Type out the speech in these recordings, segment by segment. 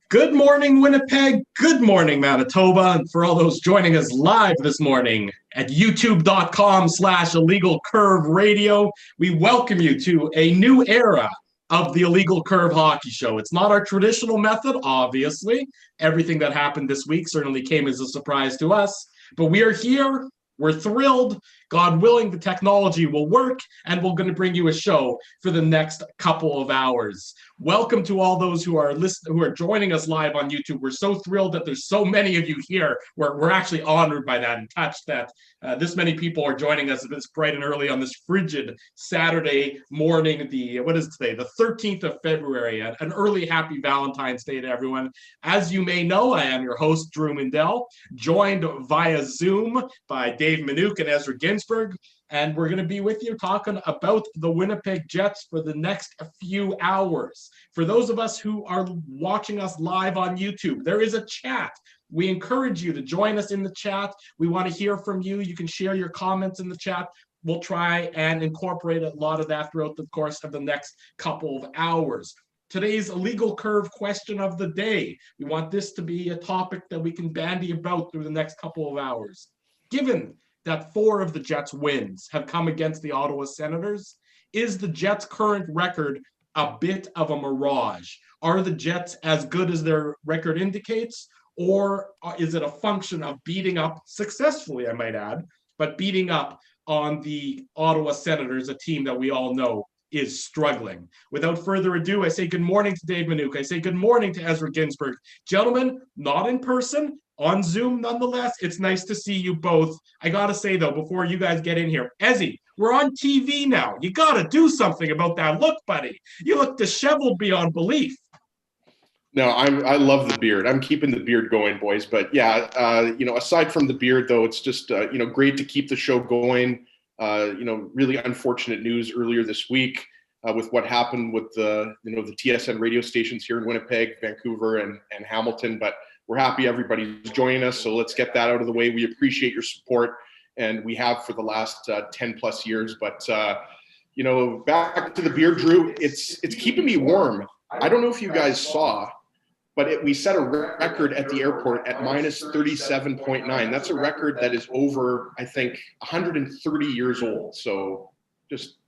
Good morning, Winnipeg. Good morning, Manitoba. And for all those joining us live this morning at youtube.com/illegal curve radio, we welcome you to a new era of the Illegal Curve Hockey Show. It's not our traditional method, obviously. Everything that happened this week certainly came as a surprise to us, but we are here. We're thrilled. God willing, the technology will work, and we're going to bring you a show for the next couple of hours. Welcome to all those who are joining us live on YouTube. We're so thrilled that there's so many of you here. We're actually honored by that and touched that this many people are joining us this bright and early on this frigid Saturday morning. What is today? The 13th of February. An early happy Valentine's Day to everyone. As you may know, I am your host, Drew Mindell, joined via Zoom by Dave Minuk and Ezra Ginsburg. And we're going to be with you talking about the Winnipeg Jets for the next few hours. For those of us who are watching us live on YouTube, there is a chat. We encourage you to join us in the chat. We want to hear from you. You can share your comments in the chat. We'll try and incorporate a lot of that throughout the course of the next couple of hours. Today's Illegal Curve question of the day. We want this to be a topic that we can bandy about through the next couple of hours. Given that 4 of the Jets' wins have come against the Ottawa Senators, is the Jets' current record a bit of a mirage? Are the Jets as good as their record indicates, or is it a function of beating up successfully, I might add, but beating up on the Ottawa Senators, a team that we all know is struggling? Without further ado, I say good morning to Dave Minuk. I say good morning to Ezra Ginsburg. Gentlemen, not in person, on Zoom nonetheless. It's nice to see you both. I gotta say though, before you guys get in here, Ezzy, we're on TV now. You gotta do something about that look, buddy. You look disheveled beyond belief. No, I love the beard. I'm keeping the beard going, boys. But yeah, aside from the beard though, it's just great to keep the show going. Really unfortunate news earlier this week with what happened with the TSN radio stations here in Winnipeg, Vancouver, and Hamilton. But we're happy everybody's joining us. So let's get that out of the way. We appreciate your support, and we have for the last 10 plus years. But back to the beard, Drew. It's keeping me warm. I don't know if you guys saw, but we set a record at the airport at minus 37.9. That's a record that is over, I think, 130 years old. So just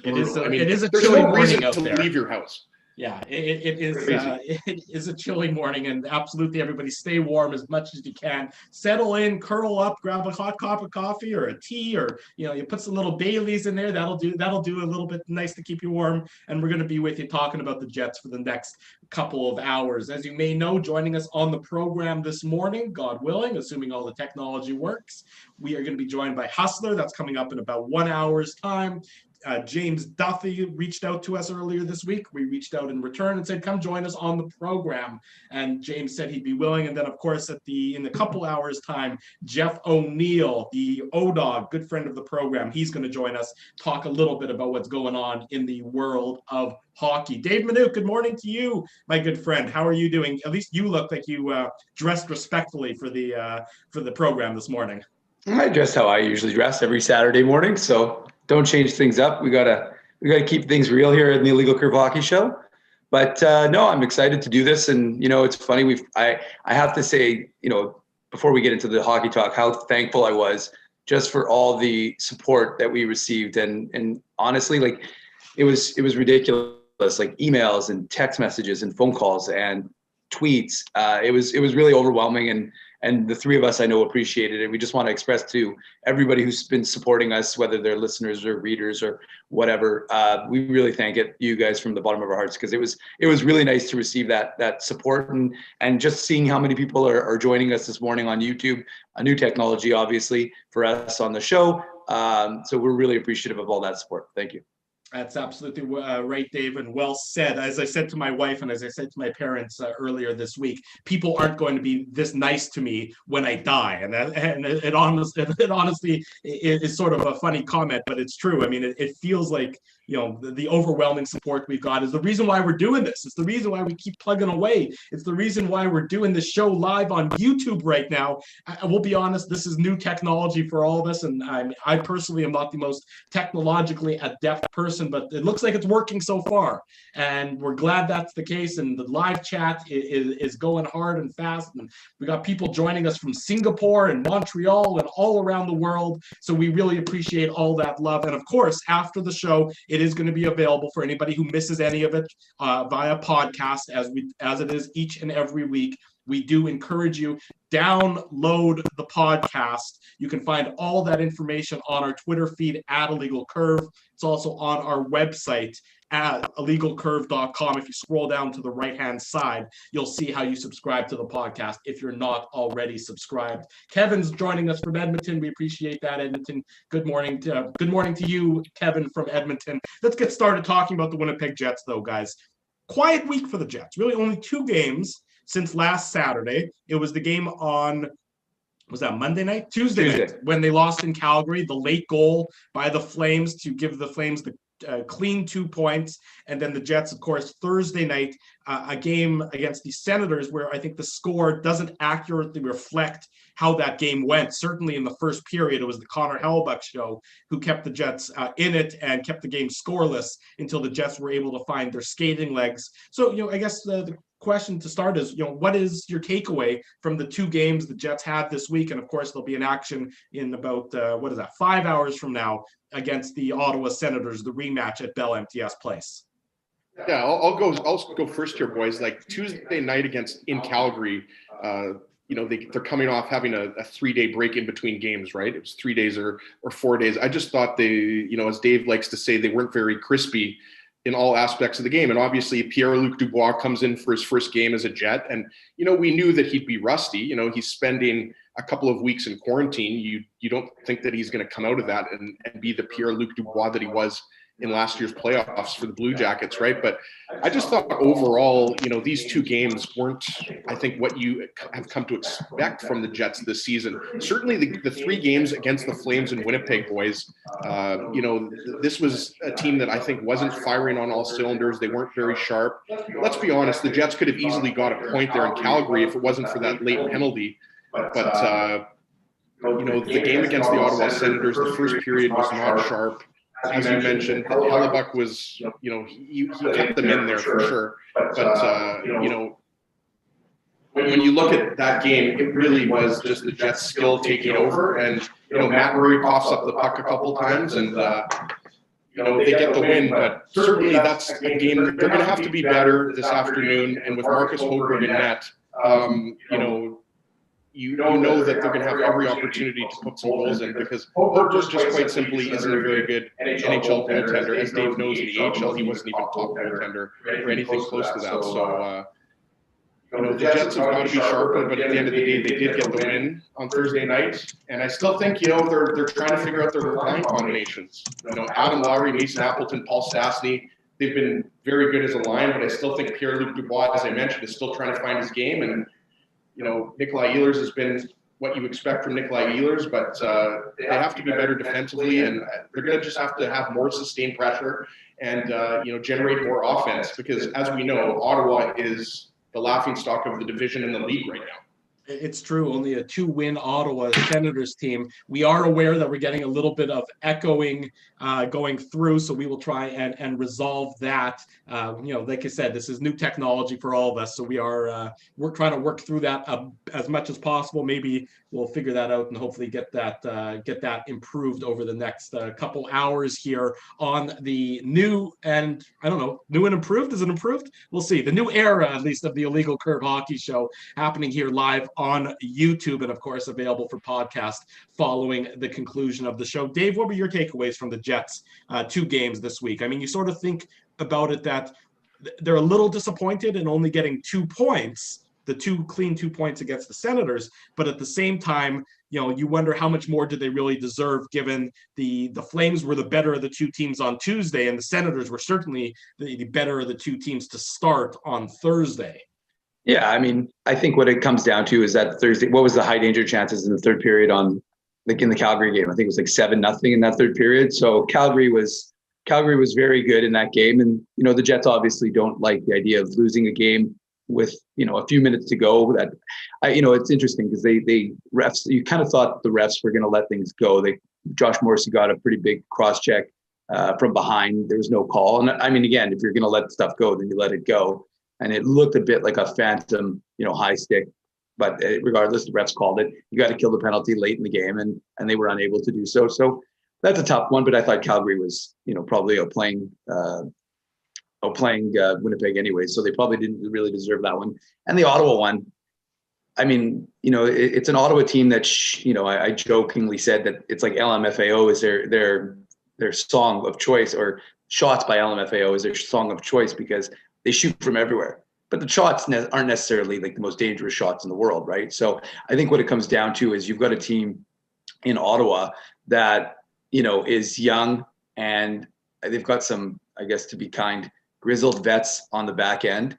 brutal. It is a there's chilly no reason morning out to there. Leave your house. Yeah, it is a chilly morning, and absolutely everybody stay warm as much as you can. Settle in, curl up, grab a hot cup of coffee or a tea, or you put some little Baileys in there. That'll do a little bit nice to keep you warm. And we're going to be with you talking about the Jets for the next couple of hours. As you may know, joining us on the program this morning, God willing, assuming all the technology works, we are going to be joined by Hustler. That's coming up in about 1 hour's time. James Duffy reached out to us earlier this week. We reached out in return and said, come join us on the program. And James said he'd be willing. And then, of course, in a couple hours' time, Jeff O'Neill, the O-Dog, good friend of the program, he's going to join us, talk a little bit about what's going on in the world of hockey. Dave Minuk, good morning to you, my good friend. How are you doing? At least you look like you dressed respectfully for the program this morning. I dress how I usually dress every Saturday morning, so don't change things up. We gotta keep things real here in the Illegal Curve Hockey Show. But no, I'm excited to do this, and it's funny. I have to say, before we get into the hockey talk, how thankful I was just for all the support that we received, and honestly, like it was ridiculous, like emails and text messages and phone calls and tweets. It was really overwhelming, and the three of us I know appreciate it. And we just want to express to everybody who's been supporting us, whether they're listeners or readers or whatever, we really thank you guys from the bottom of our hearts, because it was really nice to receive that support, and just seeing how many people are joining us this morning on YouTube, a new technology, obviously, for us on the show. So we're really appreciative of all that support. Thank you. That's absolutely right, Dave, and well said. As I said to my wife and as I said to my parents earlier this week, people aren't going to be this nice to me when I die, and it honestly is sort of a funny comment, but it's true. I mean, it feels like the overwhelming support we've got is the reason why we're doing this. It's the reason why we keep plugging away. It's the reason why we're doing this show live on YouTube right now. I will be honest, this is new technology for all of us, and I personally am not the most technologically adept person, but it looks like it's working so far, and we're glad that's the case. And the live chat is going hard and fast, and we got people joining us from Singapore and Montreal and all around the world, so we really appreciate all that love. And of course, after the show, it is going to be available for anybody who misses any of it via podcast, as it is each and every week. We do encourage you, download the podcast. You can find all that information on our Twitter feed at Illegal Curve. It's also on our website at illegalcurve.com. If you scroll down to the right-hand side, you'll see how you subscribe to the podcast if you're not already subscribed. Kevin's joining us from Edmonton. We appreciate that, Edmonton. Good morning to you, Kevin from Edmonton. Let's get started talking about the Winnipeg Jets, though, guys. Quiet week for the Jets. Really only 2 games since last Saturday. It was the game on, was that Monday night? Tuesday night, when they lost in Calgary, the late goal by the Flames to give the Flames the clean 2 points. And then the Jets, of course, Thursday night, a game against the Senators where I think the score doesn't accurately reflect how that game went. Certainly in the first period, it was the Connor Hellebuyck show who kept the Jets in it and kept the game scoreless until the Jets were able to find their skating legs. So, I guess the question to start is, what is your takeaway from the 2 games the Jets had this week? And of course, there'll be an action in about 5 hours from now against the Ottawa Senators, the rematch at Bell MTS Place. Yeah, I'll go first here, boys. Like Tuesday night in Calgary, they're coming off having a 3-day break in between games, right? It was 3 days or 4 days. I just thought they, as Dave likes to say, they weren't very crispy in all aspects of the game. And obviously Pierre-Luc Dubois comes in for his first game as a Jet. And, we knew that he'd be rusty. He's spending a couple of weeks in quarantine. You don't think that he's going to come out of that and be the Pierre-Luc Dubois that he was in last year's playoffs for the Blue Jackets, right? But I just thought overall, these 2 games weren't, I think, what you have come to expect from the Jets this season. Certainly the 3 games against the Flames and Winnipeg, boys, this was a team that I think wasn't firing on all cylinders. They weren't very sharp. Let's be honest, the Jets could have easily got a point there in Calgary if it wasn't for that late penalty. But the game against the Ottawa Senators, the first period was not sharp. As you mentioned, Hellebuyck was, he kept them in there for sure. But, when you look at that game, it really was just the Jets' skill taking over. And, Matt Murray coughs up the puck a couple times and, they get the win. But certainly that's a game they're going to have to be better this afternoon. And with Marcus Hoberg in net, you know that they're going to have every opportunity to put some goals in because Hoberg just quite simply isn't a very good NHL goaltender. As Dave knows, in the AHL, he wasn't even top goaltender or anything close to that. So, the Jets have got to be sharper, but at the end of the day, they did get the win on Thursday night. And I still think, they're trying to figure out their line combinations. Adam Lowry, Mason Appleton, Paul Stasny, they've been very good as a line, but I still think Pierre-Luc Dubois, as I mentioned, is still trying to find his game. And Nikolai Ehlers has been what you expect from Nikolai Ehlers, but they have to be better defensively, and they're going to just have to have more sustained pressure and, generate more offense because, as we know, Ottawa is the laughingstock of the division in the league right now. It's true. Only a 2-win Ottawa Senators team. We are aware that we're getting a little bit of echoing going through, so we will try and resolve that. Like I said, this is new technology for all of us, so we're trying to work through that as much as possible. Maybe we'll figure that out and hopefully get that improved over the next couple hours here on the new and new and improved. Is it improved? We'll see. The new era, at least, of the Illegal Curve Hockey Show happening here live on YouTube and, of course, available for podcast following the conclusion of the show. Dave, what were your takeaways from the Jets' 2 games this week? I mean, you sort of think about it that they're a little disappointed in only getting 2 points, the 2 clean 2 points against the Senators, but at the same time, you wonder how much more did they really deserve given the Flames were the better of the 2 teams on Tuesday and the Senators were certainly the better of the 2 teams to start on Thursday. Yeah, I mean, I think what it comes down to is that Thursday, what was the high danger chances in the third period in the Calgary game? I think it was like 7-0 in that third period. So Calgary was Calgary was very good in that game. And, the Jets obviously don't like the idea of losing a game with, a few minutes to go. That, it's interesting because they refs, you kind of thought the refs were going to let things go. Josh Morrissey got a pretty big cross check from behind. There was no call. And I mean, again, if you're going to let stuff go, then you let it go. And it looked a bit like a phantom, high stick. But regardless, the refs called it. You got to kill the penalty late in the game, and they were unable to do so. So that's a tough one. But I thought Calgary was, probably outplaying Winnipeg anyway. So they probably didn't really deserve that one. And the Ottawa one, I mean, it's an Ottawa team that, I jokingly said that it's like LMFAO is their song of choice, or shots by LMFAO is their song of choice because they shoot from everywhere. But the shots aren't necessarily like the most dangerous shots in the world, right? So I think what it comes down to is you've got a team in Ottawa that, is young, and they've got some, I guess to be kind, grizzled vets on the back end.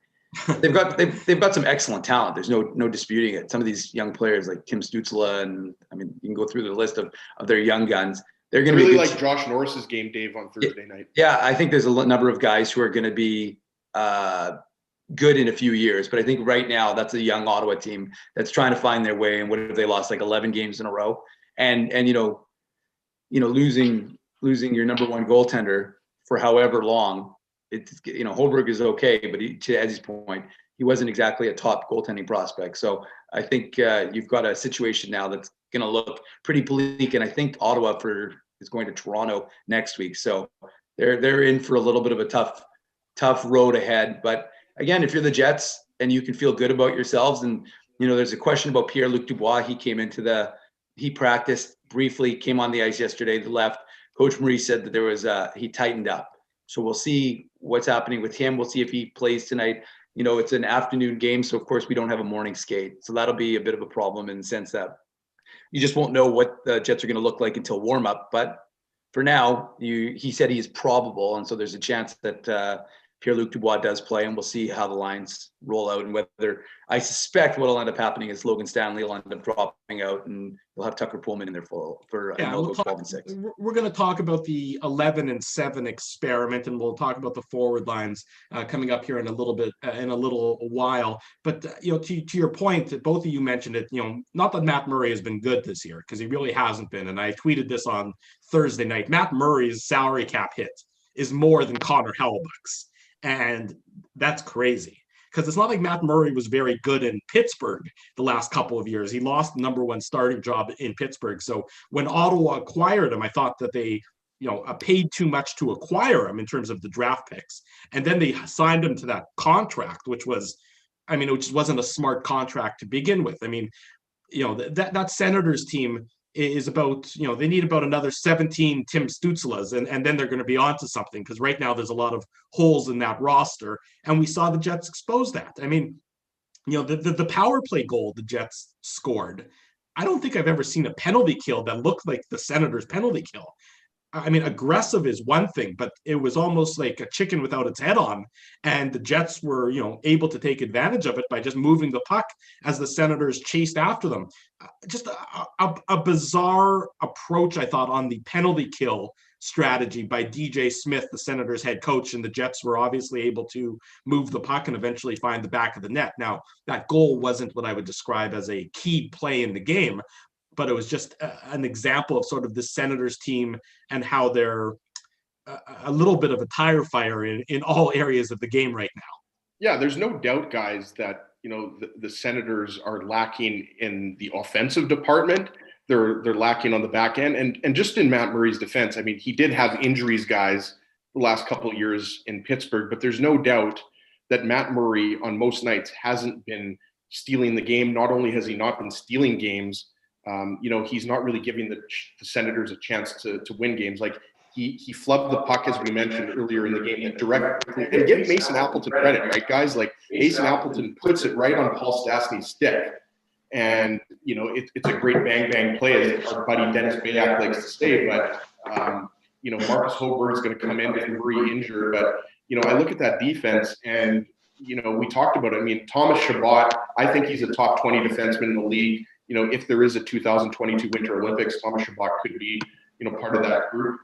They've got some excellent talent. There's no disputing it. Some of these young players like Tim Stützle, and I mean, you can go through the list of their young guns. They're going to really be like Josh Norris's game, Dave, on Thursday night. Yeah, I think there's a number of guys who are going to be good in a few years. But I think right now that's a young Ottawa team that's trying to find their way. And what have they lost, like 11 games in a row? And losing your number one goaltender for however long. It's, Holberg is okay, but to Eddie's point, he wasn't exactly a top goaltending prospect. So I think you've got a situation now that's going to look pretty bleak. And I think Ottawa is going to Toronto next week. So they're in for a little bit of a tough road ahead. But again, if you're the Jets and you can feel good about yourselves, and there's a question about Pierre-Luc Dubois. He practiced briefly, came on the ice yesterday, left. Coach Marie said that he tightened up. So we'll see what's happening with him. We'll see if he plays tonight. It's an afternoon game, so of course we don't have a morning skate. So that'll be a bit of a problem in the sense that you just won't know what the Jets are going to look like until warm up. But for now, he said he is probable, and so there's a chance that Pierre-Luc Dubois does play, and we'll see how the lines roll out, and whether I suspect what will end up happening is Logan Stanley will end up dropping out, and we'll have Tucker Pullman in there for 12 and 6. We're going to talk about the 11-7 experiment, and we'll talk about the forward lines coming up here in a little while. But to your point, that both of you mentioned it. Not that Matt Murray has been good this year, because he really hasn't been. And I tweeted this on Thursday night. Matt Murray's salary cap hit is more than Connor Hellebuyck's. And that's crazy, because it's not like Matt Murray was very good in Pittsburgh the last couple of years. He lost the number one starting job in Pittsburgh. So when Ottawa acquired him, I thought that they paid too much to acquire him in terms of the draft picks. And then they signed him to that contract, which wasn't a smart contract to begin with. I mean, that Senators team is about, they need about another 17 Tim Stützles, and then they're going to be onto something, because right now there's a lot of holes in that roster, and we saw the Jets expose that. I mean, the power play goal the Jets scored, I don't think I've ever seen a penalty kill that looked like the Senators' penalty kill. I mean, aggressive is one thing, but it was almost like a chicken without its head on. And the Jets were, able to take advantage of it by just moving the puck as the Senators chased after them. Just a bizarre approach, I thought, on the penalty kill strategy by DJ Smith, the Senators head coach, and the Jets were obviously able to move the puck and eventually find the back of the net. Now, that goal wasn't what I would describe as a key play in the game, but it was just an example of sort of the Senators team and how they're a little bit of a tire fire in all areas of the game right now. Yeah, there's no doubt, guys, that the Senators are lacking in the offensive department. They're lacking on the back end, and just in Matt Murray's defense, I mean, he did have injuries, guys, the last couple of years in Pittsburgh, but there's no doubt that Matt Murray on most nights hasn't been stealing the game. Not only has he not been stealing games, he's not really giving the Senators a chance to win games. Like he flubbed the puck, as we mentioned earlier in the game, and give Mason Appleton credit, right, guys? Like Mason Appleton puts it right on Paul Stasny's stick, and it's a great bang play, as our buddy Dennis Bayak likes to say. But Marcus Holberg is going to come in with Murray injured, but I look at that defense and we talked about it. I mean, Thomas Chabot, I think he's a top 20 defenseman in the league. If there is a 2022 Winter Olympics, Thomas Chabot could be, part of that group.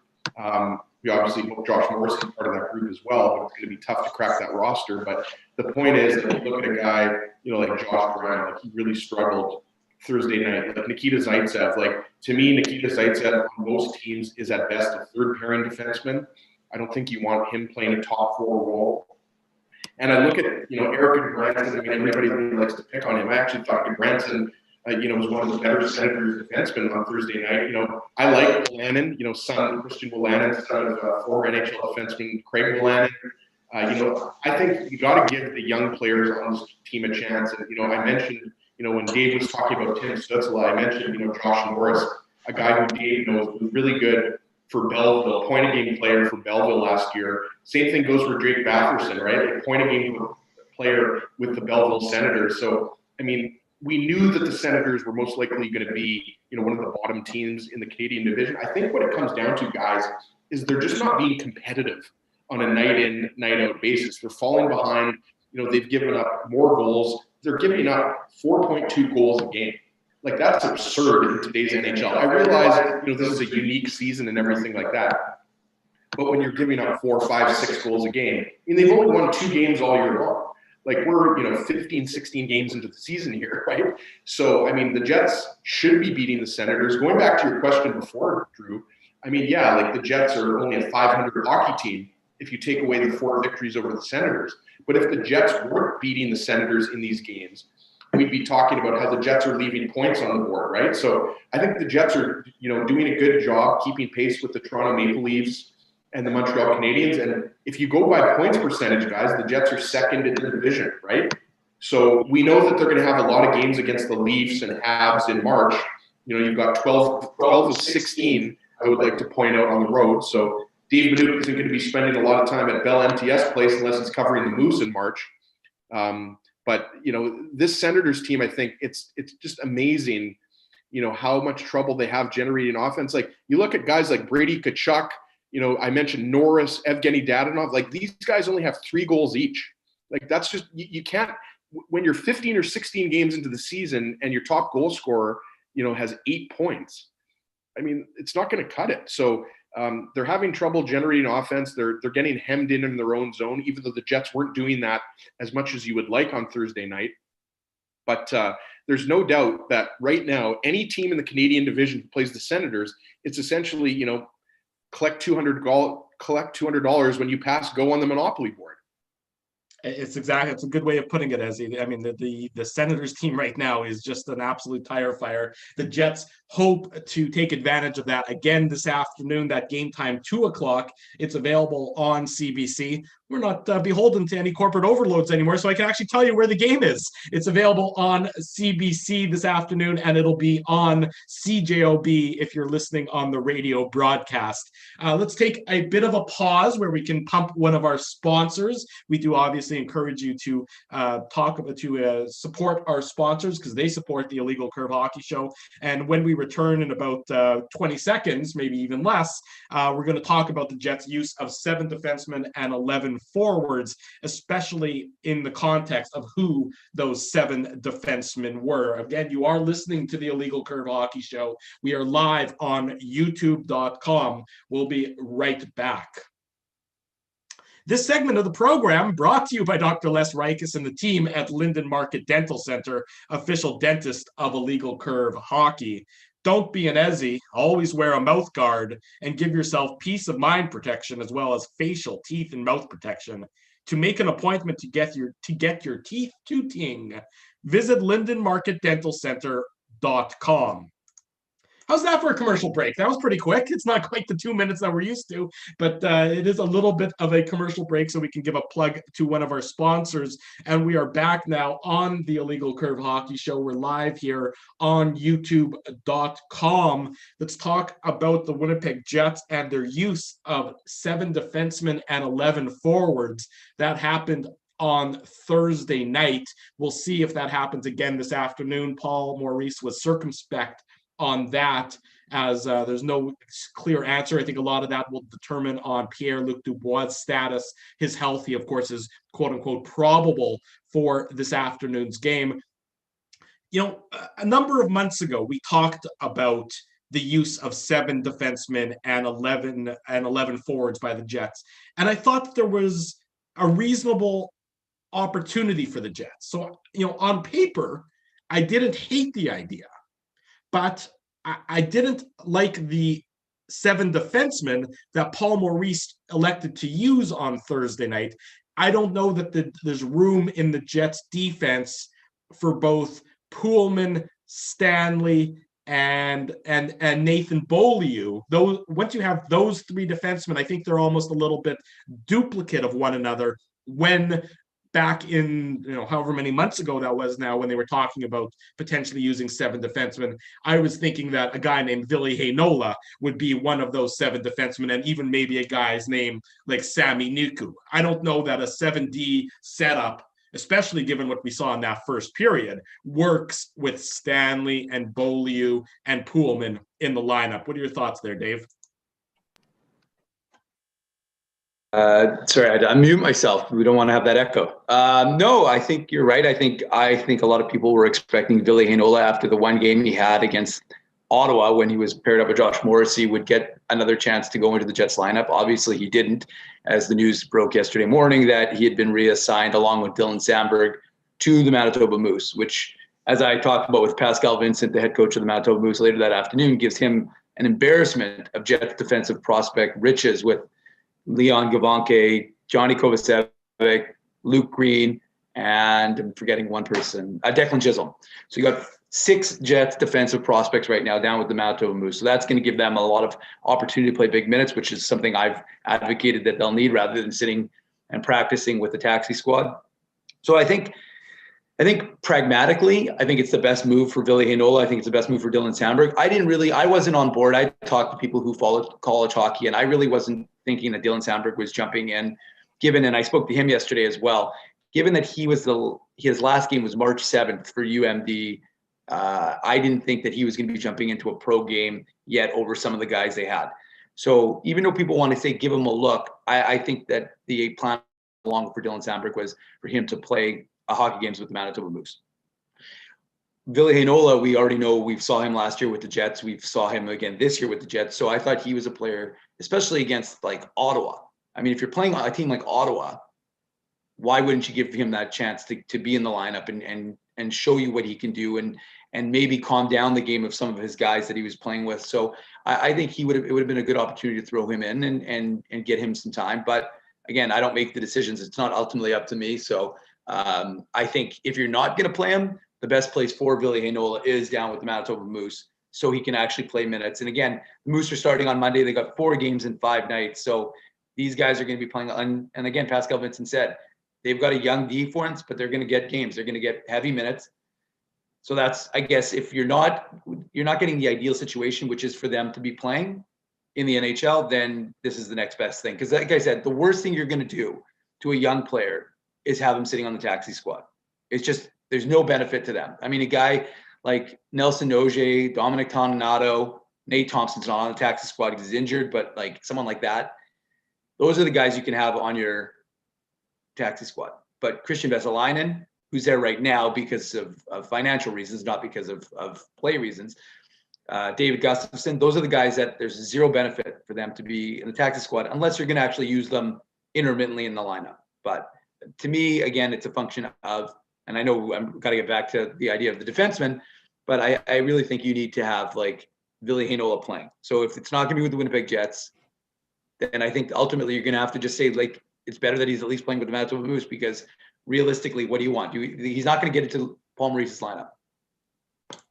We obviously hope Josh Morris is part of that group as well, but it's going to be tough to crack that roster. But the point is that you look at a guy, like Josh Brown, like he really struggled Thursday night. Like Nikita Zaitsev, like to me, Nikita Zaitsev on most teams is at best a third pairing defenseman. I don't think you want him playing a top 4 role. And I look at, Eric Branson. I mean, everybody really likes to pick on him. I actually thought Branson, was one of the better Senators defensemen on Thursday night. I like Wolanin, son Christian Wolanin, son of former NHL defenseman Craig Wolanin. I think you got to give the young players on this team a chance. And, I mentioned, when Dave was talking about Tim Stutzla, I mentioned, Josh Norris, a guy who Dave knows was really good for Belleville, point-a-game player for Belleville last year. Same thing goes for Drake Batherson, right? Like point-a-game player with the Belleville Senators. So, I mean, we knew that the Senators were most likely going to be, one of the bottom teams in the Canadian division. I think what it comes down to, guys, is they're just not being competitive on a night-in, night-out basis. They're falling behind. They've given up more goals. They're giving up 4.2 goals a game. Like, that's absurd in today's NHL. I realize, this is a unique season and everything like that. But when you're giving up 4, 5, 6 goals a game, they've only won 2 games all year long. Like, we're, 15, 16 games into the season here, right? So, the Jets should be beating the Senators. Going back to your question before, Drew, like the Jets are only a 500 hockey team if you take away the 4 victories over the Senators. But if the Jets weren't beating the Senators in these games, we'd be talking about how the Jets are leaving points on the board, right? So I think the Jets are, doing a good job keeping pace with the Toronto Maple Leafs and the Montreal Canadiens. And if you go by points percentage, guys, the Jets are second in the division, right? So we know that they're going to have a lot of games against the Leafs and Habs in March. You've got 12 of 16, I would like to point out, on the road. So Dave Minute isn't going to be spending a lot of time at Bell MTS Place unless he's covering the Moose in March. But, this Senators team, I think it's just amazing, how much trouble they have generating offense. Like, you look at guys like Brady Tkachuk, I mentioned Norris, Evgeny Dadonov. Like, these guys only have 3 goals each. Like, that's just – you can't – when you're 15 or 16 games into the season and your top goal scorer, has 8 points, it's not going to cut it. So they're having trouble generating offense. They're getting hemmed in their own zone, even though the Jets weren't doing that as much as you would like on Thursday night. But there's no doubt that right now, any team in the Canadian division who plays the Senators, it's essentially, collect $200 when you pass go on the Monopoly board. It's a good way of putting it, Ezzy. The Senators team right now is just an absolute tire fire. The Jets hope to take advantage of that again this afternoon. That game time, 2:00. It's available on CBC. We're not beholden to any corporate overloads anymore, so I can actually tell you where the game is. It's available on CBC this afternoon, and it'll be on CJOB if you're listening on the radio broadcast. Let's take a bit of a pause where we can pump one of our sponsors. We do obviously encourage you to support our sponsors because they support the Illegal Curve Hockey Show. And when we return in about 20 seconds, maybe even less, we're going to talk about the Jets' use of 7 defensemen and 11 forwards, especially in the context of who those 7 defensemen were. Again, you are listening to the Illegal Curve Hockey Show. We are live on youtube.com. We'll be right back. This segment of the program brought to you by Dr. Les Reiches and the team at Linden Market Dental Center, official dentist of Illegal Curve Hockey. Don't be an Ezzy. Always wear a mouth guard and give yourself peace of mind protection as well as facial, teeth, and mouth protection. To make an appointment to get your teeth tooting, visit lindenmarketdentalcenter.com. How's that for a commercial break? That was pretty quick. It's not quite the 2 minutes that we're used to, but it is a little bit of a commercial break so we can give a plug to one of our sponsors. And we are back now on the Illegal Curve Hockey Show. We're live here on youtube.com. Let's talk about the Winnipeg Jets and their use of 7 defensemen and 11 forwards. That happened on Thursday night. We'll see if that happens again this afternoon. Paul Maurice was circumspect on that, as there's no clear answer. I think a lot of that will determine on Pierre-Luc Dubois' status. His health, he, of course, is quote-unquote probable for this afternoon's game. A number of months ago, we talked about the use of 7 defensemen and 11 forwards by the Jets. And I thought that there was a reasonable opportunity for the Jets. So, on paper, I didn't hate the idea, but I didn't like the 7 defensemen that Paul Maurice elected to use on Thursday night. I don't know that there's room in the Jets defense for both Poolman, Stanley, and Nathan Beaulieu. Those, once you have those 3 defensemen, I think they're almost a little bit duplicate of one another. When back in, however many months ago that was now, when they were talking about potentially using 7 defensemen, I was thinking that a guy named Ville Heinola would be one of those 7 defensemen, and even maybe a guy's name like Sami Niku. I don't know that a 7D setup, especially given what we saw in that first period, works with Stanley and Beaulieu and Poolman in the lineup. What are your thoughts there, Dave? Sorry, I had to unmute myself. We don't want to have that echo. No, I think you're right. I think a lot of people were expecting Ville Heinola, after the one game he had against Ottawa when he was paired up with Josh Morrissey, would get another chance to go into the Jets lineup. Obviously, he didn't, as the news broke yesterday morning that he had been reassigned along with Dylan Samberg to the Manitoba Moose, which, as I talked about with Pascal Vincent, the head coach of the Manitoba Moose, later that afternoon, gives him an embarrassment of Jets defensive prospect riches with Leon Gavanke, Johnny Kovacevic, Luke Green, and I'm forgetting one person, Declan Chisholm. So you got 6 Jets defensive prospects right now down with the Manitoba Moose. So that's going to give them a lot of opportunity to play big minutes, which is something I've advocated that they'll need rather than sitting and practicing with the taxi squad. So I think pragmatically, I think it's the best move for Ville Heinola. I think it's the best move for Dylan Samberg. I wasn't on board. I talked to people who followed college hockey, and I really wasn't thinking that Dylan Samberg was jumping in, and I spoke to him yesterday as well, given that his last game was March 7th for UMD. I didn't think that he was going to be jumping into a pro game yet over some of the guys they had. So even though people want to say give him a look, I think that the plan along for Dylan Samberg was for him to play hockey games with the Manitoba Moose. Ville Heinola, we already know, we saw him last year with the Jets. We saw him again this year with the Jets. So I thought he was a player, especially against like Ottawa. I mean, if you're playing a team like Ottawa, why wouldn't you give him that chance to be in the lineup and show you what he can do and maybe calm down the game of some of his guys that he was playing with. So I think it would have been a good opportunity to throw him in and get him some time. But again, I don't make the decisions. It's not ultimately up to me. So I think if you're not going to play him, the best place for Ville Heinola is down with the Manitoba Moose so he can actually play minutes. And again, the Moose are starting on Monday. They got 4 games in 5 nights. So these guys are going to be playing. And again, Pascal Vincent said, they've got a young defense, but they're going to get games. They're going to get heavy minutes. So that's, I guess, if you're not getting the ideal situation, which is for them to be playing in the NHL, then this is the next best thing. Because like I said, the worst thing you're going to do to a young player is have him sitting on the taxi squad. It's just, there's no benefit to them. I mean, a guy like Nelson Ogier, Dominic Toninato, Nate Thompson's not on the taxi squad because he's injured, but like someone like that, those are the guys you can have on your taxi squad. But Christian Vesalainen, who's there right now because of financial reasons, not because of play reasons, David Gustafson, those are the guys that there's zero benefit for them to be in the taxi squad unless you're going to actually use them intermittently in the lineup. But to me, again, it's a function of, and I know I'm got to get back to the idea of the defenseman, but I really think you need to have like Ville Heinola playing. So if it's not going to be with the Winnipeg Jets, then I think ultimately you're going to have to just say like it's better that he's at least playing with the Manitoba Moose because realistically, what do you want? He's not going to get into Paul Maurice's lineup.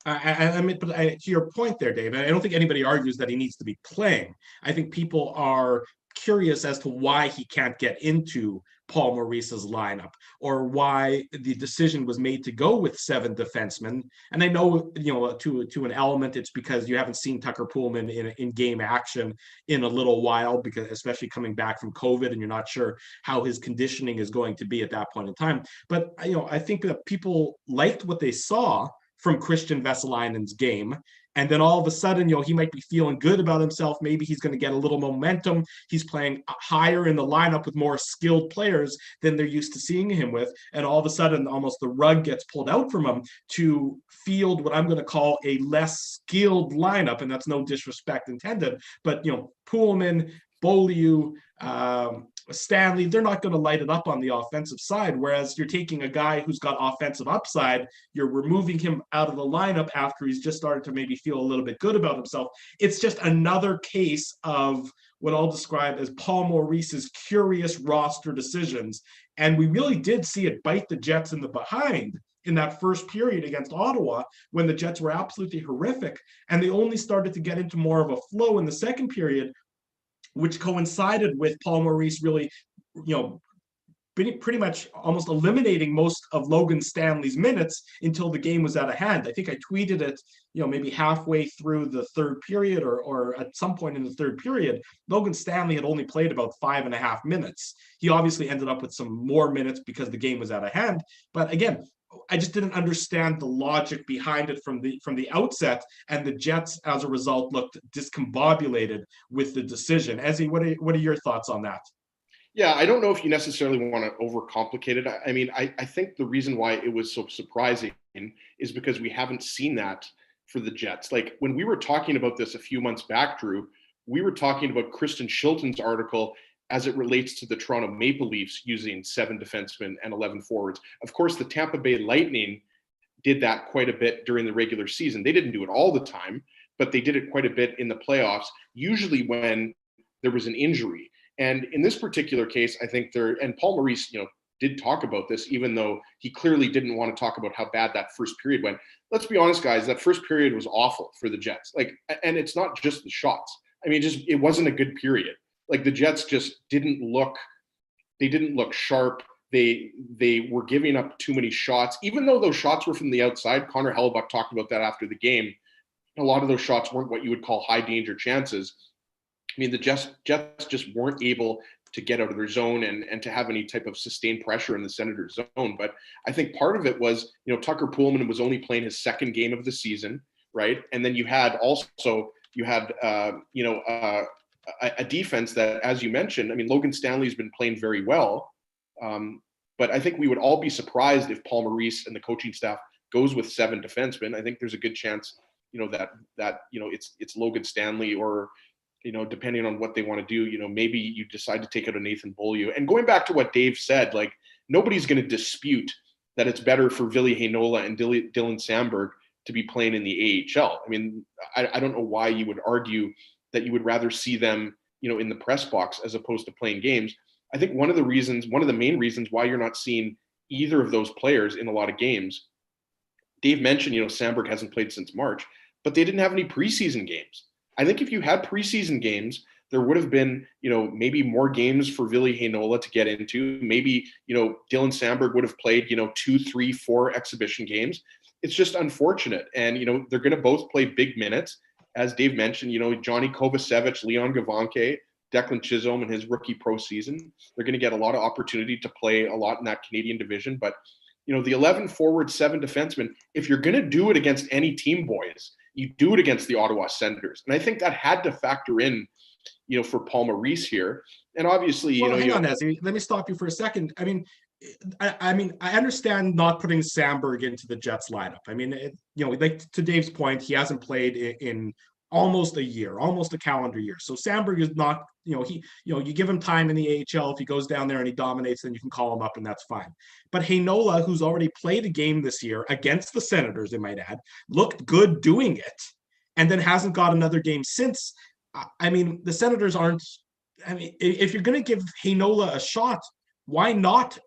I mean, but to your point there, Dave, I don't think anybody argues that he needs to be playing. I think people are curious as to why he can't get into Paul Maurice's lineup or why the decision was made to go with 7 defensemen. And I know, to an element, it's because you haven't seen Tucker Poolman in game action in a little while, because especially coming back from COVID, and you're not sure how his conditioning is going to be at that point in time. But, I think that people liked what they saw from Christian Vesalainen's game. And then all of a sudden, he might be feeling good about himself. Maybe he's going to get a little momentum. He's playing higher in the lineup with more skilled players than they're used to seeing him with. And all of a sudden, almost the rug gets pulled out from him to field what I'm going to call a less skilled lineup. And that's no disrespect intended. But, Pullman, Beaulieu, Stanley, they're not going to light it up on the offensive side. Whereas you're taking a guy who's got offensive upside, you're removing him out of the lineup after he's just started to maybe feel a little bit good about himself. It's just another case of what I'll describe as Paul Maurice's curious roster decisions. And we really did see it bite the Jets in the behind in that first period against Ottawa when the Jets were absolutely horrific. And they only started to get into more of a flow in the second period, which coincided with Paul Maurice really, pretty much almost eliminating most of Logan Stanley's minutes until the game was out of hand. I think I tweeted it, maybe halfway through the third period or at some point in the third period. Logan Stanley had only played about 5.5 minutes. He obviously ended up with some more minutes because the game was out of hand. But again, I just didn't understand the logic behind it from the outset, and the Jets, as a result, looked discombobulated with the decision. Ezzy, what are your thoughts on that? Yeah, I don't know if you necessarily want to overcomplicate it. I mean, I think the reason why it was so surprising is because we haven't seen that for the Jets. Like when we were talking about this a few months back, Drew, we were talking about Kristen Shilton's article as it relates to the Toronto Maple Leafs using 7 defensemen and 11 forwards. Of course, the Tampa Bay Lightning did that quite a bit during the regular season. They didn't do it all the time, but they did it quite a bit in the playoffs, usually when there was an injury. And in this particular case, I think and Paul Maurice, did talk about this, even though he clearly didn't want to talk about how bad that first period went. Let's be honest, guys, that first period was awful for the Jets. And it's not just the shots. I mean, it wasn't a good period. Like the Jets just didn't look sharp. They were giving up too many shots, even though those shots were from the outside. Connor Hellebuck talked about that after the game. A lot of those shots weren't what you would call high danger chances. I mean, the Jets just weren't able to get out of their zone and to have any type of sustained pressure in the Senators' zone. But I think part of it was, Tucker Pullman was only playing his second game of the season, right? And then you had a defense that, as you mentioned, I mean, Logan Stanley's been playing very well. But I think we would all be surprised if Paul Maurice and the coaching staff goes with 7 defensemen. I think there's a good chance, that it's Logan Stanley or, depending on what they want to do, maybe you decide to take out a Nathan Beaulieu. And going back to what Dave said, like nobody's going to dispute that it's better for Ville Heinola and Dylan Samberg to be playing in the AHL. I mean, I don't know why you would argue that you would rather see them, in the press box as opposed to playing games. I think one of the main reasons why you're not seeing either of those players in a lot of games, Dave mentioned, Samberg hasn't played since March, but they didn't have any preseason games. I think if you had preseason games, there would have been, maybe more games for Ville Heinola to get into. Maybe, Dylan Samberg would have played, 2, 3, 4 exhibition games. It's just unfortunate. And, they're going to both play big minutes. As Dave mentioned, Johnny Kovacevic, Leon Gavanke, Declan Chisholm in his rookie pro season, they're going to get a lot of opportunity to play a lot in that Canadian division. But, the 11 forward, 7 defensemen, if you're going to do it against any team, boys, you do it against the Ottawa Senators. And I think that had to factor in, for Paul Maurice here. And obviously, hang on, Ezzy. Let me stop you for a second. I mean, I understand not putting Samberg into the Jets lineup. I mean, like to Dave's point, he hasn't played in almost a year, almost a calendar year. So Samberg is not, you give him time in the AHL. If he goes down there and he dominates, then you can call him up and that's fine. But Heinola, who's already played a game this year against the Senators, I might add, looked good doing it and then hasn't got another game since. I mean, the Senators aren't, if you're going to give Heinola a shot, why not,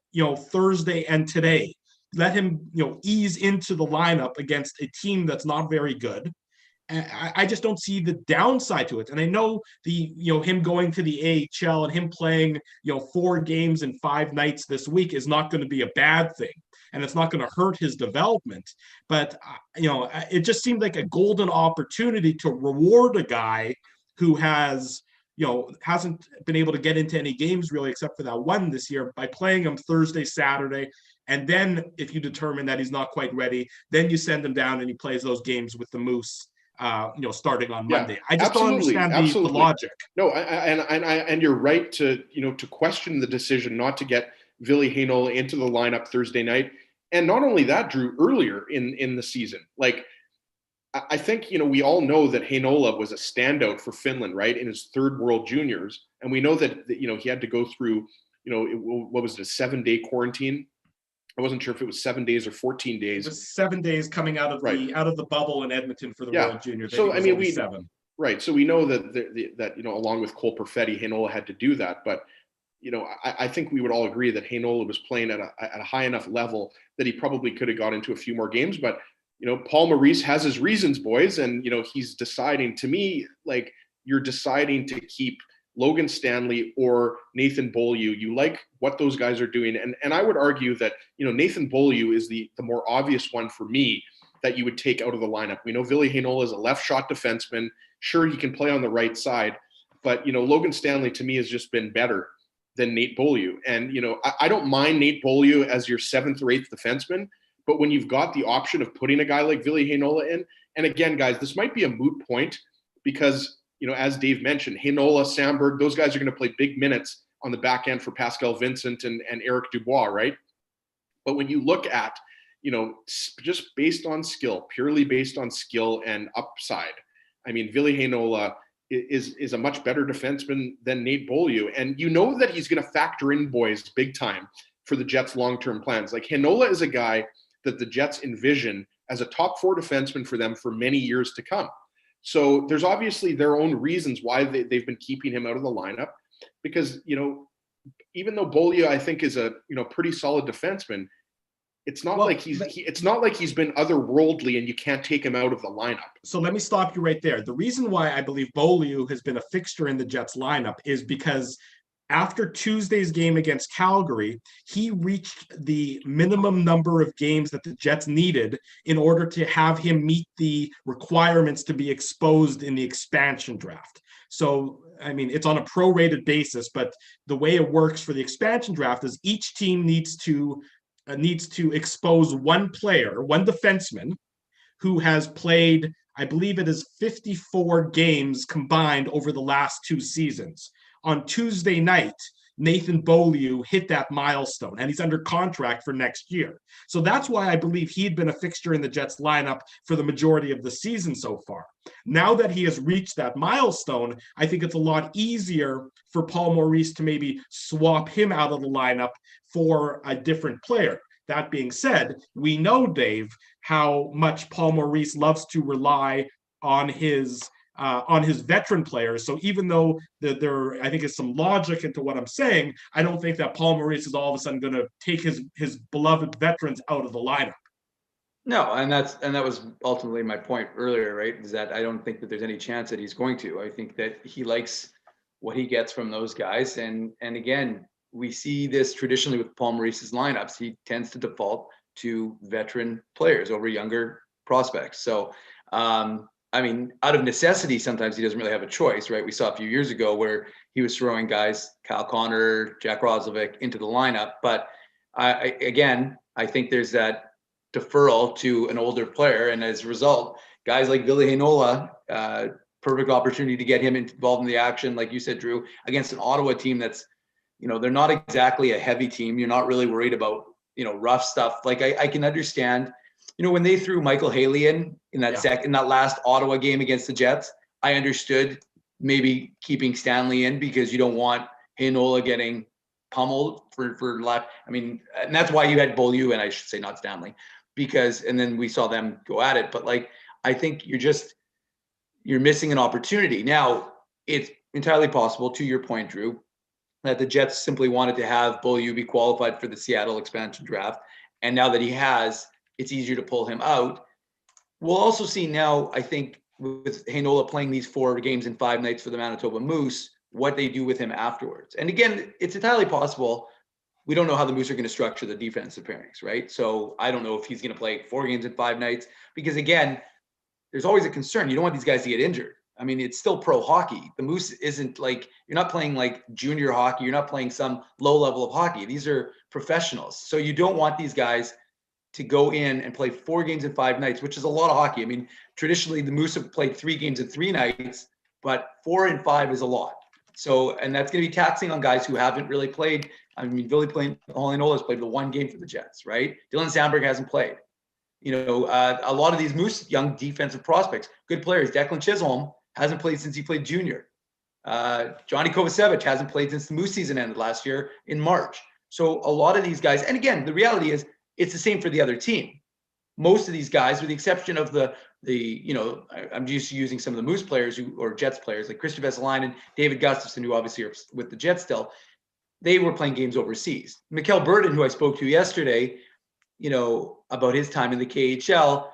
Thursday and today? Let him, ease into the lineup against a team that's not very good. I just don't see the downside to it. And I know him going to the AHL and him playing, 4 games in 5 nights this week is not going to be a bad thing. And it's not going to hurt his development. But, it just seemed like a golden opportunity to reward a guy who hasn't been able to get into any games really, except for that one this year, by playing him Thursday, Saturday. And then if you determine that he's not quite ready, then you send him down and he plays those games with the Moose starting on Yeah, Monday. I just don't absolutely, understand the absolutely. logic. No, and you're right to to question the decision not to get Ville Heinola into the lineup Thursday night, and not only that, Drew, earlier in the season, like I think we all know that Heinola was a standout for Finland, right, in his third World Juniors, and we know that he had to go through what was it, a 7-day quarantine. I wasn't sure if it was 7 days or 14 days. It was 7 days coming out of the bubble in Edmonton for the World Juniors. So I mean, we 7. Right. So we know that along with Cole Perfetti, Heinola had to do that. But I think we would all agree that Heinola was playing at a high enough level that he probably could have got into a few more games. But Paul Maurice has his reasons, boys, and he's deciding. To me, like, you're deciding to keep Logan Stanley or Nathan Beaulieu. You like what those guys are doing, and I would argue that Nathan Beaulieu is the more obvious one for me that you would take out of the lineup. We know Ville Heinola is a left shot defenseman. Sure, he can play on the right side, but Logan Stanley to me has just been better than Nate Beaulieu. And I don't mind Nate Beaulieu as your 7th or 8th defenseman, but when you've got the option of putting a guy like Ville Heinola in, and again, guys, this might be a moot point because as Dave mentioned, Heinola, Samberg, those guys are going to play big minutes on the back end for Pascal Vincent and Eric Dubois, right? But when you look at just based on skill, purely based on skill and upside, I mean, Ville Heinola is a much better defenseman than Nate Beaulieu. And that he's going to factor in, boys, big time for the Jets' long-term plans. Like, Heinola is a guy that the Jets envision as a top 4 defenseman for them for many years to come. So there's obviously their own reasons why they've been keeping him out of the lineup because, even though Beaulieu, I think, is a, pretty solid defenseman, it's not like he's been otherworldly and you can't take him out of the lineup. So let me stop you right there. The reason why I believe Beaulieu has been a fixture in the Jets lineup is because after Tuesday's game against Calgary, he reached the minimum number of games that the Jets needed in order to have him meet the requirements to be exposed in the expansion draft. So, I mean, it's on a prorated basis, but the way it works for the expansion draft is each team needs to expose one player, one defenseman, who has played, I believe it is 54 games combined over the last 2 seasons. On Tuesday night, Nathan Beaulieu hit that milestone, and he's under contract for next year. So that's why I believe he'd been a fixture in the Jets lineup for the majority of the season so far. Now that he has reached that milestone, I think it's a lot easier for Paul Maurice to maybe swap him out of the lineup for a different player. That being said, we know, Dave, how much Paul Maurice loves to rely on his veteran players. So even though there I think is some logic into what I'm saying, I don't think that Paul Maurice is all of a sudden going to take his beloved veterans out of the lineup. No, and that was ultimately my point earlier, right? Is that I don't think that there's any chance that he's going to. I think that he likes what he gets from those guys, and again, we see this traditionally with Paul Maurice's lineups. He tends to default to veteran players over younger prospects. So, I mean, out of necessity, sometimes he doesn't really have a choice, right? We saw a few years ago where he was throwing guys, Kyle Connor, Jack Roslovic, into the lineup. But I think there's that deferral to an older player. And as a result, guys like Ville Heinola, perfect opportunity to get him involved in the action, like you said, Drew, against an Ottawa team that's, they're not exactly a heavy team. You're not really worried about, rough stuff. Like I can understand, when they threw Michael Haley in that last Ottawa game against the Jets, I understood maybe keeping Stanley in because you don't want Heinola getting pummeled for life. I mean, and that's why you had Beaulieu, and I should say not Stanley, and then we saw them go at it. But I think you're missing an opportunity. Now, it's entirely possible, to your point, Drew, that the Jets simply wanted to have Beaulieu be qualified for the Seattle expansion draft. And now that he has, it's easier to pull him out. We'll also see now, I think, with Heinola playing these 4 games in 5 nights for the Manitoba Moose, what they do with him afterwards. And again, it's entirely possible. We don't know how the Moose are going to structure the defensive pairings, right? So I don't know if he's going to play 4 games in 5 nights because, again, there's always a concern. You don't want these guys to get injured. I mean, it's still pro hockey. The Moose isn't like, you're not playing like junior hockey. You're not playing some low level of hockey. These are professionals. So you don't want these guys to go in and play 4 games in 5 nights, which is a lot of hockey. I mean, traditionally the Moose have played 3 games in 3 nights, but 4 in 5 is a lot. So, and that's going to be taxing on guys who haven't really played. I mean, Billy Holinola has played the 1 game for the Jets, right? Dylan Sandberg hasn't played. A lot of these Moose young defensive prospects, good players. Declan Chisholm hasn't played since he played junior. Johnny Kovacevic hasn't played since the Moose season ended last year in March. So a lot of these guys, and again, the reality is it's the same for the other team. Most of these guys, with the exception of I'm just using some of the Moose players or Jets players like Christian Vesalainen, David Gustafsson, who obviously are with the Jets still, they were playing games overseas. Mikkel Burden, who I spoke to yesterday, about his time in the KHL,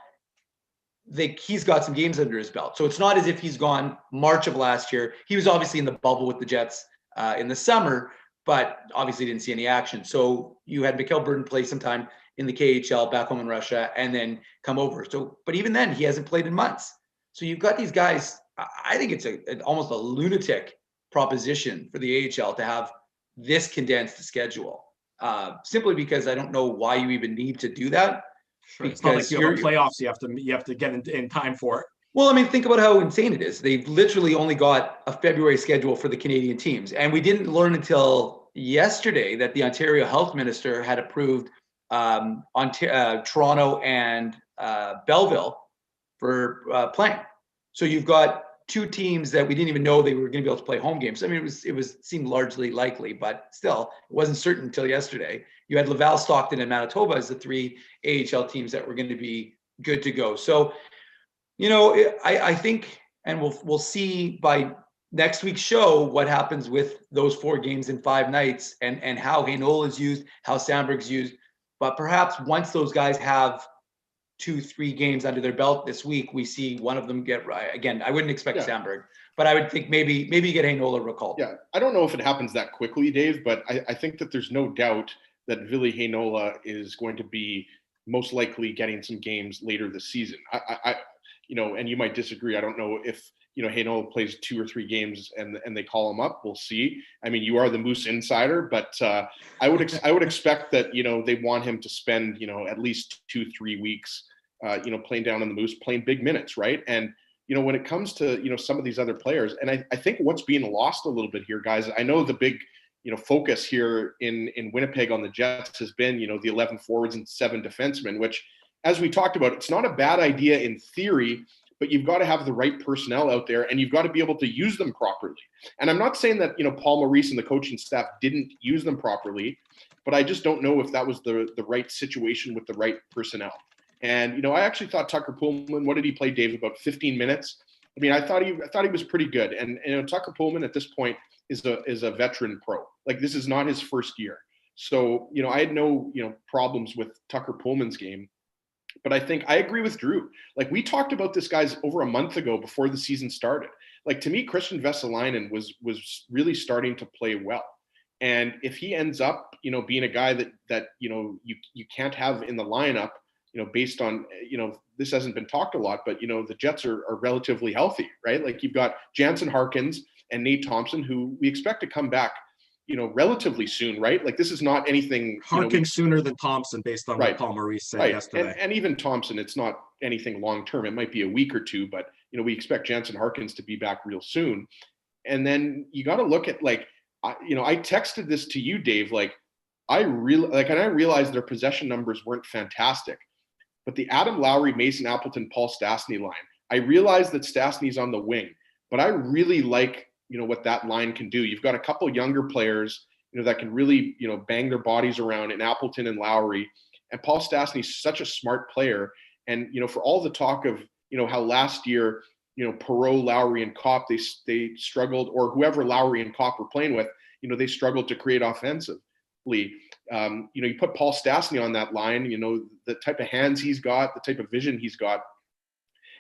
he's got some games under his belt. So it's not as if he's gone March of last year. He was obviously in the bubble with the Jets in the summer, but obviously didn't see any action. So you had Mikkel Burden play some time in the KHL back home in Russia and then come over. So, but even then he hasn't played in months. So you've got these guys. I think it's almost a lunatic proposition for the AHL to have this condensed schedule, simply because I don't know why you even need to do that. Sure. It's not like you have playoffs. You have to get in time for it. Well, I mean, think about how insane it is. They've literally only got a February schedule for the Canadian teams. And we didn't learn until yesterday that the Ontario Health Minister had approved Toronto and Belleville for playing. So you've got 2 teams that we didn't even know they were going to be able to play home games. I mean, it seemed largely likely, but still, it wasn't certain until yesterday. You had Laval, Stockton, and Manitoba as the 3 AHL teams that were going to be good to go. So, I think, and we'll see by next week's show what happens with those 4 games in 5 nights and how Heinola is used, how Sandberg's used. But perhaps once those guys have 2-3 games under their belt this week, we see one of them get right. Again, I wouldn't expect Sandberg, but I would think maybe you get Heinola recalled. Yeah, I don't know if it happens that quickly, Dave, but I think that there's no doubt that Ville Heinola is going to be most likely getting some games later this season. And you might disagree. I don't know if Heinola plays 2 or 3 games and they call him up. We'll see. I mean, you are the Moose insider, but I would expect that they want him to spend at least 2-3 weeks playing down in the Moose, playing big minutes, right? And when it comes to some of these other players, and I think what's being lost a little bit here, guys. I know the big focus here in Winnipeg on the Jets has been the 11 forwards and 7 defensemen, which, as we talked about, it's not a bad idea in theory, but you've got to have the right personnel out there and you've got to be able to use them properly. And I'm not saying that, Paul Maurice and the coaching staff didn't use them properly, but I just don't know if that was the right situation with the right personnel. And, I actually thought Tucker Pullman, what did he play, Dave? About 15 minutes. I mean, I thought he was pretty good. And Tucker Pullman at this point is a veteran pro. Like, this is not his first year. So, I had no, problems with Tucker Pullman's game. But I think I agree with Drew. Like, we talked about this guys over a month ago before the season started. Like, to me, Christian Vesalainen was really starting to play well. And if he ends up, being a guy that you can't have in the lineup, based on, this hasn't been talked a lot, but, the Jets are relatively healthy, right? Like, you've got Jansen Harkins and Nate Thompson, who we expect to come back, relatively soon, right? Like, this is not anything. Harkins sooner than Thompson, based on what Paul Maurice said yesterday. And even Thompson, it's not anything long term. It might be a week or 2, but we expect Jansen Harkins to be back real soon. And then you got to look at, like, I texted this to you, Dave. Like, and I realized their possession numbers weren't fantastic, but the Adam Lowry, Mason Appleton, Paul Stasny line, I realized that Stasny's on the wing, but I really like what that line can do. You've got a couple younger players, that can really, bang their bodies around in Appleton and Lowry. And Paul Stasny's such a smart player. And, for all the talk of, how last year, Perreault, Lowry, and Kopp, they struggled, or whoever Lowry and Kopp were playing with, they struggled to create offensively. You put Paul Stasny on that line, the type of hands he's got, the type of vision he's got.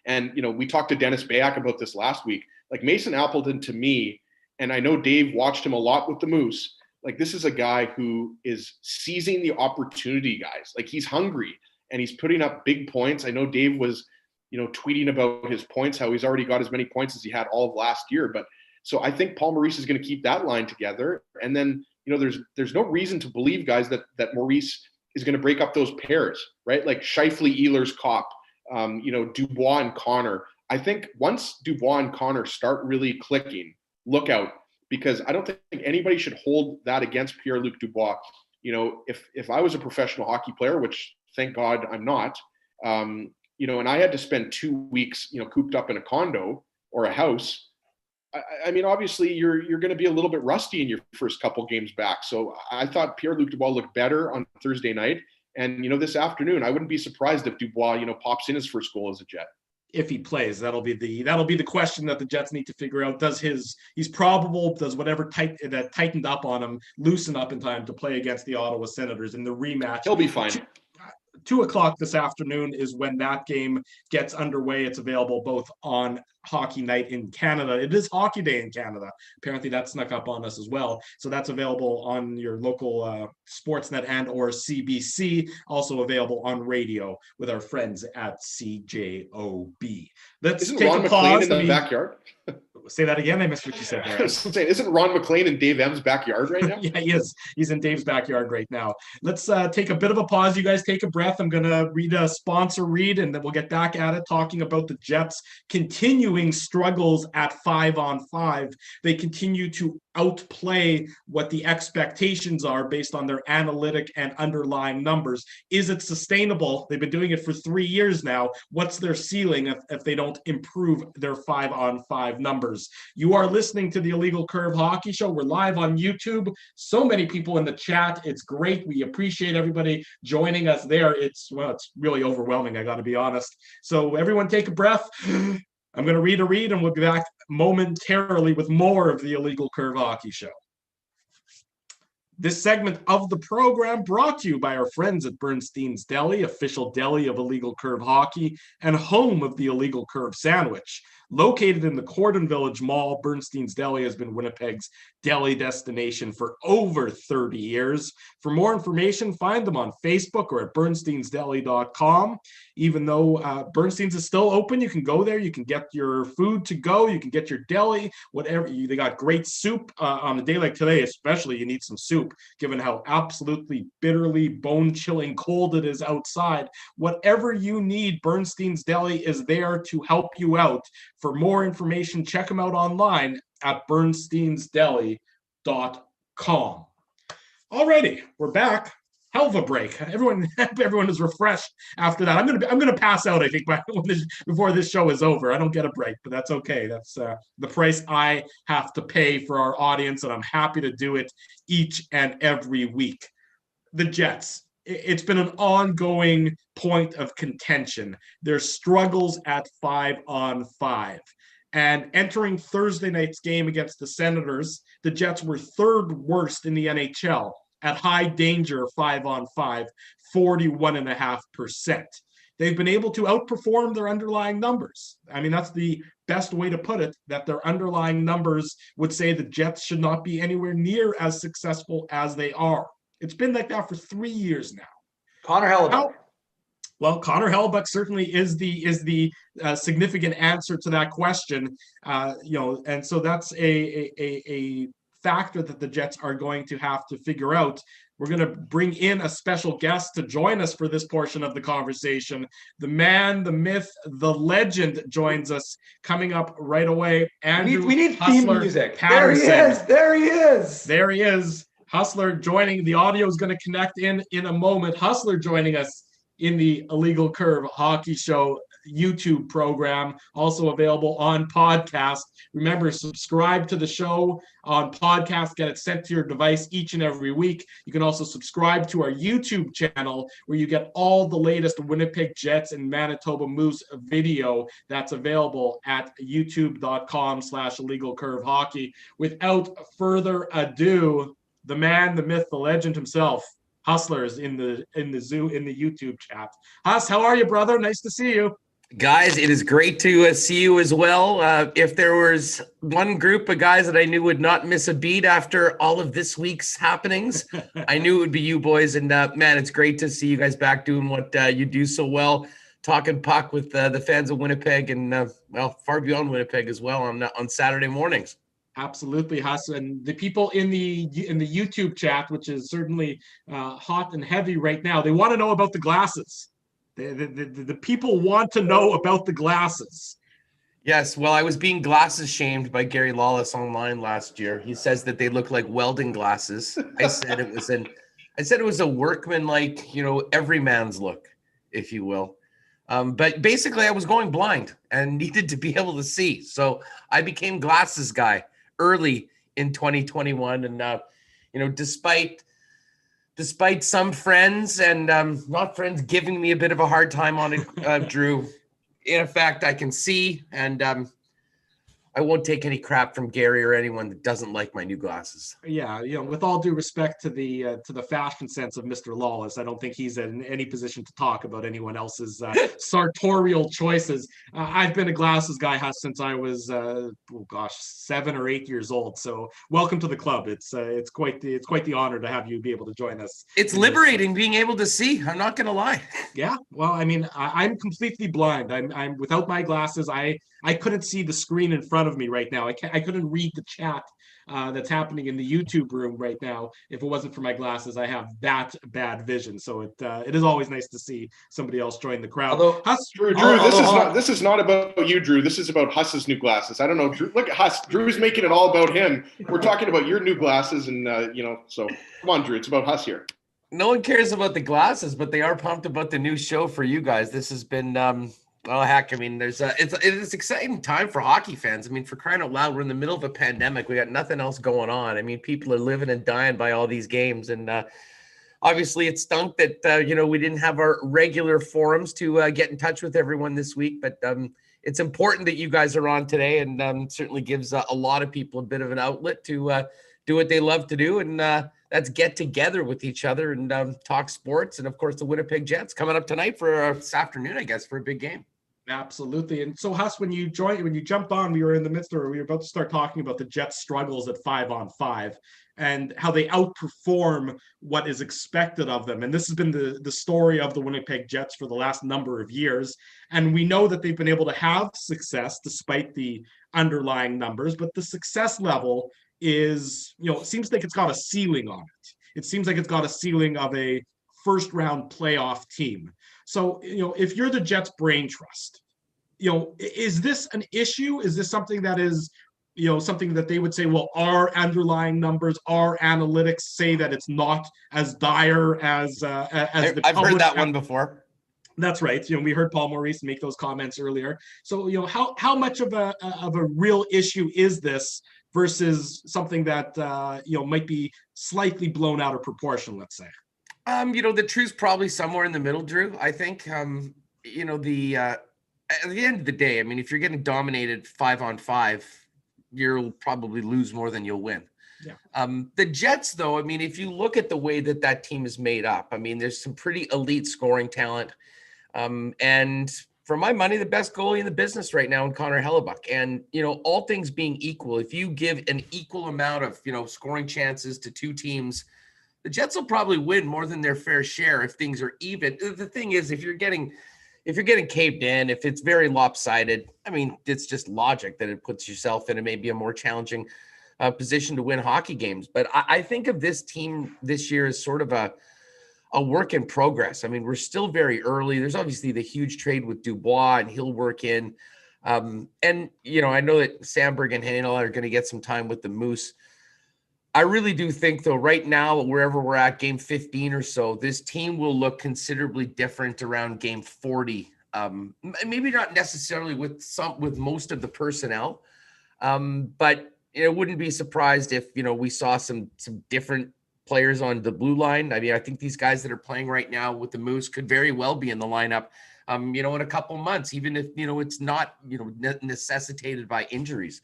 And, we talked to Dennis Bayak about this last week. Like, Mason Appleton, to me, and I know Dave watched him a lot with the Moose, like, this is a guy who is seizing the opportunity, guys. Like, he's hungry and he's putting up big points. I know Dave was, tweeting about his points, how he's already got as many points as he had all of last year. But so I think Paul Maurice is going to keep that line together. And then, there's no reason to believe, guys, that Maurice is going to break up those pairs, right? Like Scheifele, Ehlers, Kopp, Dubois and Connor. I think once Dubois and Connor start really clicking, look out, because I don't think anybody should hold that against Pierre-Luc Dubois. If I was a professional hockey player, which thank God I'm not, and I had to spend 2 weeks, cooped up in a condo or a house, I mean, obviously you're going to be a little bit rusty in your first couple games back. So I thought Pierre-Luc Dubois looked better on Thursday night. And, this afternoon, I wouldn't be surprised if Dubois, pops in his first goal as a Jet. If he plays, that'll be the question that the Jets need to figure out. He's probable, does whatever that tightened up on him loosen up in time to play against the Ottawa Senators in the rematch? He'll be fine. 2:00 this afternoon is when that game gets underway. It's available both on Hockey Night in Canada. It is Hockey Day in Canada. Apparently that snuck up on us as well. So that's available on your local Sportsnet and or CBC. Also available on radio with our friends at CJOB. Isn't Ron McLean in the backyard? Say that again. I missed what you said there. I was saying, isn't Ron McLean in Dave M's backyard right now? Yeah, he is. He's in Dave's backyard right now. Let's take a bit of a pause. You guys take a breath. I'm going to read a sponsor read, and then we'll get back at it, talking about the Jets' continuing struggles at 5-on-5. They continue to outplay what the expectations are based on their analytic and underlying numbers. Is it sustainable? They've been doing it for 3 years now. What's their ceiling if they don't improve their 5-on-5 numbers? You are listening to the Illegal Curve Hockey Show. We're live on YouTube. So many people in the chat. It's great. We appreciate everybody joining us there. It's really overwhelming, I got to be honest. So everyone take a breath. I'm going to read a read, and we'll be back momentarily with more of the Illegal Curve Hockey Show. This segment of the program brought to you by our friends at Bernstein's Deli, official deli of Illegal Curve Hockey and home of the Illegal Curve Sandwich. Located in the Cordon Village Mall, Bernstein's Deli has been Winnipeg's deli destination for over 30 years. For more information, find them on Facebook or at bernsteinsdeli.com. Even though Bernstein's is still open, you can go there. You can get your food to go. You can get your deli, whatever. They got great soup on a day like today, especially. You need some soup, given how absolutely bitterly bone-chilling cold it is outside. Whatever you need, Bernstein's Deli is there to help you out. For more information, check them out online at bernsteinsdeli.com. Alrighty, we're back. Hell of a break. Everyone is refreshed after that. I'm gonna pass out, I think, before this show is over. I don't get a break, but that's okay. That's the price I have to pay for our audience, and I'm happy to do it each and every week. The Jets. It's been an ongoing point of contention. Their struggles at 5-on-5. And entering Thursday night's game against the Senators, the Jets were third worst in the NHL at high danger 5-on-5, 41.5%. They've been able to outperform their underlying numbers. I mean, that's the best way to put it, that their underlying numbers would say the Jets should not be anywhere near as successful as they are. It's been like that for 3 years now. Connor Hellebuyck. Well, Connor Hellebuyck certainly is the significant answer to that question. And so that's a factor that the Jets are going to have to figure out. We're going to bring in a special guest to join us for this portion of the conversation. The man, the myth, the legend joins us coming up right away. Andrew we need Hustler theme music. Patterson. There he is. There he is. Hustler joining. The audio is going to connect in a moment. Hustler joining us in the Illegal Curve Hockey Show YouTube program, also available on podcast. Remember, subscribe to the show on podcast. Get it sent to your device each and every week. You can also subscribe to our YouTube channel, where you get all the latest Winnipeg Jets and Manitoba Moose video. That's available at youtube.com/Illegal Curve Hockey. Without further ado, the man, the myth, the legend himself, Hustler, is in the YouTube chat. Hus, how are you, brother? Nice to see you. Guys, it is great to see you as well. If there was one group of guys that I knew would not miss a beat after all of this week's happenings, I knew it would be you boys. And man, it's great to see you guys back doing what you do so well, talking puck with the fans of Winnipeg and, far beyond Winnipeg as well on Saturday mornings. Absolutely, Huss, and the people in the YouTube chat, which is certainly hot and heavy right now, they want to know about the glasses. The people want to know about the glasses. Yes, well, I was being glasses shamed by Gary Lawless online last year. He says that they look like welding glasses. I said it was a workman-like, every man's look, if you will. But basically, I was going blind and needed to be able to see, so I became glasses guy early in 2021. And despite some friends and not friends giving me a bit of a hard time on it, Drew, in fact, I can see, and I won't take any crap from Gary or anyone that doesn't like my new glasses. Yeah, with all due respect to the fashion sense of Mr. Lawless, I don't think he's in any position to talk about anyone else's sartorial choices. I've been a glasses guy since I was 7 or 8 years old. So welcome to the club. It's quite the honor to have you be able to join us. It's liberating being able to see. I'm not gonna lie. Yeah, well, I mean, I'm completely blind. I'm without my glasses. I couldn't see the screen in front of me right now. I couldn't read the chat that's happening in the YouTube room right now. If it wasn't for my glasses, I have that bad vision. So it is always nice to see somebody else join the crowd. Although, Drew, this is not about you, Drew. This is about Huss's new glasses. I don't know, Drew. Look at Huss. Drew's making it all about him. We're talking about your new glasses, and so come on, Drew. It's about Huss here. No one cares about the glasses, but they are pumped about the new show for you guys. This has been well, heck, I mean, it's an exciting time for hockey fans. I mean, for crying out loud, we're in the middle of a pandemic. We got nothing else going on. I mean, people are living and dying by all these games. And obviously it stunk that, we didn't have our regular forums to get in touch with everyone this week. But it's important that you guys are on today, and certainly gives a lot of people a bit of an outlet to do what they love to do. And that's get together with each other and talk sports. And of course, the Winnipeg Jets coming up tonight for this afternoon, I guess, for a big game. Absolutely. And so, Huss, when you jumped on, we were about to start talking about the Jets' struggles at 5-on-5 and how they outperform what is expected of them. And this has been the story of the Winnipeg Jets for the last number of years. And we know that they've been able to have success despite the underlying numbers, but the success level is, it seems like it's got a ceiling on it. It seems like it's got a ceiling of a first round playoff team. So, if you're the Jets brain trust, is this an issue? Is this something that is, something that they would say, well, our underlying numbers, our analytics say that it's not as dire as I've heard that one before. That's right. We heard Paul Maurice make those comments earlier. So, how much of a real issue is this versus something that might be slightly blown out of proportion, let's say? The truth's probably somewhere in the middle, Drew. I think, at the end of the day, I mean, if you're getting dominated 5-on-5, you'll probably lose more than you'll win. Yeah. The Jets, though, I mean, if you look at the way that team is made up, I mean, there's some pretty elite scoring talent. And for my money, the best goalie in the business right now in Connor Hellebuck. And, all things being equal, if you give an equal amount of, scoring chances to two teams, the Jets will probably win more than their fair share if things are even. The thing is, if you're getting caved in, if it's very lopsided, I mean, it's just logic that it puts yourself in maybe a more challenging position to win hockey games. But I think of this team this year as sort of a work in progress. I mean, we're still very early. There's obviously the huge trade with Dubois, and he'll work in. And, I know that Sandberg and Hanel are going to get some time with the Moose. I really do think, though, right now, wherever we're at, game 15 or so, this team will look considerably different around game 40. Maybe not necessarily with most of the personnel, but it wouldn't be surprised if we saw some different players on the blue line. I mean, I think these guys that are playing right now with the Moose could very well be in the lineup, in a couple months, even if it's not necessitated by injuries.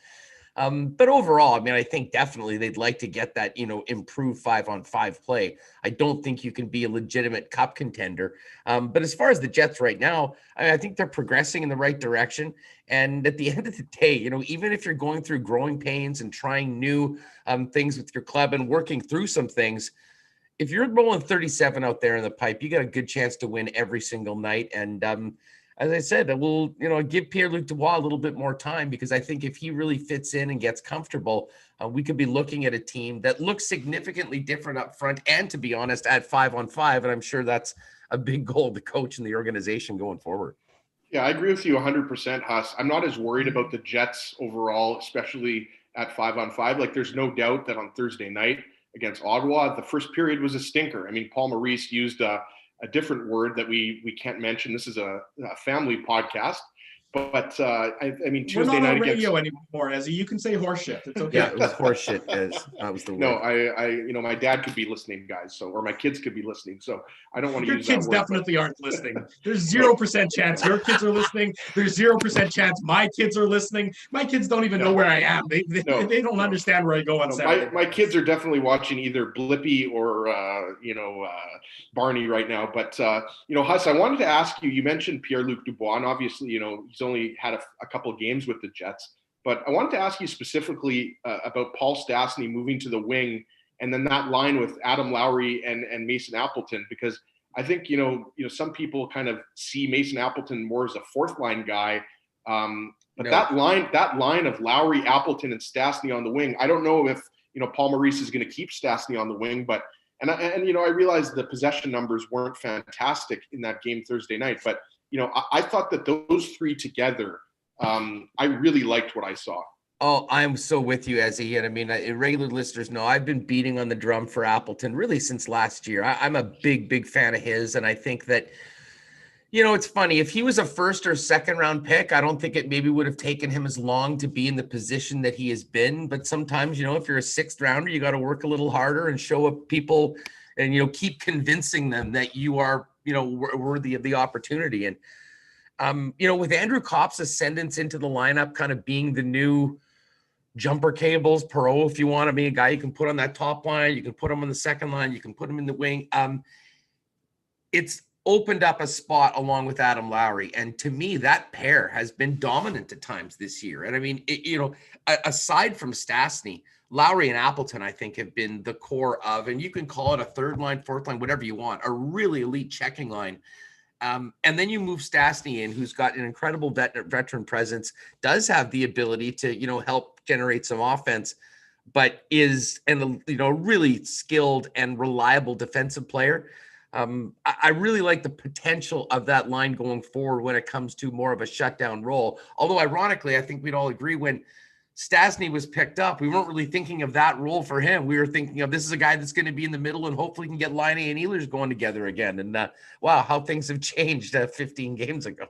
But overall, I mean, I think definitely they'd like to get that, improved 5-on-5 play. I don't think you can be a legitimate cup contender. But as far as the Jets right now, I think they're progressing in the right direction. And at the end of the day, even if you're going through growing pains and trying new things with your club and working through some things, if you're rolling 37 out there in the pipe, you got a good chance to win every single night. And as I said, we'll, give Pierre-Luc Dubois a little bit more time, because I think if he really fits in and gets comfortable, we could be looking at a team that looks significantly different up front, and to be honest, at 5-on-5. And I'm sure that's a big goal of the coach and the organization going forward. Yeah, I agree with you 100%, Huss. I'm not as worried about the Jets overall, especially at 5-on-5. Like, there's no doubt that on Thursday night against Ottawa, the first period was a stinker. I mean, Paul Maurice used a different word that we can't mention. This is a family podcast. But I mean, Tuesday We're not night on radio against anymore, Ezzy. You can say horseshit. It's okay. Yeah, it was horseshit. That was the word. No, I my dad could be listening, guys. So, or my kids could be listening. So I don't want to use that word. Your kids definitely aren't listening. There's 0% chance your kids are listening. There's 0% chance my kids are listening. My kids don't even know where I am. They don't understand where I go on Saturday. My kids are definitely watching either Blippi or Barney right now. But Huss, I wanted to ask you. You mentioned Pierre-Luc Dubois, and obviously, he's only had a couple of games with the Jets. But I wanted to ask you specifically about Paul Stasny moving to the wing, and then that line with Adam Lowry and Mason Appleton, because I think some people kind of see Mason Appleton more as a fourth line guy. But that line of Lowry, Appleton, and Stasny on the wing, I don't know if Paul Maurice is going to keep Stasny on the wing, but I realized the possession numbers weren't fantastic in that game Thursday night, but I thought that those three together, I really liked what I saw. Oh, I'm so with you, Ezzy. And I mean, regular listeners know I've been beating on the drum for Appleton really since last year. I'm a big fan of his. And I think that, it's funny. If he was a first or second round pick, I don't think it maybe would have taken him as long to be in the position that he has been. But sometimes, if you're a sixth rounder, you got to work a little harder and show up people and, keep convincing them that you are, worthy of the opportunity. And, with Andrew Kopp's ascendance into the lineup kind of being the new jumper cables, Perot, if you want to be a guy you can put on that top line, you can put him on the second line, you can put him in the wing. It's opened up a spot along with Adam Lowry. And to me, that pair has been dominant at times this year. And I mean, aside from Stasny, Lowry and Appleton, I think, have been the core of, and you can call it a third line, fourth line, whatever you want, a really elite checking line. And then you move Stasny in, who's got an incredible veteran presence, does have the ability to, help generate some offense, but is a really skilled and reliable defensive player. I really like the potential of that line going forward when it comes to more of a shutdown role. Although ironically, I think we'd all agree when Stasny was picked up, we weren't really thinking of that role for him. We were thinking of this is a guy that's going to be in the middle and hopefully can get Laine and Ehlers going together again. And wow, how things have changed 15 games ago.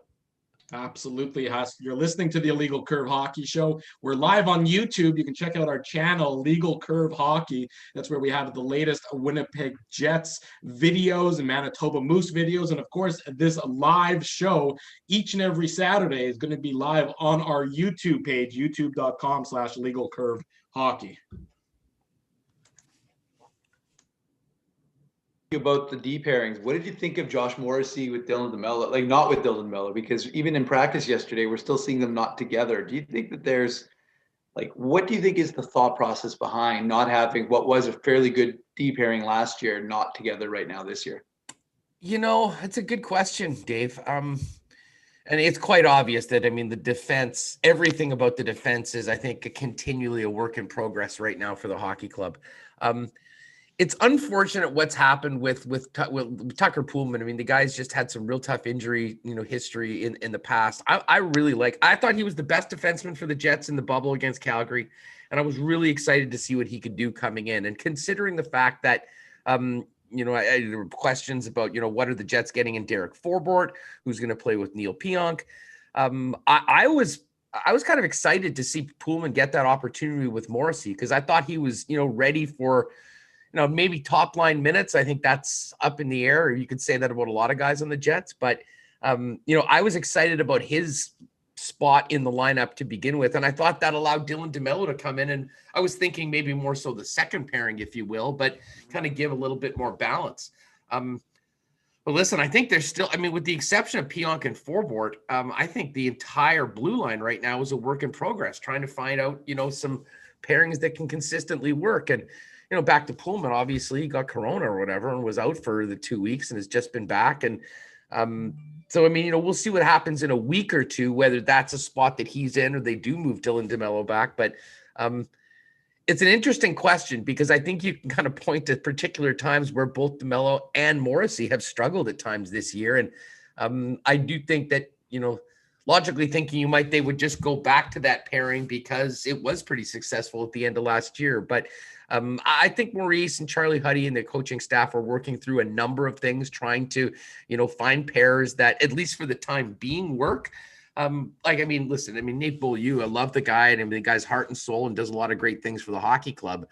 Absolutely, Huss. You're listening to the Illegal Curve Hockey Show. We're live on YouTube. You can check out our channel, Legal Curve Hockey. That's where we have the latest Winnipeg Jets videos and Manitoba Moose videos. And of course, this live show each and every Saturday is going to be live on our YouTube page, youtube.com/Legal Curve Hockey. About the D pairings, what did you think of Josh Morrissey with Dylan DeMello? Like, not with Dylan DeMello, because even in practice yesterday, we're still seeing them not together. Do you think that there's, what do you think is the thought process behind not having what was a fairly good D pairing last year not together right now this year? It's a good question, Dave. And it's quite obvious that, the defense, everything about the defense is, I think, continually a work in progress right now for the hockey club. It's unfortunate what's happened with Tucker Poolman. The guy's just had some real tough injury, history in the past. I thought he was the best defenseman for the Jets in the bubble against Calgary. And I was really excited to see what he could do coming in. And considering the fact that, there were questions about, what are the Jets getting in Derek Forbort, who's going to play with Neil Pionk. I was kind of excited to see Poolman get that opportunity with Morrissey, because I thought he was, ready for, maybe top line minutes. I think that's up in the air. You could say that about a lot of guys on the Jets, but I was excited about his spot in the lineup to begin with. And I thought that allowed Dylan DeMello to come in. And I was thinking maybe more so the second pairing, if you will, but kind of give a little bit more balance. But listen, I think there's still, with the exception of Pionk and Forbort, I think the entire blue line right now is a work in progress, trying to find out, some pairings that can consistently work. And, back to Poolman, obviously he got Corona or whatever and was out for the 2 weeks and has just been back. And So, I mean, we'll see what happens in a week or two, whether that's a spot that he's in or they do move Dylan DeMello back. But it's an interesting question because I think you can kind of point to particular times where both DeMello and Morrissey have struggled at times this year. And I do think that, logically thinking they would just go back to that pairing because it was pretty successful at the end of last year. But I think Maurice and Charlie Huddy and the coaching staff are working through a number of things, trying to, find pairs that, at least for the time being, work. Listen, Nate Beaulieu, I love the guy, and the guy's heart and soul and does a lot of great things for the hockey club.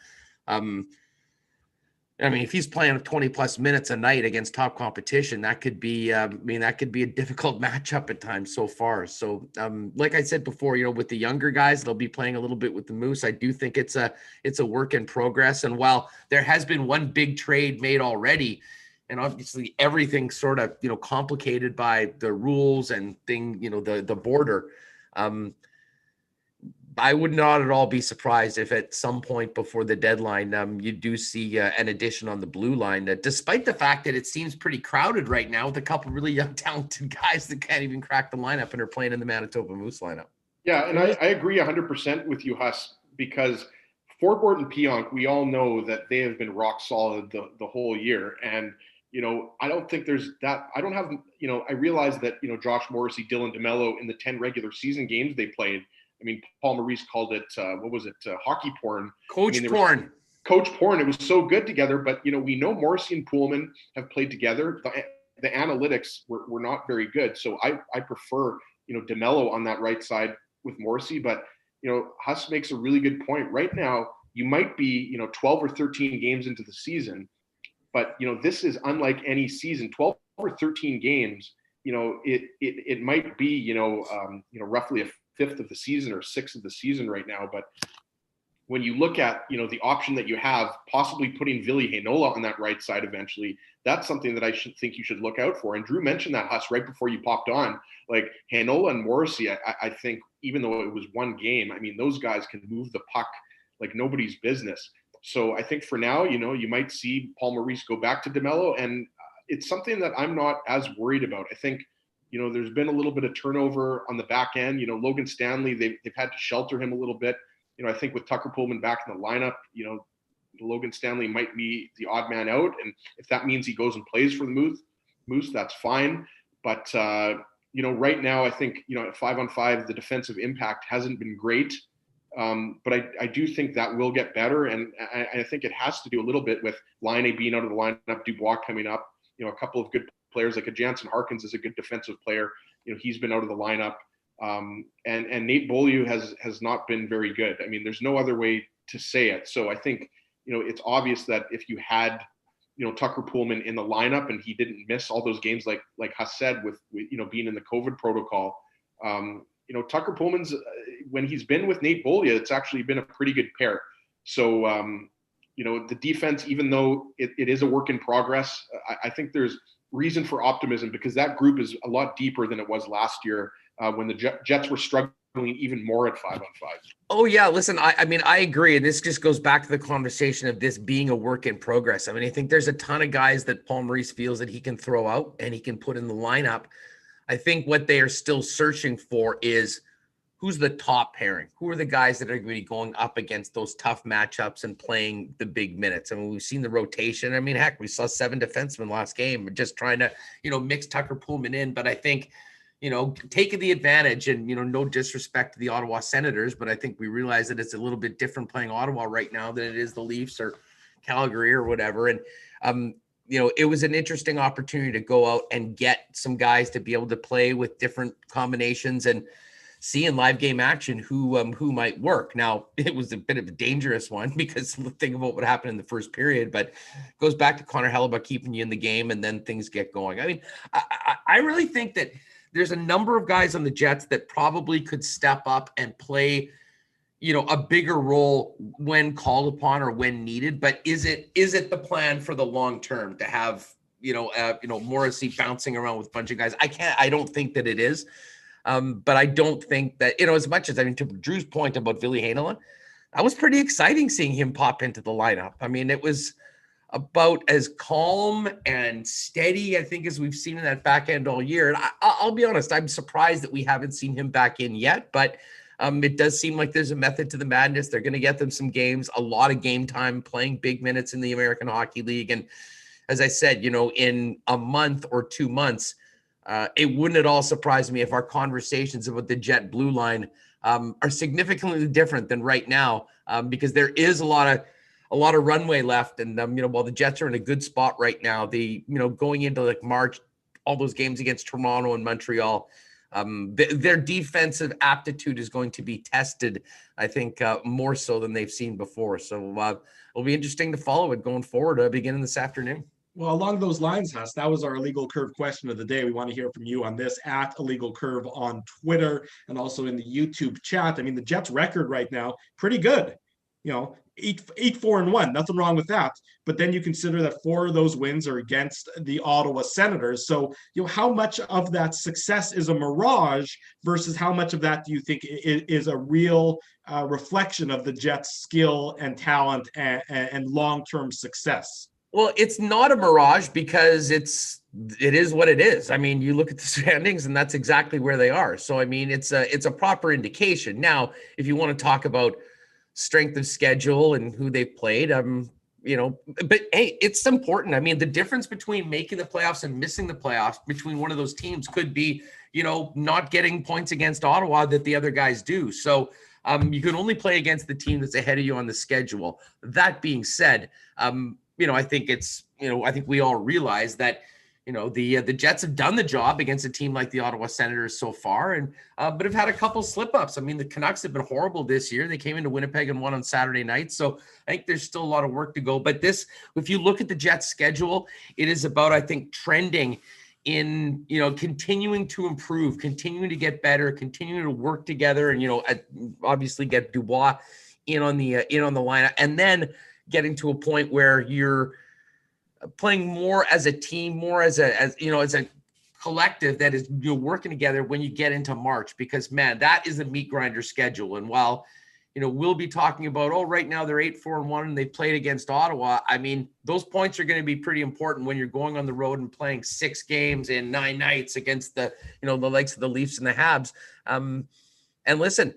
If he's playing 20 plus minutes a night against top competition, that could be, that could be a difficult matchup at times so far. So, like I said before, with the younger guys, they'll be playing a little bit with the Moose. I do think it's a work in progress. And while there has been one big trade made already, and obviously everything's sort of, complicated by the rules and the border, I would not at all be surprised if at some point before the deadline, you do see an addition on the blue line, despite the fact that it seems pretty crowded right now with a couple of really young, talented guys that can't even crack the lineup and are playing in the Manitoba Moose lineup. Yeah, and I agree 100% with you, Huss, because Forbort and Pionk, we all know that they have been rock solid the whole year. And, I don't think there's that. I don't have, I realize that, Josh Morrissey, Dylan DeMello in the 10 regular season games they played, Paul Maurice called it, hockey porn. Coach porn. Coach porn. It was so good together. But, we know Morrissey and Poolman have played together. The analytics were not very good. So I prefer, DeMello on that right side with Morrissey. But, Huss makes a really good point. Right now, you might be, 12 or 13 games into the season. But, this is unlike any season. 12 or 13 games, it might be, roughly a fifth of the season or sixth of the season right now. But when you look at, the option that you have, possibly putting Ville Heinola on that right side eventually, that's something that I think you should look out for. And Drew mentioned that, Huss, right before you popped on. Like Heinola and Morrissey, I think, even though it was one game, those guys can move the puck like nobody's business. So I think for now, you might see Paul Maurice go back to DeMello, and it's something that I'm not as worried about. I think, there's been a little bit of turnover on the back end. Logan Stanley, they've had to shelter him a little bit. I think with Tucker Pullman back in the lineup, Logan Stanley might be the odd man out. And if that means he goes and plays for the Moose, that's fine. But, right now, I think, at 5-on-5, the defensive impact hasn't been great. But I do think that will get better. And I think it has to do a little bit with Laine being out of the lineup, Dubois coming up, a couple of good players like a Jansen Harkins is a good defensive player. He's been out of the lineup. And Nate Beaulieu has not been very good. There's no other way to say it. So I think, it's obvious that if you had, Tucker Pullman in the lineup and he didn't miss all those games, like Huss said, with being in the COVID protocol, Tucker Pullman's, when he's been with Nate Beaulieu, it's actually been a pretty good pair. So, the defense, even though it is a work in progress, I think there's reason for optimism because that group is a lot deeper than it was last year when the Jets were struggling even more at 5-on-5. Oh yeah, listen, I agree, and this just goes back to the conversation of this being a work in progress. I think there's a ton of guys that Paul Maurice feels that he can throw out and he can put in the lineup. I think what they are still searching for is who's the top pairing? Who are the guys that are going to be going up against those tough matchups and playing the big minutes? We've seen the rotation. Heck, we saw 7 defensemen last game, just trying to, mix Tucker Pullman in. But I think, taking the advantage and, no disrespect to the Ottawa Senators, but I think we realize that it's a little bit different playing Ottawa right now than it is the Leafs or Calgary or whatever. And, it was an interesting opportunity to go out and get some guys to be able to play with different combinations and see in live game action who might work. Now, it was a bit of a dangerous one because think about what happened in the first period, but it goes back to Connor Hellebuck keeping you in the game and then things get going. I really think that there's a number of guys on the Jets that probably could step up and play, a bigger role when called upon or when needed. But is it the plan for the long term to have, Morrissey bouncing around with a bunch of guys? I don't think that it is. But I don't think that, as much as, to Drew's point about Ville Heinola, that was pretty exciting seeing him pop into the lineup. It was about as calm and steady, I think, as we've seen in that back end all year. And I'll be honest, I'm surprised that we haven't seen him back in yet, but it does seem like there's a method to the madness. They're going to get them some games, a lot of game time, playing big minutes in the American Hockey League. And as I said, in a month or 2 months, it wouldn't at all surprise me if our conversations about the Jet blue line are significantly different than right now, because there is a lot of runway left. And, while the Jets are in a good spot right now, going into like March, all those games against Toronto and Montreal, their defensive aptitude is going to be tested, I think, more so than they've seen before. So it'll be interesting to follow it going forward, beginning this afternoon. Well, along those lines, Huss, that was our Illegal Curve question of the day. We want to hear from you on this at Illegal Curve on Twitter and also in the YouTube chat. I mean, the Jets' record right now, pretty good. 8-4-1, nothing wrong with that. But then you consider that 4 of those wins are against the Ottawa Senators. So, how much of that success is a mirage versus how much of that do you think is a real reflection of the Jets' skill and talent and long-term success? Well, it's not a mirage because it is what it is. I mean, you look at the standings and that's exactly where they are. So, I mean, it's a proper indication. Now, if you want to talk about strength of schedule and who they've played, but hey, it's important. I mean, the difference between making the playoffs and missing the playoffs between one of those teams could be, not getting points against Ottawa that the other guys do. So you can only play against the team that's ahead of you on the schedule. That being said, I think I think we all realize that, the Jets have done the job against a team like the Ottawa Senators so far, and but have had a couple slip-ups. I mean, the Canucks have been horrible this year. They came into Winnipeg and won on Saturday night, so I think there's still a lot of work to go. But if you look at the Jets' schedule, it is about, I think, trending in, continuing to improve, continuing to get better, continuing to work together, and obviously get Dubois in on the lineup, and then getting to a point where you're playing more as a team, more as a collective that is working together when you get into March, because man, that is a meat grinder schedule. And while we'll be talking about, right now they're 8-4-1 and they played against Ottawa. I mean, those points are going to be pretty important when you're going on the road and playing 6 games in 9 nights against the likes of the Leafs and the Habs. And listen,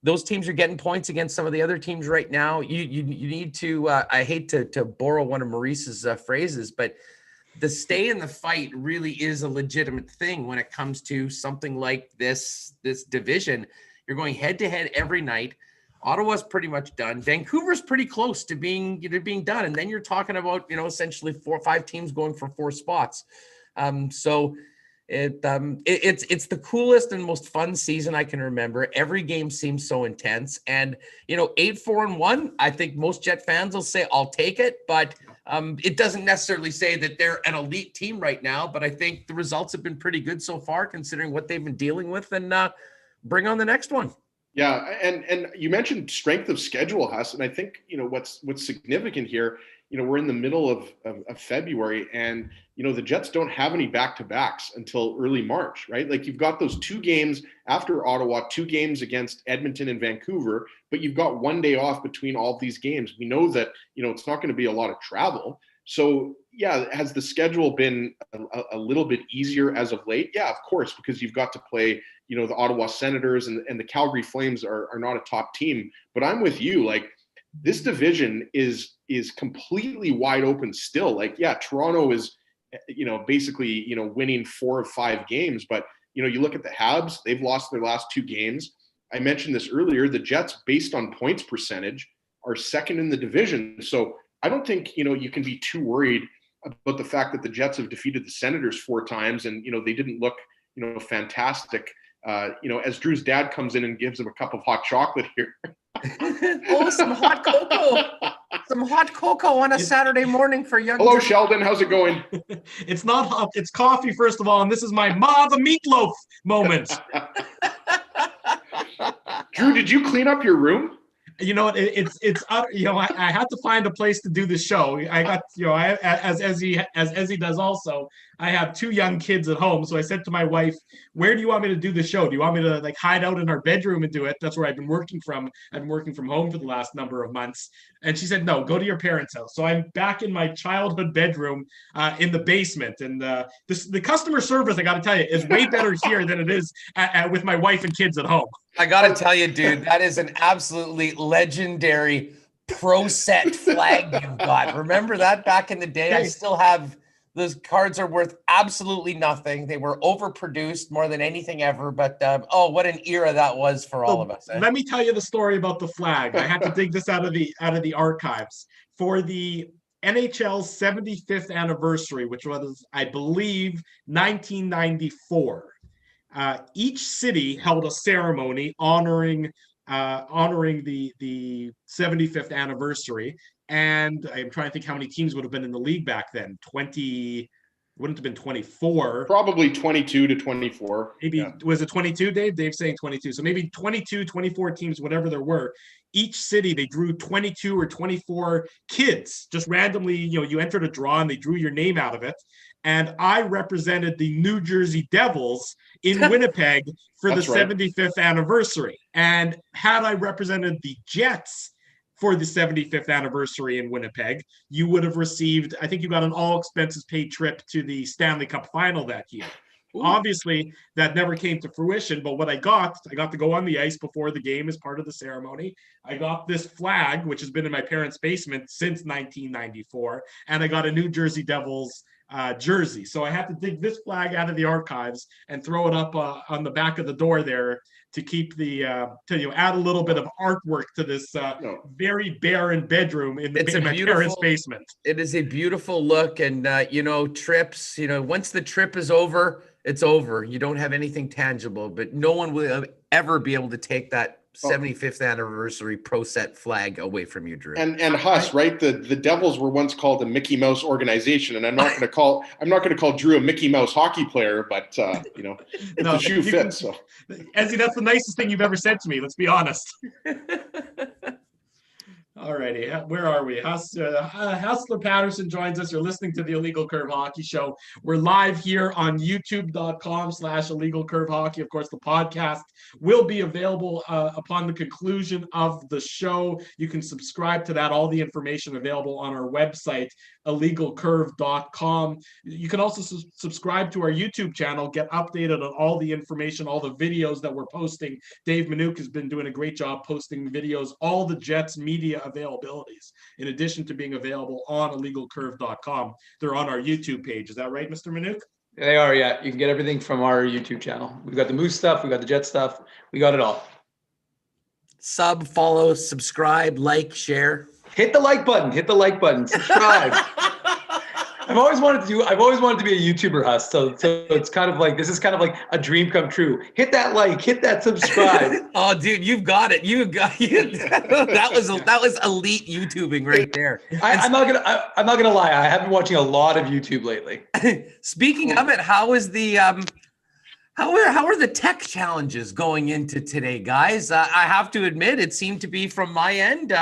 those teams are getting points against some of the other teams right now. You need to, I hate to borrow one of Maurice's phrases, but the stay in the fight really is a legitimate thing when it comes to something like this division. You're going head to head every night. Ottawa's pretty much done. Vancouver's pretty close to being done. And then you're talking about, essentially 4 or 5 teams going for 4 spots. So it's the coolest and most fun season I can remember. Every game seems so intense, and 8-4-1. I think most Jet fans will say, "I'll take it," but it doesn't necessarily say that they're an elite team right now. But I think the results have been pretty good so far, considering what they've been dealing with. And bring on the next one. Yeah, and you mentioned strength of schedule, Huss, and I think what's significant here. We're in the middle of February, and the Jets don't have any back-to-backs until early March, right? Like, you've got those 2 games after Ottawa, 2 games against Edmonton and Vancouver, but you've got 1 day off between all of these games. We know that it's not going to be a lot of travel. So yeah, has the schedule been a little bit easier as of late? Yeah, of course, because you've got to play the Ottawa Senators, and the Calgary Flames are not a top team. But I'm with you, like, this division is completely wide open still. Like, yeah, Toronto is, basically, winning 4 of 5 games. But, you look at the Habs, they've lost their last 2 games. I mentioned this earlier. The Jets, based on points percentage, are second in the division. So I don't think, you can be too worried about the fact that the Jets have defeated the Senators 4 times and, they didn't look, fantastic. As Drew's dad comes in and gives him a cup of hot chocolate here. Oh, some hot cocoa. Some hot cocoa on a Saturday morning for young. Hello, Sheldon. How's it going? It's not hot. It's coffee, first of all. And this is my Ma the Meatloaf moment. Drew, did you clean up your room? You know, I had to find a place to do the show. I got, as he does also, I have two young kids at home. So I said to my wife, where do you want me to do the show? Do you want me to like hide out in our bedroom and do it? That's where I've been working from. I've been working from home for the last number of months. And she said, no, go to your parents' house. So I'm back in my childhood bedroom in the basement. And the customer service, I got to tell you, is way better here than it is with my wife and kids at home. I got to tell you, dude, that is an absolutely legendary pro set flag you've got. Remember that back in the day? I still have those cards are worth absolutely nothing. They were overproduced more than anything ever. But what an era that was for all of us. Eh? Let me tell you the story about the flag. I had to dig this out of the archives for the NHL's 75th anniversary, which was, I believe, 1994. Each city held a ceremony honoring the 75th anniversary. And I'm trying to think how many teams would have been in the league back then. 20, wouldn't have been 24. Probably 22 to 24. Maybe, was it 22, Dave? Dave's saying 22. So maybe 22, 24 teams, whatever there were. Each city, they drew 22 or 24 kids. Just randomly, you entered a draw and they drew your name out of it. And I represented the New Jersey Devils in Winnipeg for the 75th anniversary. And had I represented the Jets for the 75th anniversary in Winnipeg, you would have received, I think you got an all expenses paid trip to the Stanley Cup final that year. Ooh. Obviously, that never came to fruition, but what I got to go on the ice before the game as part of the ceremony. I got this flag, which has been in my parents' basement since 1994, and I got a New Jersey Devils jersey. So I had to dig this flag out of the archives and throw it up on the back of the door there to keep add a little bit of artwork to this very barren bedroom in my parents' basement. It is a beautiful look, and trips. Once the trip is over, it's over. You don't have anything tangible, but no one will ever be able to take that 75th anniversary pro set flag away from you, Drew. And Huss, right? The Devils were once called a Mickey Mouse organization, and I'm not going to call Drew a Mickey Mouse hockey player, but if the shoe fits. So, Ezzy, that's the nicest thing you've ever said to me. Let's be honest. Alrighty, where are we? Hustler Patterson joins us. You're listening to the Illegal Curve Hockey Show. We're live here on youtube.com/Illegal Curve Hockey. Of course, the podcast will be available upon the conclusion of the show. You can subscribe to that. All the information available on our website, illegalcurve.com. You can also subscribe to our YouTube channel, get updated on all the information, all the videos that we're posting. Dave Manouk has been doing a great job posting videos, all the Jets media availabilities, in addition to being available on illegalcurve.com. They're on our YouTube page. Is that right, Mr. Manouk? They are, yeah. You can get everything from our YouTube channel. We've got the Moose stuff. We've got the Jet stuff. We got it all. Sub, follow, subscribe, like, share. Hit the like button. Hit the like button. Subscribe. I've always wanted to be a YouTuber, Huss. So it's kind of like, this is kind of like a dream come true. Hit that like, hit that subscribe. Oh, dude, you've got it. That was elite YouTubing right there. I'm not gonna lie. I have been watching a lot of YouTube lately. Speaking of it, how is the how are the tech challenges going into today, guys? I have to admit, it seemed to be from my end.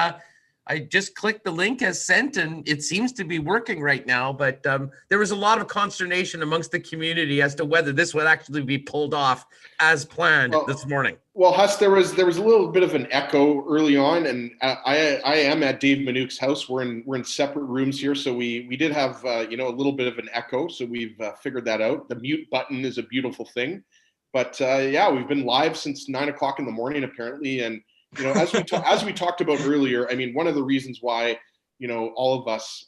I just clicked the link as sent, and it seems to be working right now. But there was a lot of consternation amongst the community as to whether this would actually be pulled off as planned this morning. Well, Huss, there was a little bit of an echo early on, and I am at Dave Manouk's house. We're in separate rooms here, so we did have a little bit of an echo. So we've figured that out. The mute button is a beautiful thing, but we've been live since 9 o'clock in the morning apparently, and. As we talked about earlier, I mean, one of the reasons why, all of us,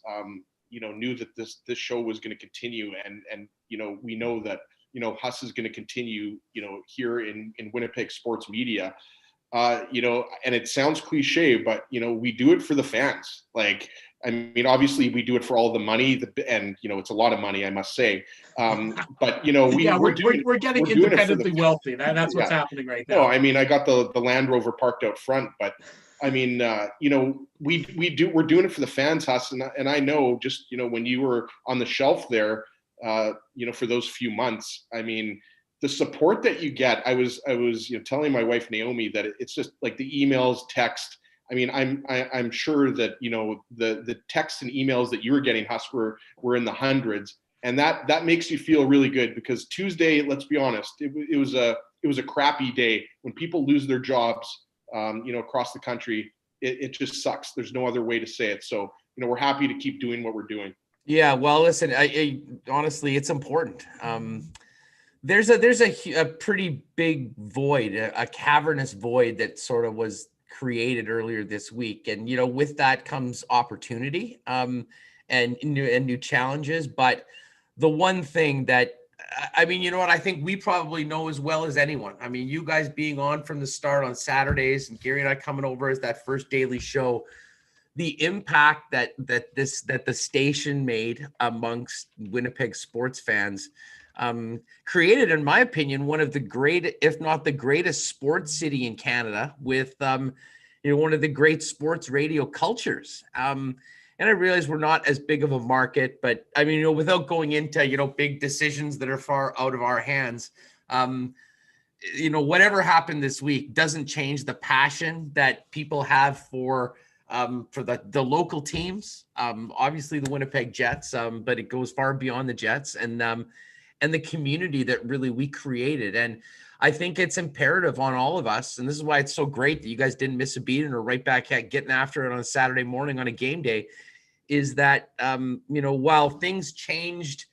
knew that this show was going to continue, and we know that, Huss is going to continue, here in Winnipeg sports media, and it sounds cliche, but, we do it for the fans. Like, I mean, obviously we do it for all the money, and it's a lot of money, I must say. But we're getting independently wealthy. That's what's happening right now. No, I mean, I got the Land Rover parked out front, but I mean, we're doing it for the fans, Huss, and I know just when you were on the shelf there, for those few months, I mean, the support that you get. I was telling my wife Naomi that it's just like the emails, text. I mean, I'm sure that, you know, the texts and emails that you were getting, Huss, were in the hundreds, and that makes you feel really good, because Tuesday, let's be honest, it was a crappy day. When people lose their jobs, you know, across the country, it just sucks. There's no other way to say it. So, you know, we're happy to keep doing what we're doing. Yeah, well, listen, I honestly, it's important. There's a pretty big void, a cavernous void that sort of was created earlier this week, and you know, with that comes opportunity, and new challenges. But the one thing that, I mean, you know what, I think we probably know as well as anyone. I mean, you guys being on from the start on Saturdays, and Gary and I coming over as that first daily show, the impact that the station made amongst Winnipeg sports fans, created, in my opinion, one of the great, if not the greatest, sports city in Canada, with you know, one of the great sports radio cultures. And I realize we're not as big of a market, but I mean, you know, without going into, you know, big decisions that are far out of our hands, you know, whatever happened this week doesn't change the passion that people have for the local teams. Obviously the Winnipeg Jets, but it goes far beyond the Jets, and the community that really we created. And I think it's imperative on all of us, and this is why it's so great that you guys didn't miss a beat and are right back at getting after it on a Saturday morning on a game day, is that, you know, while things changed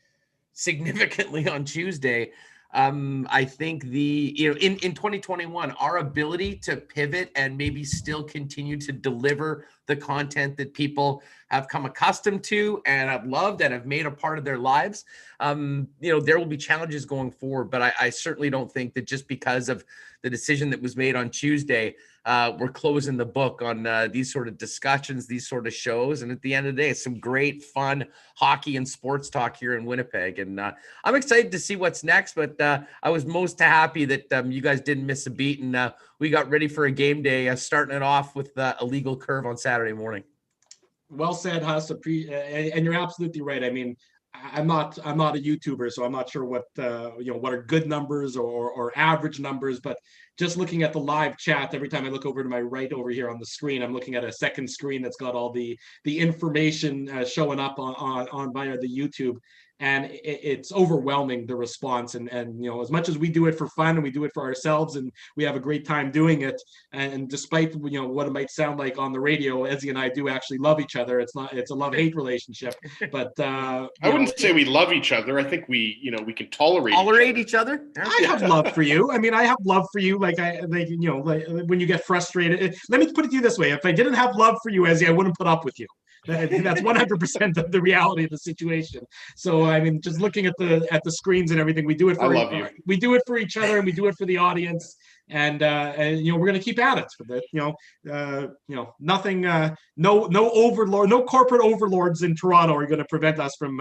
significantly on Tuesday, I think you know, in 2021, our ability to pivot and maybe still continue to deliver the content that people have come accustomed to and have loved and have made a part of their lives, you know, there will be challenges going forward. But I certainly don't think that just because of the decision that was made on Tuesday, we're closing the book on these sort of discussions, these sort of shows. And at the end of the day, it's some great, fun hockey and sports talk here in Winnipeg. And I'm excited to see what's next. But I was most happy that you guys didn't miss a beat, and we got ready for a game day, starting it off with a legal curve on Saturday morning. Well said, Huss. And you're absolutely right. I mean, I'm not a YouTuber, so I'm not sure what you know, what are good numbers or average numbers. But just looking at the live chat, every time I look over to my right over here on the screen, I'm looking at a second screen that's got all the information showing up on via the YouTube. And it's overwhelming, the response. And you know, as much as we do it for fun and we do it for ourselves and we have a great time doing it, and despite, you know, what it might sound like on the radio, Ezzy and I do actually love each other. It's a love-hate relationship. But I wouldn't say we love each other. I think we, you know, we can tolerate each other. I have love for you. I mean, I have love for you. Like you know, like when you get frustrated. Let me put it to you this way: if I didn't have love for you, Ezzy, I wouldn't put up with you. That's 100% of the reality of the situation. So I mean, just looking at the screens and everything, we do it for we do it for each other, and we do it for the audience. And you know, we're going to keep at it. You know, nothing, no overlord, no corporate overlords in Toronto are going to prevent us from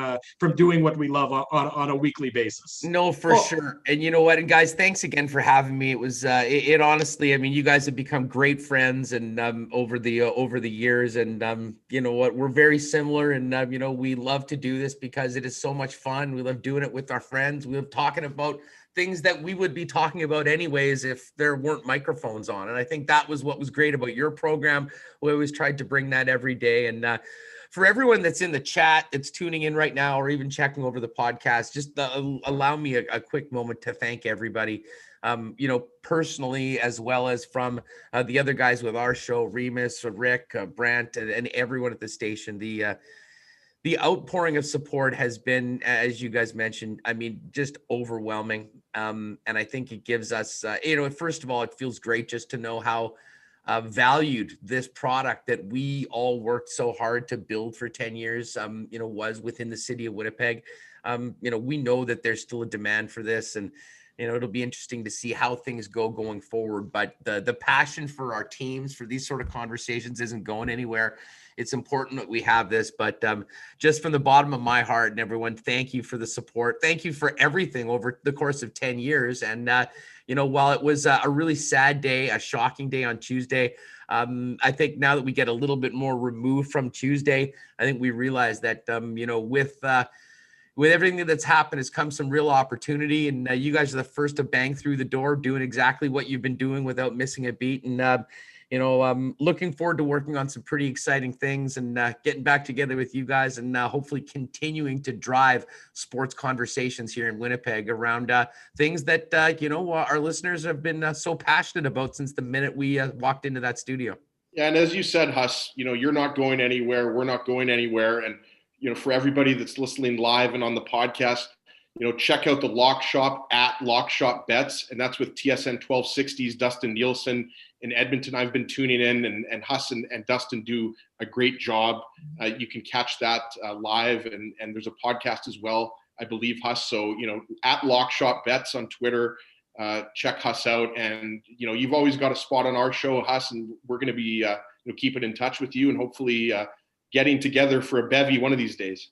doing what we love on a weekly basis. No, for sure. And you know what, and guys, thanks again for having me. It was it honestly, I mean, you guys have become great friends, and over the years, and you know what, we're very similar, and you know, we love to do this because it is so much fun. We love doing it with our friends. We love talking about things that we would be talking about anyways if there weren't microphones on. And I think that was what was great about your program. We always tried to bring that every day. And for everyone that's in the chat, that's tuning in right now, or even checking over the podcast, just allow me a quick moment to thank everybody, you know, personally, as well as from the other guys with our show, Remus, Rick, Brant, and everyone at the station. The outpouring of support has been, as you guys mentioned, I mean, just overwhelming. And I think it gives us, you know, first of all, it feels great just to know how valued this product that we all worked so hard to build for 10 years, you know, was within the city of Winnipeg. You know, we know that there's still a demand for this, and, you know, it'll be interesting to see how things go going forward. But the passion for our teams, for these sort of conversations, isn't going anywhere. It's important that we have this, but just from the bottom of my heart, and everyone, thank you for the support. Thank you for everything over the course of 10 years. And, you know, while it was a really sad day, a shocking day on Tuesday, I think now that we get a little bit more removed from Tuesday, I think we realize that, you know, with everything that's happened has come some real opportunity, and you guys are the first to bang through the door doing exactly what you've been doing without missing a beat. And, I'm looking forward to working on some pretty exciting things and getting back together with you guys and hopefully continuing to drive sports conversations here in Winnipeg around things that, our listeners have been so passionate about since the minute we walked into that studio. Yeah, and as you said, Huss, you're not going anywhere. We're not going anywhere. And, for everybody that's listening live and on the podcast, check out the Lock Shop at Lock Shop Bets, and that's with TSN 1260's Dustin Nielsen in Edmonton. I've been tuning in, and Huss and Dustin do a great job. You can catch that live, and there's a podcast as well, I believe, Huss. So, at Lock Shop Bets on Twitter, check Huss out. And, you've always got a spot on our show, Huss, and we're going to be keeping in touch with you and hopefully getting together for a bevy one of these days.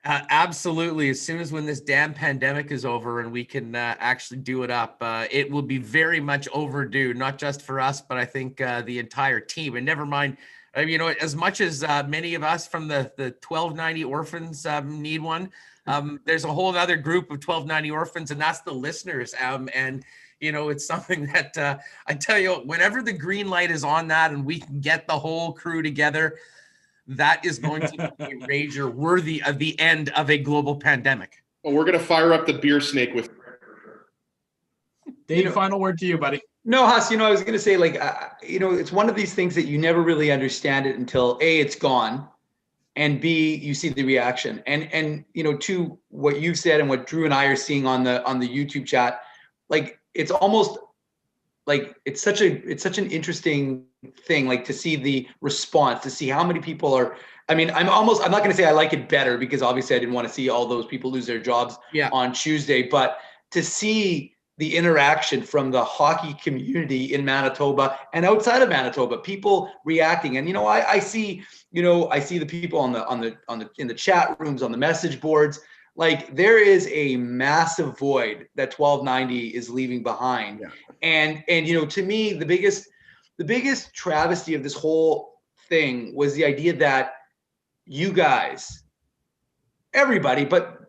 Absolutely. As soon as when this damn pandemic is over and we can actually do it up, it will be very much overdue, not just for us, but I think the entire team. And never mind, as much as many of us from the 1290 orphans need one, there's a whole other group of 1290 orphans, and that's the listeners. And it's something that I tell you, whenever the green light is on that and we can get the whole crew together, that is going to be a rager worthy of the end of a global pandemic. Well, we're going to fire up the beer snake with. Dave, final word to you, buddy. No, Huss, I was going to say, it's one of these things that you never really understand it until A, it's gone, and B, you see the reaction. And to what you've said and what Drew and I are seeing on the YouTube chat, it's almost like it's such an interesting thing, to see the response, to see how many people are. I mean, I'm not going to say I like it better because obviously I didn't want to see all those people lose their jobs on Tuesday, but to see the interaction from the hockey community in Manitoba and outside of Manitoba, people reacting. And, I see the people in the chat rooms, on the message boards. There is a massive void that 1290 is leaving behind. Yeah. And to me, the biggest travesty of this whole thing was the idea that you guys, everybody, but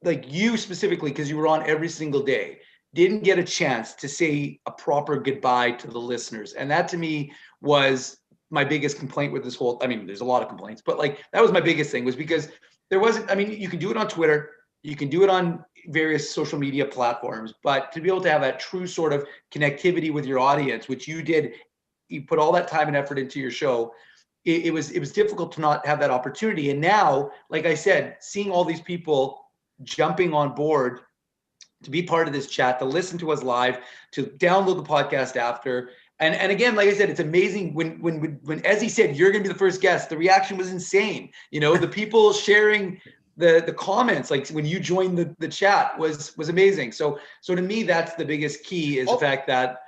you specifically, because you were on every single day, didn't get a chance to say a proper goodbye to the listeners. And that to me was my biggest complaint with this whole, there's a lot of complaints, but that was my biggest thing, was because there wasn't, you can do it on Twitter, you can do it on various social media platforms, but to be able to have that true sort of connectivity with your audience, which you did, you put all that time and effort into your show, it was difficult to not have that opportunity. And now, like I said, seeing all these people jumping on board to be part of this chat, to listen to us live, to download the podcast after. And again, like I said, it's amazing when Ezzy said, you're going to be the first guest, the reaction was insane. The people sharing the comments, when you joined the chat was amazing. So to me, that's the biggest key, is the fact that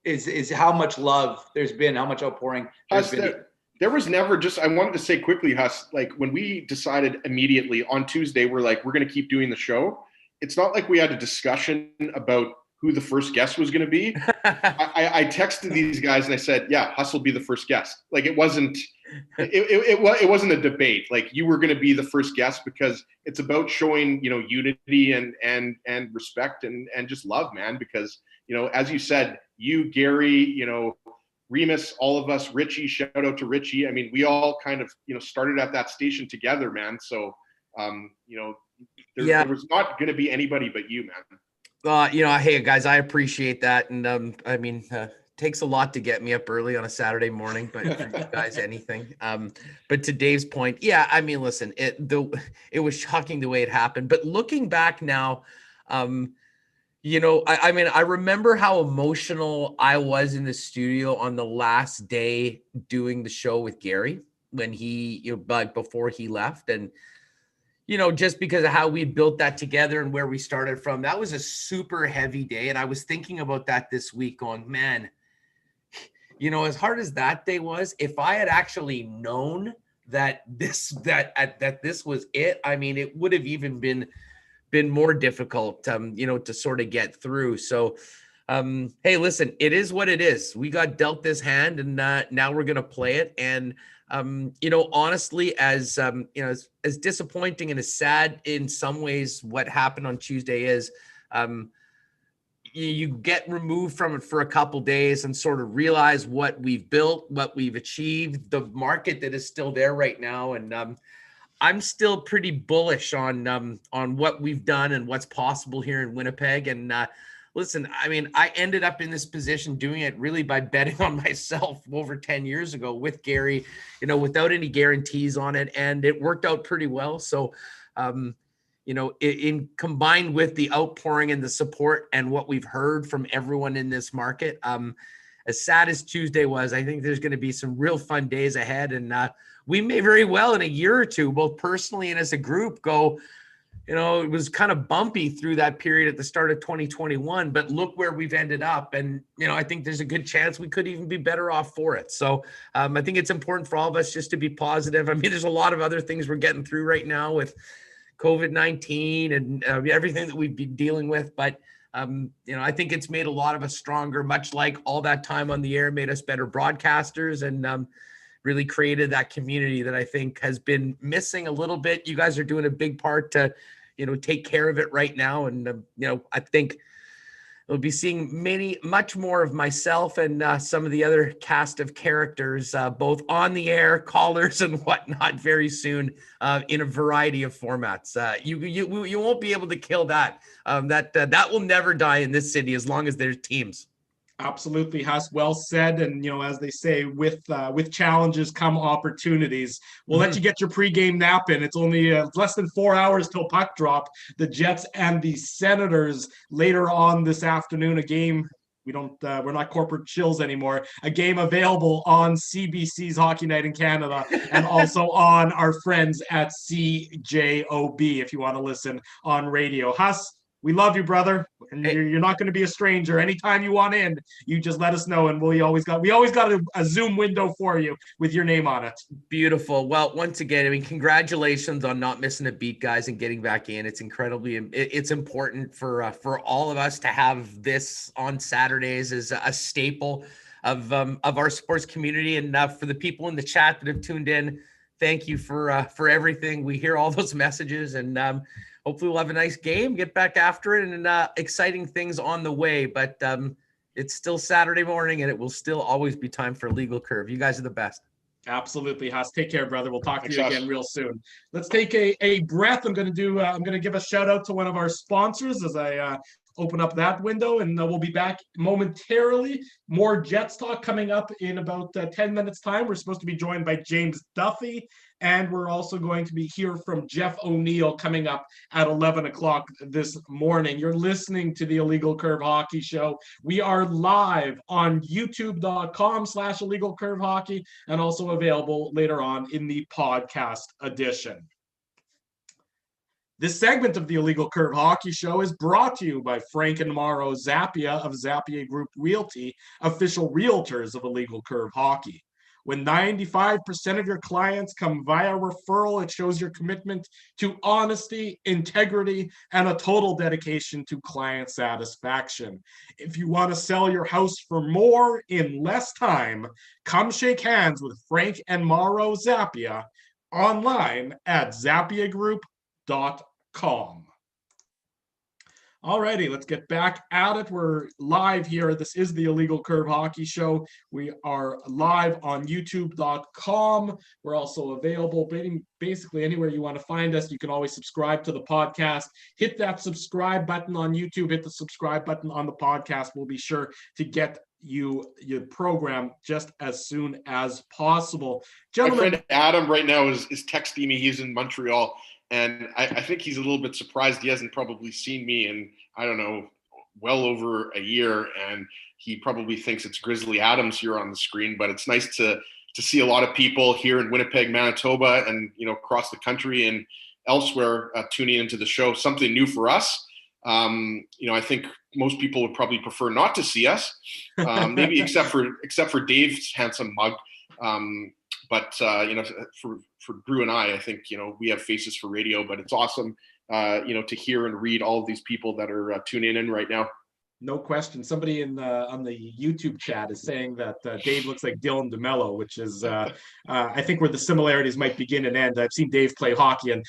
is how much love there's been, how much outpouring there's been. There was never I wanted to say quickly, Huss, when we decided immediately on Tuesday, we're going to keep doing the show. It's not like we had a discussion about who the first guest was going to be. I texted these guys and I said, yeah, Huss will be the first guest. It wasn't a debate. You were going to be the first guest because it's about showing, unity and respect and just love, man. Because, as you said, you, Gary, Remus, all of us, Richie, shout out to Richie. We all kind of, started at that station together, man. So, there was not going to be anybody but you, man. Hey guys, I appreciate that. And takes a lot to get me up early on a Saturday morning, but for you guys, anything. But to Dave's point, listen, it was shocking the way it happened, but looking back now, I remember how emotional I was in the studio on the last day doing the show with Gary when he, before he left. And, just because of how we built that together and where we started from, that was a super heavy day. And I was thinking about that this week going, man, as hard as that day was, if I had actually known that this was it, it would have even been more difficult, to sort of get through. So, hey, listen, it is what it is. We got dealt this hand, and now we're going to play it. And, honestly, as disappointing and as sad in some ways what happened on Tuesday is, you get removed from it for a couple days and sort of realize what we've built, what we've achieved, the market that is still there right now. And I'm still pretty bullish on what we've done and what's possible here in Winnipeg. And listen, I mean, I ended up in this position doing it really by betting on myself over 10 years ago with Gary, without any guarantees on it. And it worked out pretty well. So, in combined with the outpouring and the support and what we've heard from everyone in this market, as sad as Tuesday was, I think there's going to be some real fun days ahead. And we may very well in a year or two, both personally and as a group, go, it was kind of bumpy through that period at the start of 2021, but look where we've ended up. And, I think there's a good chance we could even be better off for it. So I think it's important for all of us just to be positive. I mean, there's a lot of other things we're getting through right now with COVID-19 and everything that we've been dealing with. But, I think it's made a lot of us stronger, much like all that time on the air made us better broadcasters and really created that community that I think has been missing a little bit. You guys are doing a big part to, take care of it right now. And, I think we'll be seeing much more of myself and some of the other cast of characters, both on the air, callers and whatnot very soon in a variety of formats. You won't be able to kill that. That will never die in this city as long as there's teams. Absolutely, Huss. Well said. And, as they say, with challenges come opportunities. We'll let you get your pregame nap in. It's only less than 4 hours till puck drop. The Jets and the Senators later on this afternoon, a game. We're not corporate chills anymore. A game available on CBC's Hockey Night in Canada and also on our friends at CJOB if you want to listen on radio. Huss, we love you, brother, and you're not going to be a stranger. Anytime you want in, you just let us know, and we always got a Zoom window for you with your name on it. Beautiful. Well, once again, I mean, congratulations on not missing a beat, guys, and getting back in. It's it's important for all of us to have this on Saturdays as a staple of our sports community, and for the people in the chat that have tuned in, thank you for everything. We hear all those messages, and hopefully we'll have a nice game, get back after it, and exciting things on the way. But it's still Saturday morning, and it will still always be time for Legal Curve. You guys are the best. Absolutely, Huss. Take care, brother. We'll talk to you again real soon. Let's take a breath. I'm going to give a shout out to one of our sponsors as I open up that window, and we'll be back momentarily. More Jets talk coming up in about 10 minutes time. We're supposed to be joined by James Duffy, and we're also going to be hear from Jeff O'Neill coming up at 11 o'clock this morning. You're listening to the Illegal Curve Hockey Show. We are live on youtube.com/Illegal Curve Hockey and also available later on in the podcast edition. This segment of the Illegal Curve Hockey Show is brought to you by Frank and Mauro Zappia of Zappia Group Realty, official realtors of Illegal Curve Hockey. When 95% of your clients come via referral, it shows your commitment to honesty, integrity, and a total dedication to client satisfaction. If you want to sell your house for more in less time, come shake hands with Frank and Mauro Zappia online at zappiagroup.com. Alrighty, let's get back at it. We're live here. This is the Illegal Curve Hockey Show. We are live on youtube.com. We're also available basically anywhere you want to find us. You can always subscribe to the podcast. Hit that subscribe button on YouTube. Hit the subscribe button on the podcast. We'll be sure to get your program just as soon as possible. Gentlemen, my friend Adam right now is texting me. He's in Montreal. And I think he's a little bit surprised. He hasn't probably seen me in, I don't know, well over a year. And he probably thinks it's Grizzly Adams here on the screen. But it's nice to see a lot of people here in Winnipeg, Manitoba, and, across the country and elsewhere tuning into the show. Something new for us. I think most people would probably prefer not to see us, maybe except for Dave's handsome mug. But for Drew and I think, we have faces for radio, but it's awesome, to hear and read all of these people that are tuning in right now. No question. Somebody on the YouTube chat is saying that Dave looks like Dylan DeMello, which is I think where the similarities might begin and end. I've seen Dave play hockey, and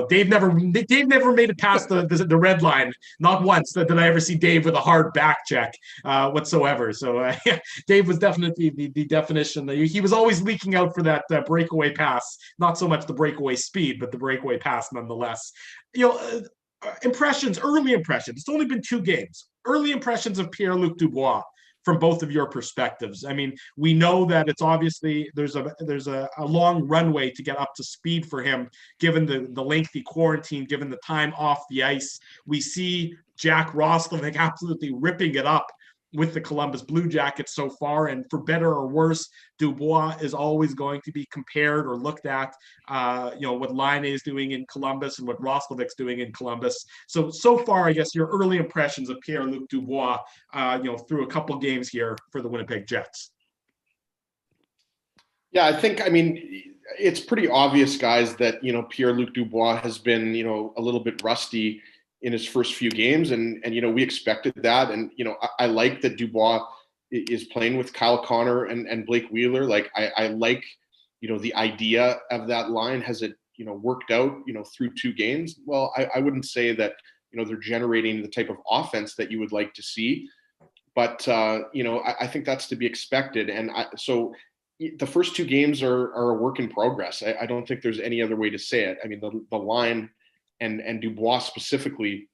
Dave never made it past the red line. Not once did I ever see Dave with a hard back check whatsoever. So Dave was definitely the definition. He was always leaking out for that breakaway pass. Not so much the breakaway speed, but the breakaway pass nonetheless. Early impressions. It's only been 2 games. Early impressions of Pierre-Luc Dubois from both of your perspectives. I mean, we know that it's obviously there's a long runway to get up to speed for him, given the lengthy quarantine, given the time off the ice. We see Jack Roslovic absolutely ripping it up with the Columbus Blue Jackets so far, and for better or worse, Dubois is always going to be compared or looked at, what Laine is doing in Columbus and what Roslovic's doing in Columbus. So far, I guess your early impressions of Pierre-Luc Dubois, through a couple games here for the Winnipeg Jets. Yeah, I mean, it's pretty obvious, guys, that, Pierre-Luc Dubois has been, a little bit rusty in his first few games. And we expected that. And, I like that Dubois is playing with Kyle Connor and Blake Wheeler. Like, I like, the idea of that line. Has it, worked out, through 2 games? Well, I wouldn't say that, they're generating the type of offense that you would like to see. But, I think that's to be expected. And so the first 2 games are a work in progress. I don't think there's any other way to say it. I mean, the line and Dubois specifically,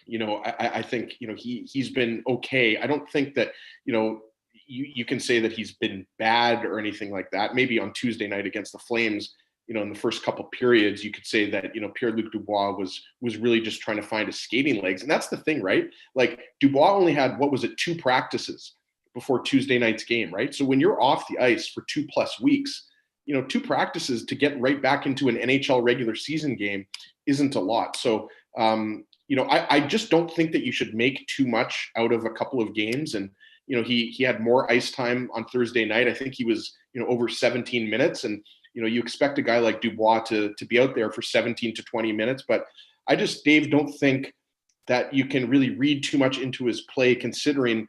I think, he's been okay. I don't think that, you can say that he's been bad or anything like that. Maybe on Tuesday night against the Flames, in the first couple periods, you could say that, Pierre-Luc Dubois was really just trying to find his skating legs. And that's the thing, right? Like, Dubois only had, 2 practices before Tuesday night's game, right? So when you're off the ice for 2+ weeks, 2 practices to get right back into an NHL regular season game isn't a lot. So, I just don't think that you should make too much out of a couple of games. And, he had more ice time on Thursday night. I think he was, over 17 minutes. And, you expect a guy like Dubois to be out there for 17 to 20 minutes. But I just, Dave, don't think that you can really read too much into his play, considering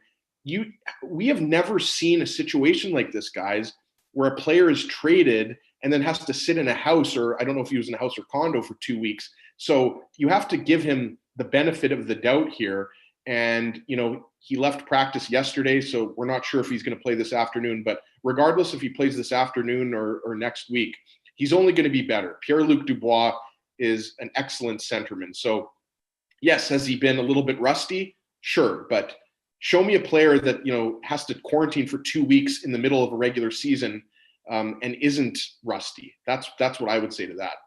we have never seen a situation like this, guys, where a player is traded and then has to sit in a house, or I don't know if he was in a house or condo, for 2 weeks. So you have to give him the benefit of the doubt here. And, he left practice yesterday, so we're not sure if he's going to play this afternoon. But regardless if he plays this afternoon or next week, he's only going to be better. Pierre-Luc Dubois is an excellent centerman. So, yes, has he been a little bit rusty? Sure. But show me a player that, has to quarantine for 2 weeks in the middle of a regular season and isn't rusty. That's what I would say to that.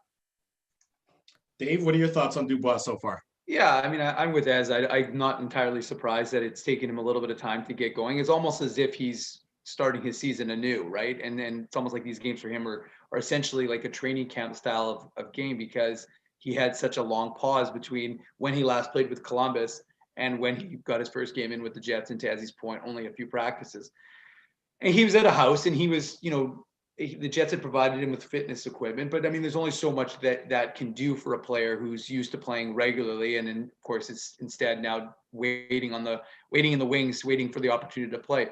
Dave, what are your thoughts on Dubois so far? Yeah, I mean, I'm with Ez. I'm not entirely surprised that it's taken him a little bit of time to get going. It's almost as if he's starting his season anew, right? And then it's almost like these games for him are essentially like a training camp style of game, because he had such a long pause between when he last played with Columbus and when he got his first game in with the Jets, and to Ezzy's point, only a few practices. And he was at a house, and he was, the Jets had provided him with fitness equipment, but I mean, there's only so much that can do for a player who's used to playing regularly. And then, of course, it's instead now waiting in the wings, waiting for the opportunity to play.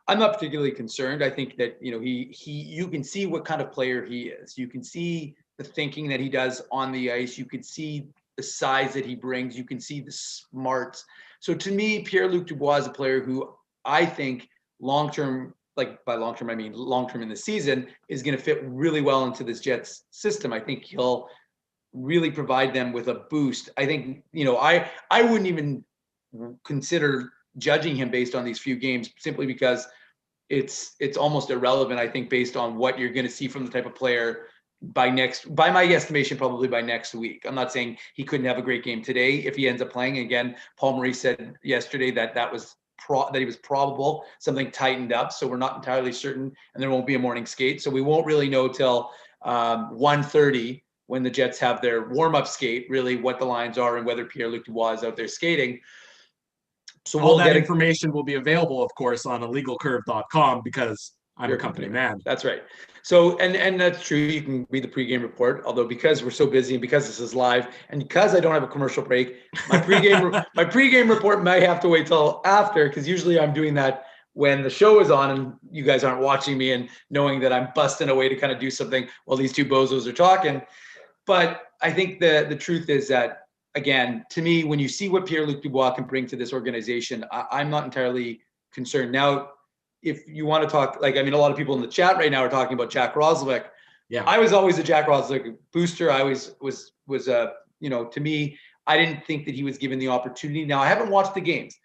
I'm not particularly concerned. I think that, you can see what kind of player he is. You can see the thinking that he does on the ice. You can see the size that he brings. You can see the smarts. So to me, Pierre-Luc Dubois is a player who I think long-term, like by long-term, I mean long-term in the season, is going to fit really well into this Jets system. I think he'll really provide them with a boost. I think, I wouldn't even consider judging him based on these few games, simply because it's almost irrelevant, I think, based on what you're going to see from the type of player by my estimation, probably by next week. I'm not saying he couldn't have a great game today if he ends up playing. Again, Paul Maurice said yesterday that he was probable, something tightened up. So we're not entirely certain, and there won't be a morning skate. So we won't really know till 1:30 when the Jets have their warm-up skate, really what the lines are and whether Pierre-Luc Dubois is out there skating. So all that information will be available, of course, on illegalcurve.com, because I'm a company man. That's right. So, and that's true. You can read the pregame report, although because we're so busy and because this is live and because I don't have a commercial break, my pregame report might have to wait till after, because usually I'm doing that when the show is on and you guys aren't watching me and knowing that I'm busting away to kind of do something while these two bozos are talking. But I think the truth is that, again, to me, when you see what Pierre-Luc Dubois can bring to this organization, I'm not entirely concerned. Now, if you want to talk, like, I mean, a lot of people in the chat right now are talking about Jack Roslovic. Yeah, I was always a Jack Roslovic booster. I was to me, I didn't think that he was given the opportunity. Now, I haven't watched the games.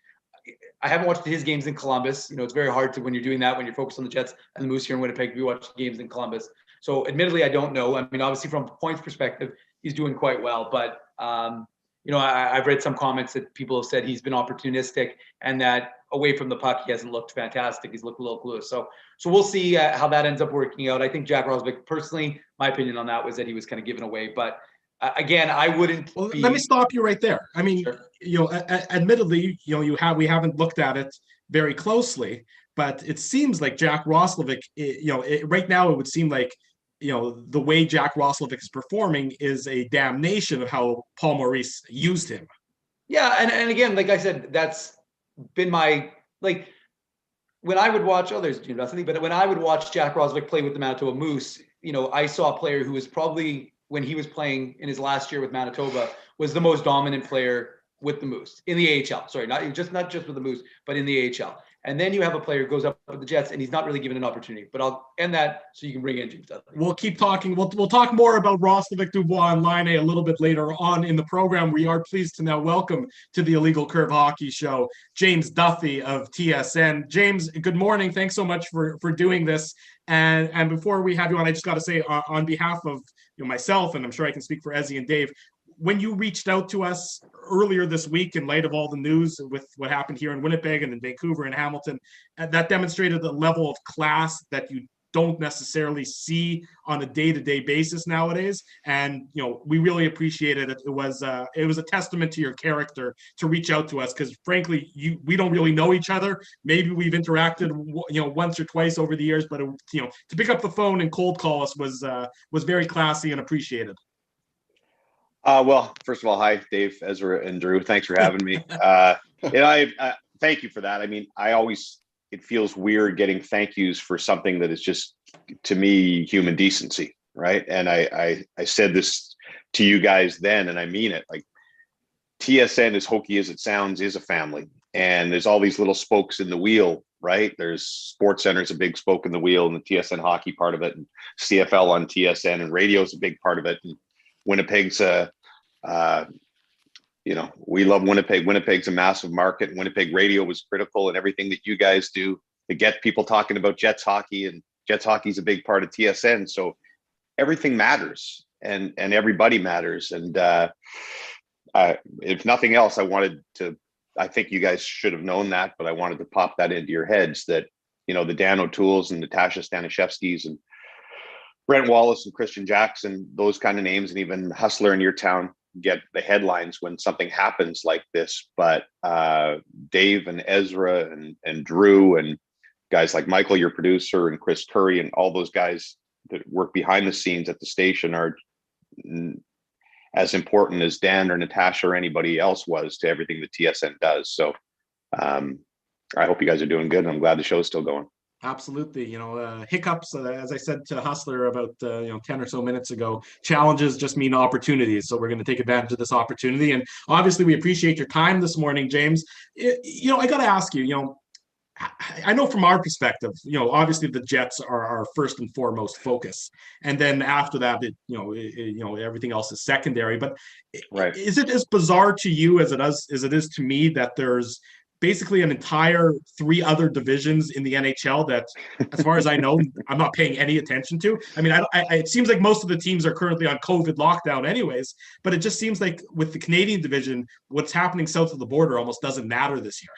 I haven't watched his games in Columbus. It's very hard to, when you're doing that, when you're focused on the Jets and the Moose here in Winnipeg, we watch games in Columbus. So admittedly, I don't know. I mean, obviously from a points perspective, he's doing quite well, but I've read some comments that people have said he's been opportunistic and that away from the puck, he hasn't looked fantastic. He's looked a little clueless. So we'll see how that ends up working out. I think Jack Roslovic, personally, my opinion on that was that he was kind of given away. But again, I wouldn't. Well, let me stop you right there. I mean, sure. Admittedly, we haven't looked at it very closely, but it seems like Jack Roslovic, right now it would seem like, the way Jack Roslovic is performing is a damnation of how Paul Maurice used him. Yeah, and again, like I said, that's been my, like, when I would watch, there's nothing, but when I would watch Jack Roslovic play with the Manitoba Moose, I saw a player who was probably, when he was playing in his last year with Manitoba, was the most dominant player with the Moose in the AHL. Sorry, not just with the Moose, but in the AHL. And then you have a player who goes up with the Jets and he's not really given an opportunity. But I'll end that so you can bring in James Dudley. We'll keep talking. We'll talk more about Roslovic, Dubois, and Line A little bit later on in the program. We are pleased to now welcome to the Illegal Curve Hockey Show James Duthie of TSN. James, good morning. Thanks so much for doing this. And before we have you on, I just got to say on behalf of myself, and I'm sure I can speak for Ezzy and Dave, when you reached out to us earlier this week in light of all the news with what happened here in Winnipeg and in Vancouver and Hamilton, that demonstrated the level of class that you don't necessarily see on a day-to-day basis nowadays. And, we really appreciated it. It was a testament to your character to reach out to us, because frankly, we don't really know each other. Maybe we've interacted, once or twice over the years, but to pick up the phone and cold call us was very classy and appreciated. Well, first of all, hi, Dave, Ezra, and Drew. Thanks for having me. Thank you for that. I mean, it feels weird getting thank yous for something that is just, to me, human decency, right? And I said this to you guys then, and I mean it. Like, TSN, as hokey as it sounds, is a family. And there's all these little spokes in the wheel, right? There's SportsCenter's a big spoke in the wheel, and the TSN hockey part of it, and CFL on TSN, and radio is a big part of it. And Winnipeg's we love Winnipeg. Winnipeg's a massive market. Winnipeg radio was critical in everything that you guys do to get people talking about Jets hockey, and Jets hockey is a big part of TSN. So everything matters, and everybody matters. And if nothing else, I think you guys should have known that, but I wanted to pop that into your heads that, the Dan O'Tooles and Natasha Stanishevskis and Brent Wallace and Christian Jackson, those kind of names, and even Hustler in your town get the headlines when something happens like this. But Dave and Ezra and Drew and guys like Michael, your producer, and Chris Curry, and all those guys that work behind the scenes at the station are as important as Dan or Natasha or anybody else was to everything that TSN does. So I hope you guys are doing good, and I'm glad the show is still going. Absolutely. Hiccups, as I said to Hustler about 10 or so minutes ago, challenges just mean opportunities. So we're going to take advantage of this opportunity. And obviously we appreciate your time this morning, James. I got to ask you, I know from our perspective, obviously the Jets are our first and foremost focus. And then after that, everything else is secondary. But right. Is it as bizarre to you as it is to me that there's basically an entire 3 other divisions in the NHL that, as far as I know, I'm not paying any attention to? I mean, it seems like most of the teams are currently on COVID lockdown anyways, but it just seems like with the Canadian division, what's happening south of the border almost doesn't matter this year.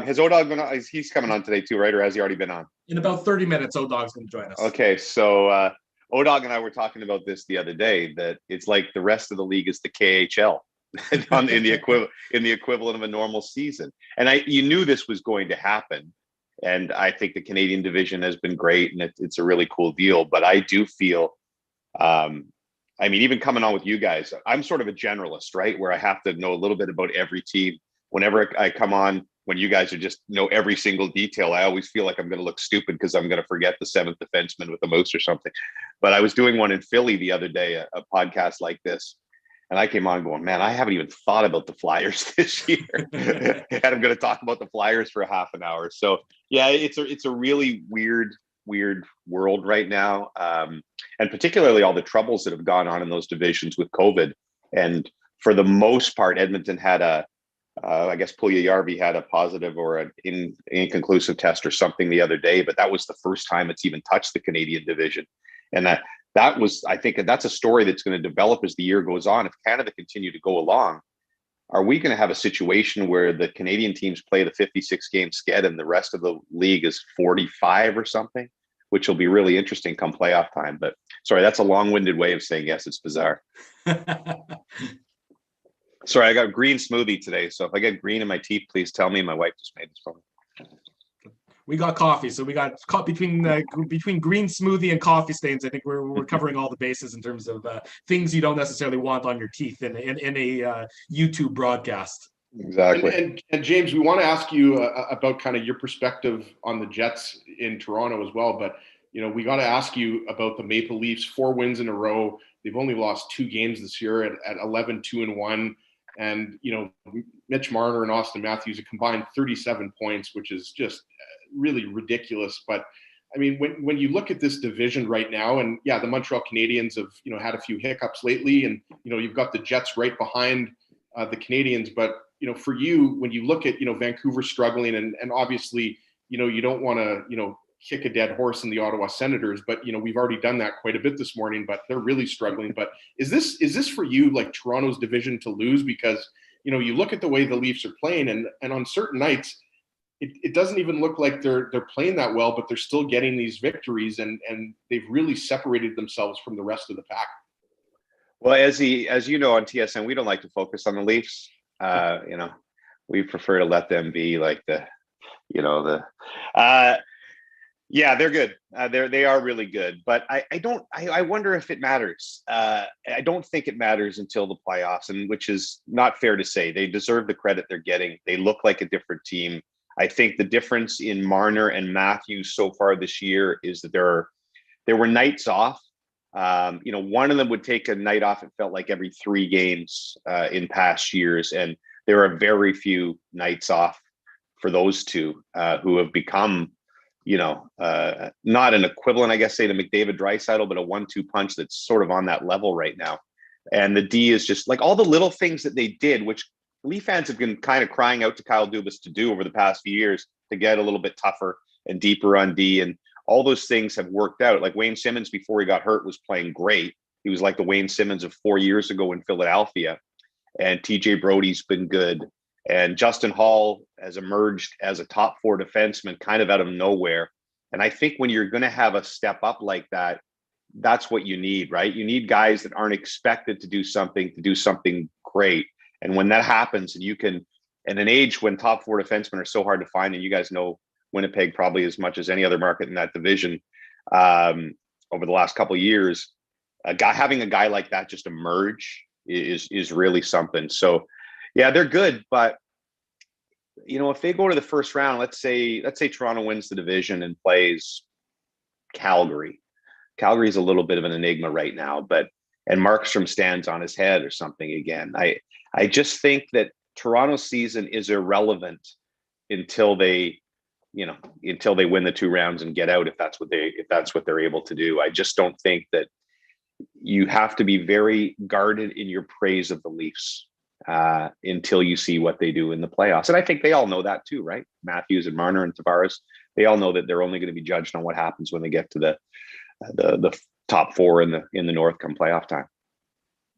Has O-Dog been on? He's coming on today too, right? Or has he already been on? In about 30 minutes, O-Dog's going to join us. Okay, so O-Dog and I were talking about this the other day, that it's like the rest of the league is the KHL. in the equivalent of a normal season, and you knew this was going to happen, And I think the Canadian division has been great, and it's a really cool deal. But I do feel, I mean, even coming on with you guys, I'm sort of a generalist, right? Where I have to know a little bit about every team. Whenever I come on, when you guys are just know every single detail, I always feel like I'm going to look stupid because I'm going to forget the seventh defenseman with the moose or something. But I was doing one in Philly the other day, a podcast like this. And I came on going, man, I haven't even thought about the Flyers this year. And I'm going to talk about the Flyers for half an hour. So yeah, it's a really weird world right now. And particularly all the troubles that have gone on in those divisions with COVID. And for the most part, Edmonton had I guess Puljujärvi had a positive or an inconclusive test or something the other day, but that was the first time it's even touched the Canadian division. And that was, I think that's a story that's going to develop as the year goes on. If Canada continue to go along, are we going to have a situation where the Canadian teams play the 56 game sked and the rest of the league is 45 or something, which will be really interesting come playoff time. But sorry, that's a long-winded way of saying, yes, it's bizarre. Sorry, I got green smoothie today. So if I get green in my teeth, please tell me. My wife just made this for me. We got coffee, so we got caught between green smoothie and coffee stains. I think we're covering all the bases in terms of things you don't necessarily want on your teeth in a YouTube broadcast. Exactly. And James, we want to ask you about kind of your perspective on the Jets in Toronto as well. But we got to ask you about the Maple Leafs. 4 wins in a row. They've only lost 2 games this year at 11-2-1. And, Mitch Marner and Austin Matthews have combined 37 points, which is just really ridiculous. But I mean, when you look at this division right now, and yeah, the Montreal Canadiens have, had a few hiccups lately, and, you've got the Jets right behind the Canadiens. But, for you, when you look at, Vancouver struggling and obviously, you don't want to, kick a dead horse in the Ottawa Senators, but we've already done that quite a bit this morning, but they're really struggling. But is this for you like Toronto's division to lose? Because you look at the way the Leafs are playing, and on certain nights it doesn't even look like they're playing that well, but they're still getting these victories, and they've really separated themselves from the rest of the pack. Well, as you know, on TSN, we don't like to focus on the Leafs. We prefer to let them be like yeah, they're good. They are really good, but I wonder if it matters. I don't think it matters until the playoffs, and which is not fair to say. They deserve the credit they're getting. They look like a different team. I think the difference in Marner and Matthews so far this year is that there were nights off. One of them would take a night off. It felt like every 3 games in past years, and there are very few nights off for those two who have become, not an equivalent, I guess, say to McDavid Draisaitl, but a 1-2 punch that's sort of on that level right now. And the D is just like all the little things that they did, which Leaf fans have been kind of crying out to Kyle Dubas to do over the past few years, to get a little bit tougher and deeper on D. And all those things have worked out. Like Wayne Simmons, before he got hurt, was playing great. He was like the Wayne Simmons of 4 years ago in Philadelphia. And TJ Brody's been good. And Justin Hall has emerged as a top 4 defenseman kind of out of nowhere. And I think when you're going to have a step up like that, that's what you need, right? You need guys that aren't expected to do something great. And when that happens, and you can, in an age when top 4 defensemen are so hard to find, and you guys know Winnipeg probably as much as any other market in that division over the last couple of years, having a guy like that just emerge is really something. So yeah, they're good, but if they go to the first round, let's say Toronto wins the division and plays Calgary. Calgary's a little bit of an enigma right now, and Markstrom stands on his head or something again. I just think that Toronto's season is irrelevant until they win the 2 rounds and get out, if that's what they're able to do. I just don't think that you have to be very guarded in your praise of the Leafs until you see what they do in the playoffs. And I think they all know that too, right? Matthews and Marner and Tavares, they all know that they're only going to be judged on what happens when they get to the top 4 in the North come playoff time.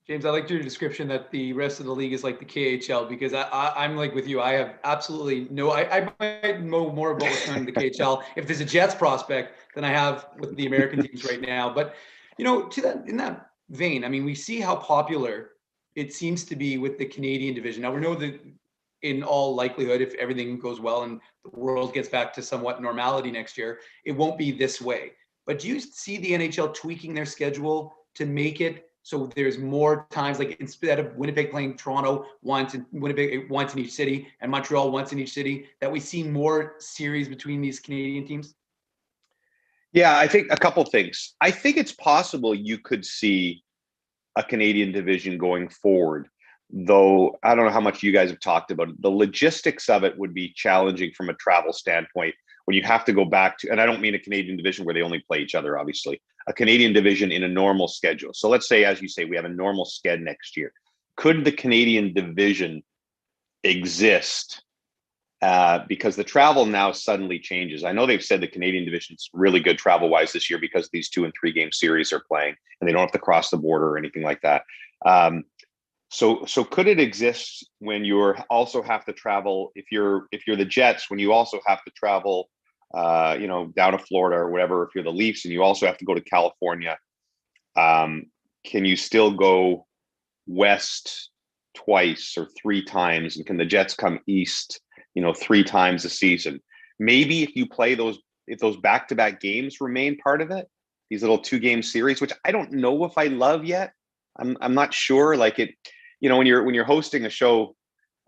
James, I liked your description that the rest of the league is like the KHL, because I'm like with you. I have absolutely I might know more about what's going on in the KHL if there's a Jets prospect than I have with the American teams right now. But, in that vein, I mean, we see how popular it seems to be with the Canadian division. Now, we know that in all likelihood, if everything goes well and the world gets back to somewhat normality next year, it won't be this way. But do you see the NHL tweaking their schedule to make it so there's more times, like instead of Winnipeg playing Toronto once and Winnipeg once in each city and Montreal once in each city, that we see more series between these Canadian teams? Yeah, I think a couple things. I think it's possible you could see a Canadian division going forward, though I don't know how much you guys have talked about it. The logistics of it would be challenging from a travel standpoint when you have to go back to, and I don't mean a Canadian division where they only play each other, obviously, a Canadian division in a normal schedule. So let's say, as you say, we have a normal sched next year. Could the Canadian division exist? Because the travel now suddenly changes. I know they've said the Canadian division's really good travel-wise this year because these 2 and 3 game series are playing, and they don't have to cross the border or anything like that. So could it exist when you also have to travel? If you're the Jets, when you also have to travel, down to Florida or whatever. If you're the Leafs and you also have to go to California, can you still go west twice or 3 times? And can the Jets come east 3 times a season? Maybe if those back-to-back games remain part of it, these little 2-game series, which I don't know if I love yet. I'm not sure. Like it, when you're hosting a show,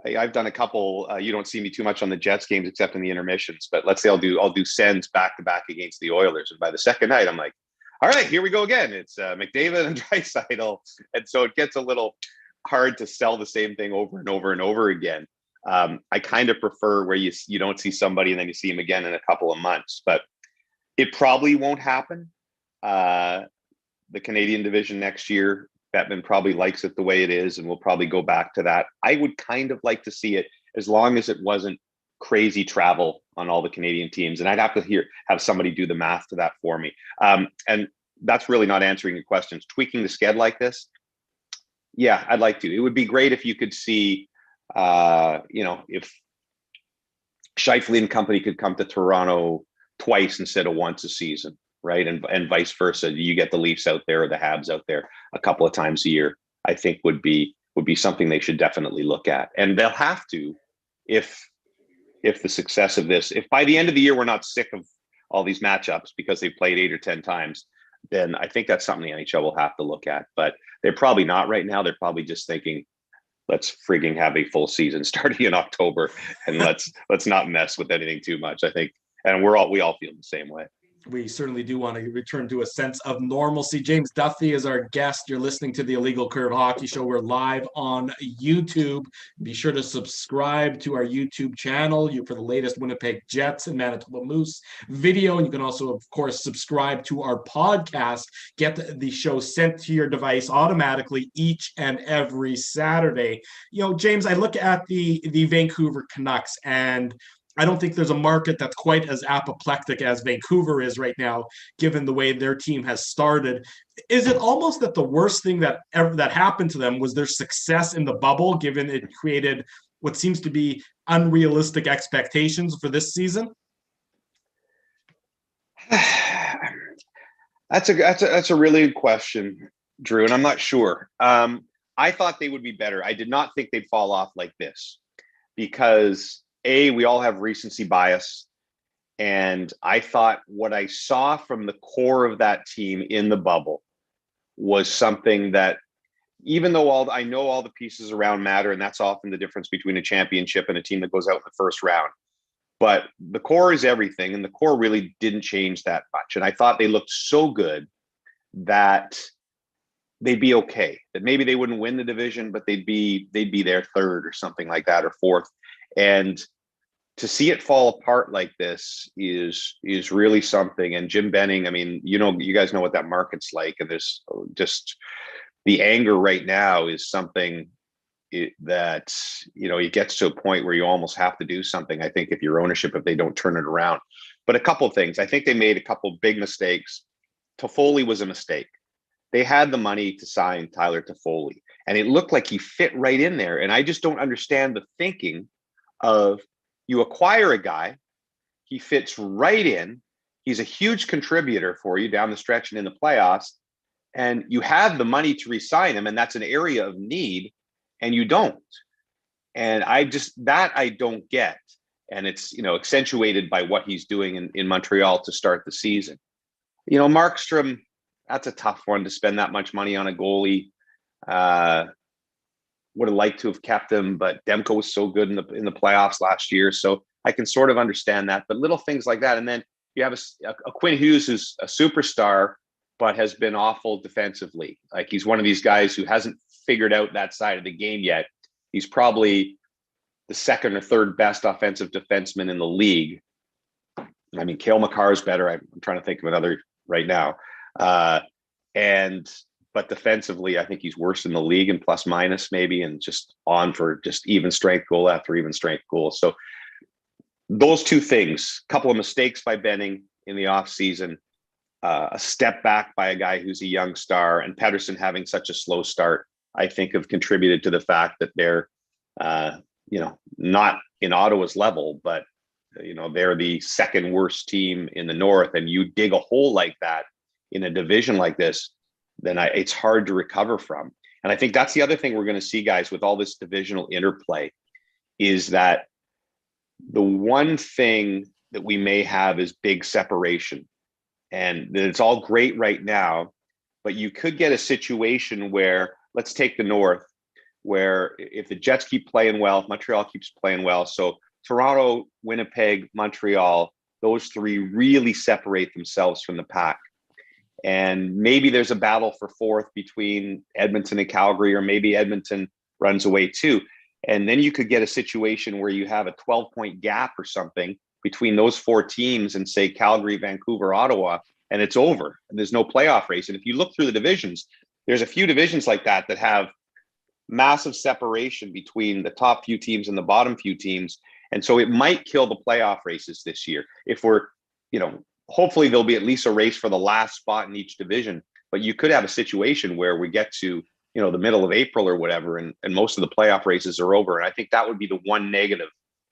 I've done a couple. You don't see me too much on the Jets games except in the intermissions. But let's say I'll do Sens back-to-back against the Oilers, and by the second night, I'm like, all right, here we go again. It's McDavid and Draisaitl, and so it gets a little hard to sell the same thing over and over and over again. I kind of prefer where you don't see somebody and then you see him again in a couple of months, but it probably won't happen. The Canadian division next year, Bettman probably likes it the way it is, and we'll probably go back to that. I would kind of like to see it as long as it wasn't crazy travel on all the Canadian teams, and I'd have to have somebody do the math to that for me. And that's really not answering your questions. Tweaking the sched like this, yeah, I'd like to. It would be great if you could see, if Scheifele and company could come to Toronto twice instead of once a season, right? And vice versa. You get the Leafs out there or the Habs out there a couple of times a year, I think would be something they should definitely look at. And they'll have to, if the success of this, if by the end of the year we're not sick of all these matchups because they've played 8 or 10 times, then I think that's something the NHL will have to look at. But they're probably not right now. They're probably just thinking, let's frigging have a full season starting in October, and let's not mess with anything too much, I think. And we all feel the same way. We certainly do want to return to a sense of normalcy. James Duthie is our guest. You're listening to the Illegal Curve Hockey Show. We're live on YouTube. Be sure to subscribe to our YouTube channel for the latest Winnipeg Jets and Manitoba Moose video. And you can also, of course, subscribe to our podcast. Get the show sent to your device automatically each and every Saturday. James, I look at the Vancouver Canucks, and I don't think there's a market that's quite as apoplectic as Vancouver is right now, given the way their team has started. Is it almost that the worst thing that happened to them was their success in the bubble, given it created what seems to be unrealistic expectations for this season? That's a really good question, Drew, and I'm not sure. I thought they would be better. I did not think they'd fall off like this because we all have recency bias. And I thought what I saw from the core of that team in the bubble was something that, even though I know all the pieces around matter, and that's often the difference between a championship and a team that goes out in the first round, but the core is everything. And the core really didn't change that much. And I thought they looked so good that they'd be okay, that maybe they wouldn't win the division, but they'd be there third or something like that, or fourth. And to see it fall apart like this is really something. And Jim Benning, I mean, you guys know what that market's like, and there's just the anger right now is something that it gets to a point where you almost have to do something, I think, if you're ownership, if they don't turn it around. But a couple of things, I think they made a couple big mistakes. Toffoli was a mistake. They had the money to sign Tyler Toffoli, and it looked like he fit right in there. And I just don't understand the thinking of, you acquire a guy, he fits right in, he's a huge contributor for you down the stretch and in the playoffs, and you have the money to re-sign him, and that's an area of need, and you don't. And I don't get. And it's, accentuated by what he's doing in Montreal to start the season. Markstrom, that's a tough one to spend that much money on a goalie. Would have liked to have kept him, but Demko was so good in the playoffs last year. So I can sort of understand that, but little things like that. And then you have a Quinn Hughes who's a superstar, but has been awful defensively. Like, he's one of these guys who hasn't figured out that side of the game yet. He's probably the second or third best offensive defenseman in the league. I mean, Cale Makar is better. I'm trying to think of another right now. But defensively, I think he's worse in the league in plus minus maybe, and just on for just even strength goal after even strength goal. So those two things, a couple of mistakes by Benning in the offseason, a step back by a guy who's a young star, and Pettersson having such a slow start, I think have contributed to the fact that they're, not in Ottawa's level, but, they're the second worst team in the North. And you dig a hole like that in a division like this, then it's hard to recover from. And I think that's the other thing we're going to see, guys, with all this divisional interplay, is that the one thing that we may have is big separation. And that it's all great right now, but you could get a situation where, let's take the North, where if the Jets keep playing well, if Montreal keeps playing well, so Toronto, Winnipeg, Montreal, those three really separate themselves from the pack. And maybe there's a battle for fourth between Edmonton and Calgary, or maybe Edmonton runs away too. And then you could get a situation where you have a 12-point gap or something between those four teams, and say Calgary, Vancouver, Ottawa, and it's over. And there's no playoff race. And if you look through the divisions, there's a few divisions like that have massive separation between the top few teams and the bottom few teams. And so it might kill the playoff races this year. If we're, hopefully there'll be at least a race for the last spot in each division, but you could have a situation where we get to, the middle of April or whatever, and most of the playoff races are over. And I think that would be the one negative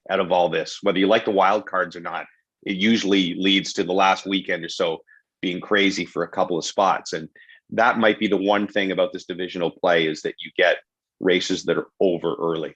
out of all this. Whether you like the wild cards or not, it usually leads to the last weekend or so being crazy for a couple of spots. And that might be the one thing about this divisional play, is that you get races that are over early.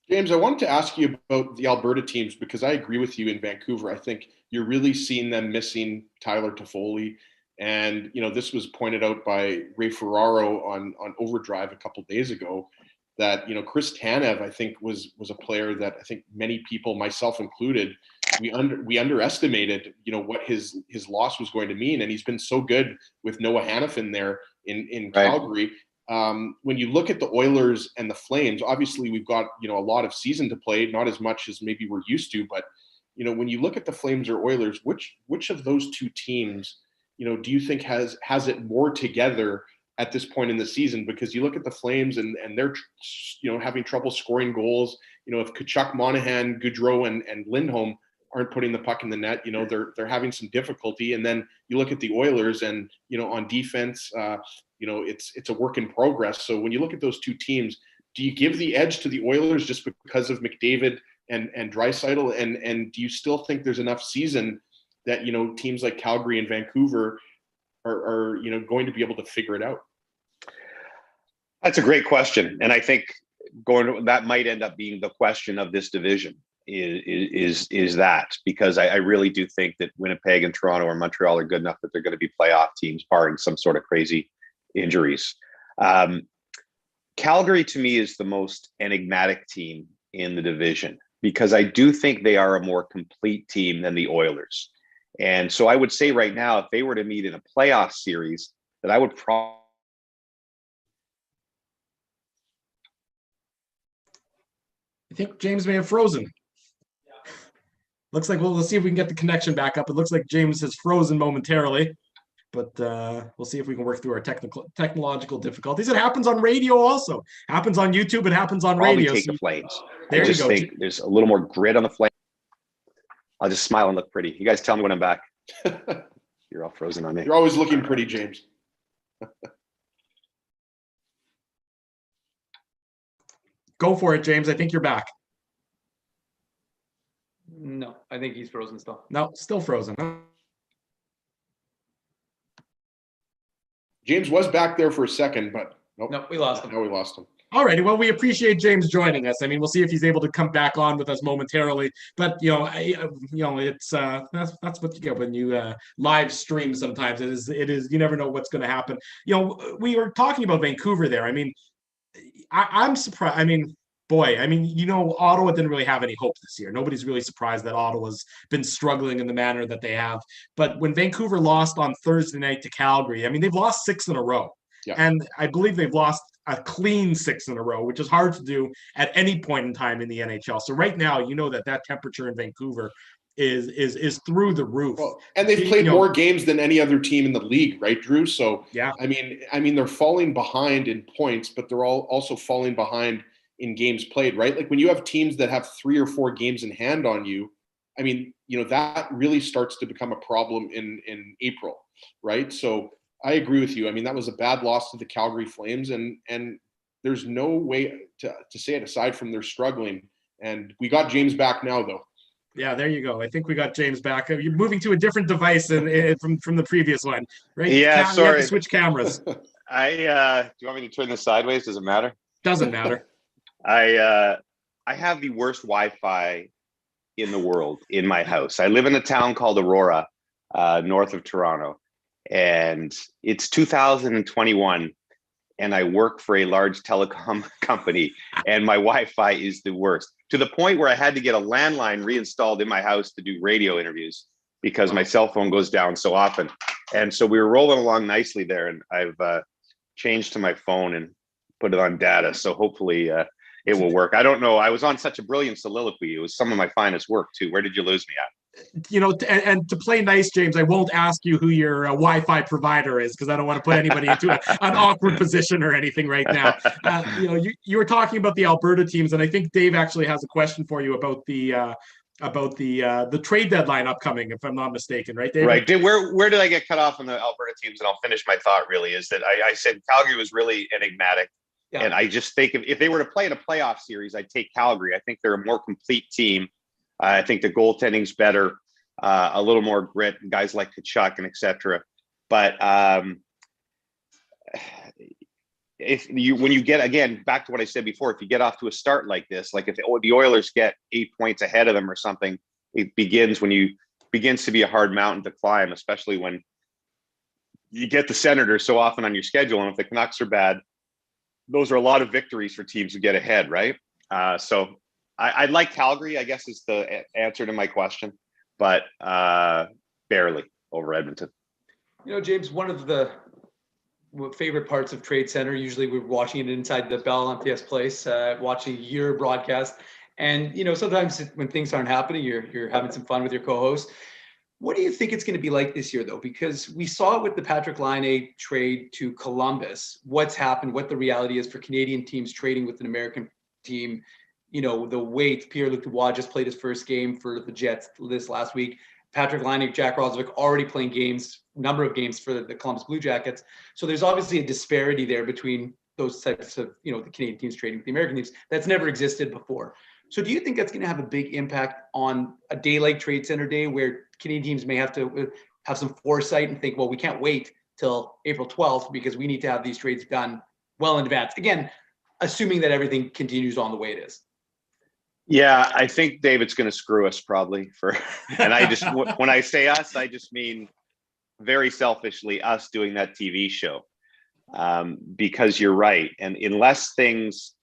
James, I wanted to ask you about the Alberta teams, because I agree with you in Vancouver. I think you're really seeing them missing Tyler Toffoli. And, this was pointed out by Ray Ferraro on Overdrive a couple of days ago, that, Chris Tanev, I think, was a player that I think many people, myself included, we underestimated, what his loss was going to mean. And he's been so good with Noah Hannafin there in Calgary. When you look at the Oilers and the Flames, obviously we've got, a lot of season to play, not as much as maybe we're used to, but, when you look at the Flames or Oilers, which of those two teams, do you think has it more together at this point in the season? Because you look at the Flames and they're, having trouble scoring goals. If Tkachuk, Monahan, Goudreau, and Lindholm aren't putting the puck in the net, they're having some difficulty. And then you look at the Oilers and, on defense, it's a work in progress. So when you look at those two teams, do you give the edge to the Oilers just because of McDavid and Draisaitl? And do you still think there's enough season that, teams like Calgary and Vancouver are going to be able to figure it out? That's a great question. And I think that might end up being the question of this division is that, because I really do think that Winnipeg and Toronto or Montreal are good enough that they're going to be playoff teams, barring some sort of crazy injuries. Calgary to me is the most enigmatic team in the division, because I do think they are a more complete team than the Oilers. And so I would say right now, if they were to meet in a playoff series, that I would probably. I think James may have frozen. Looks like we'll see if we can get the connection back up. It looks like James has frozen momentarily, but we'll see if we can work through our technological difficulties. It happens on radio also. Happens on YouTube. It happens on radio. Take the Flames. There I you just go. think there's a little more grit on the Flames. I'll just smile and look pretty. You guys tell me when I'm back. You're all frozen on me. You're always looking pretty, James. Go for it, James. I think you're back. No, I think he's frozen still. No, still frozen. James was back there for a second, but nope. No, we lost him. No, we lost him. All righty. Well, we appreciate James joining us. I mean, we'll see if he's able to come back on with us momentarily. But it's that's what you get when you live stream. Sometimes it is you never know what's going to happen. We were talking about Vancouver there. I mean, I'm surprised. I mean, boy, I mean, Ottawa didn't really have any hope this year. Nobody's really surprised that Ottawa's been struggling in the manner that they have. But when Vancouver lost on Thursday night to Calgary, I mean, they've lost 6 in a row. Yeah. And I believe they've lost a clean 6 in a row, which is hard to do at any point in time in the NHL. So right now, that temperature in Vancouver is through the roof. Well, and they've played more games than any other team in the league, right, Drew? So yeah, I mean, they're falling behind in points, but they're also falling behind in games played, right? Like when you have teams that have 3 or 4 games in hand on you, I mean, that really starts to become a problem in April, right? So I agree with you. I mean, that was a bad loss to the Calgary Flames, and there's no way to say it aside from they're struggling. And we got James back now, though. Yeah, there you go. I think we got James back. You're moving to a different device from the previous one, right? Yeah, sorry. You have to switch cameras. Do you want me to turn this sideways? Does it matter? Doesn't matter. I have the worst Wi-Fi in the world in my house. I live in a town called Aurora, north of Toronto, and it's 2021. And I work for a large telecom company, and my Wi-Fi is the worst, to the point where I had to get a landline reinstalled in my house to do radio interviews because my cell phone goes down so often. And so we were rolling along nicely there, and I've changed to my phone and put it on data. So hopefully it will work. I don't know. I was on such a brilliant soliloquy. It was some of my finest work too. Where did you lose me at? And to play nice, James, I won't ask you who your Wi-Fi provider is because I don't want to put anybody into an awkward position or anything right now. You were talking about the Alberta teams, and I think Dave actually has a question for you about the trade deadline upcoming, if I'm not mistaken, right, Dave? Right. Where did I get cut off on the Alberta teams? And I'll finish my thought. Really, is that I said Calgary was really enigmatic, and I just think if they were to play in a playoff series, I'd take Calgary. I think they're a more complete team. I think the goaltending's better, a little more grit, guys like Tkachuk and etc. But when you get, again, back to what I said before, if you get off to a start like this, like if the Oilers get 8 points ahead of them or something, it begins to be a hard mountain to climb, especially when you get the Senators so often on your schedule. And if the Canucks are bad, those are a lot of victories for teams who get ahead, right? So I'd like Calgary, I guess, is the answer to my question, but barely over Edmonton. James, one of the favorite parts of Trade Center, usually we're watching it inside the Bell on PS Place, watching your broadcast. And, sometimes when things aren't happening, you're having some fun with your co-host. What do you think it's going to be like this year, though? Because we saw it with the Patrick Laine trade to Columbus, what's happened, what the reality is for Canadian teams trading with an American team. The weight. Pierre-Luc Dubois just played his first game for the Jets this last week. Patrick Laine, Jack Roslovic already playing number of games for the Columbus Blue Jackets. So there's obviously a disparity there between those types of, the Canadian teams trading with the American teams that's never existed before. So do you think that's going to have a big impact on a day like Trade Center Day, where Canadian teams may have to have some foresight and think, well, we can't wait till April 12th because we need to have these trades done well in advance? Again, assuming that everything continues on the way it is. Yeah, I think David's going to screw us probably and I just, when I say us, I just mean very selfishly us doing that TV show, because you're right. And unless things,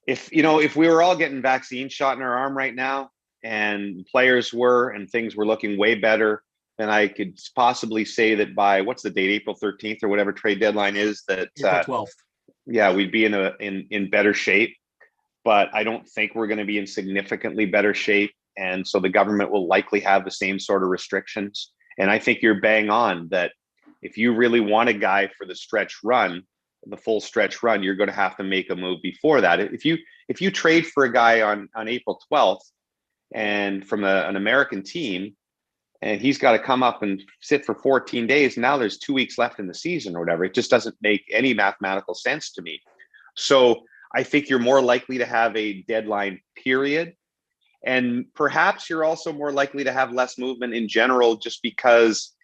if we were all getting vaccine shot in our arm right now and players were, and things were looking way better, then I could possibly say that by what's the date, April 13th or whatever trade deadline is, that April 12th. Yeah, we'd be in better shape. But I don't think we're going to be in significantly better shape. And so the government will likely have the same sort of restrictions. And I think you're bang on that if you really want a guy for the stretch run, the full stretch run, you're going to have to make a move before that. If you trade for a guy on April 12th and from an American team, and he's got to come up and sit for 14 days, now there's 2 weeks left in the season or whatever. It just doesn't make any mathematical sense to me. So I think you're more likely to have a deadline period. And perhaps you're also more likely to have less movement in general, just because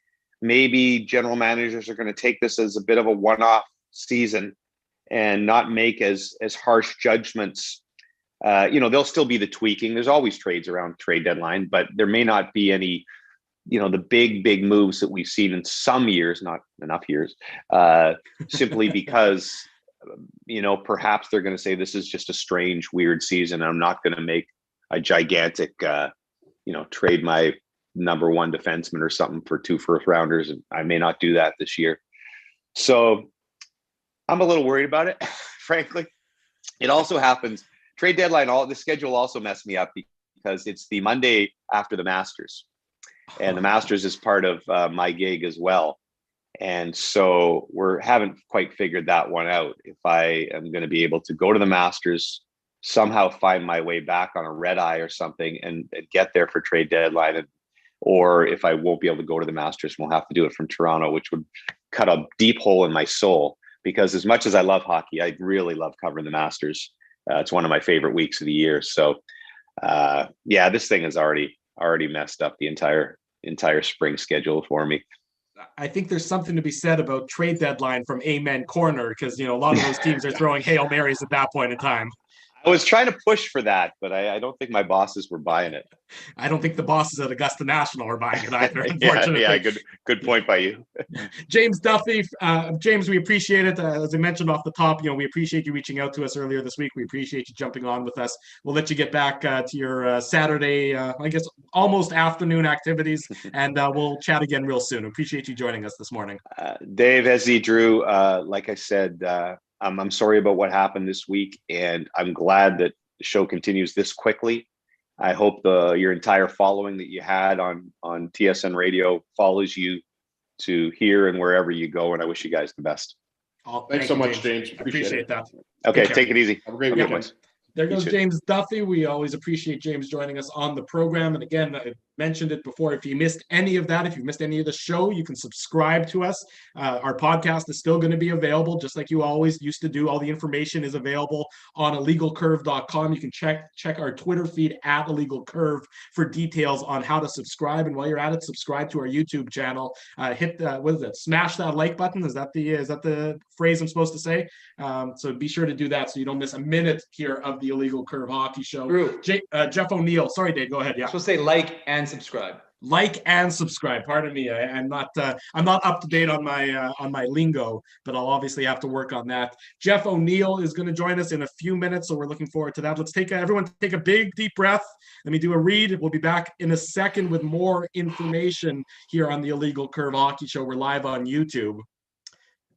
maybe general managers are going to take this as a bit of a one-off season and not make as harsh judgments. There'll still be the tweaking. There's always trades around trade deadline, but there may not be any, the big moves that we've seen in some years, not enough years, simply because, perhaps they're going to say this is just a strange, weird season. I'm not going to make a gigantic, trade my number one defenseman or something for 2 first rounders. And I may not do that this year. So I'm a little worried about it, frankly. It also happens. Trade deadline, the schedule also messed me up because it's the Monday after the Masters, and the Masters is part of my gig as well. And so haven't quite figured that one out. If I am going to be able to go to the Masters, somehow find my way back on a red eye or something and get there for trade deadline, or if I won't be able to go to the Masters, we'll have to do it from Toronto, which would cut a deep hole in my soul. Because as much as I love hockey, I really love covering the Masters. It's one of my favorite weeks of the year. So, this thing has already messed up the entire spring schedule for me. I think there's something to be said about trade deadline from Amen Corner, because a lot of those teams are throwing Hail Marys at that point in time. I was trying to push for that, but I don't think my bosses were buying it. I don't think the bosses at Augusta National are buying it either, unfortunately. yeah, good point by you. James Duffy, James, we appreciate it. As I mentioned off the top, we appreciate you reaching out to us earlier this week. We appreciate you jumping on with us. We'll let you get back to your Saturday, I guess, almost afternoon activities, and we'll chat again real soon. Appreciate you joining us this morning. Dave, Ezzy, Drew, like I said, I'm sorry about what happened this week, and I'm glad that the show continues this quickly. I hope your entire following that you had on TSN Radio follows you to here and wherever you go, and I wish you guys the best. Thanks so much, James. Appreciate that. Okay, take it easy. Have a great weekend. There goes James Duffy. We always appreciate James joining us on the program. And again, I mentioned it before, if you missed any of that, if you missed any of the show, you can subscribe to us. Our podcast is still going to be available, just like you always used to do. All the information is available on illegalcurve.com. You can check our Twitter feed at illegalcurve for details on how to subscribe. And while you're at it, subscribe to our YouTube channel. Hit smash that like button. Is that the phrase I'm supposed to say? So be sure to do that so you don't miss a minute here of the Illegal Curve Hockey Show. True. Jeff O'Neill. Sorry, Dave. Go ahead. Yeah. So say like and subscribe. Like and subscribe. Pardon me. I'm not up to date on my lingo, but I'll obviously have to work on that. Jeff O'Neill is going to join us in a few minutes, so we're looking forward to that. Let's everyone take a big deep breath. Let me do a read. We'll be back in a second with more information here on the Illegal Curve Hockey Show. We're live on YouTube.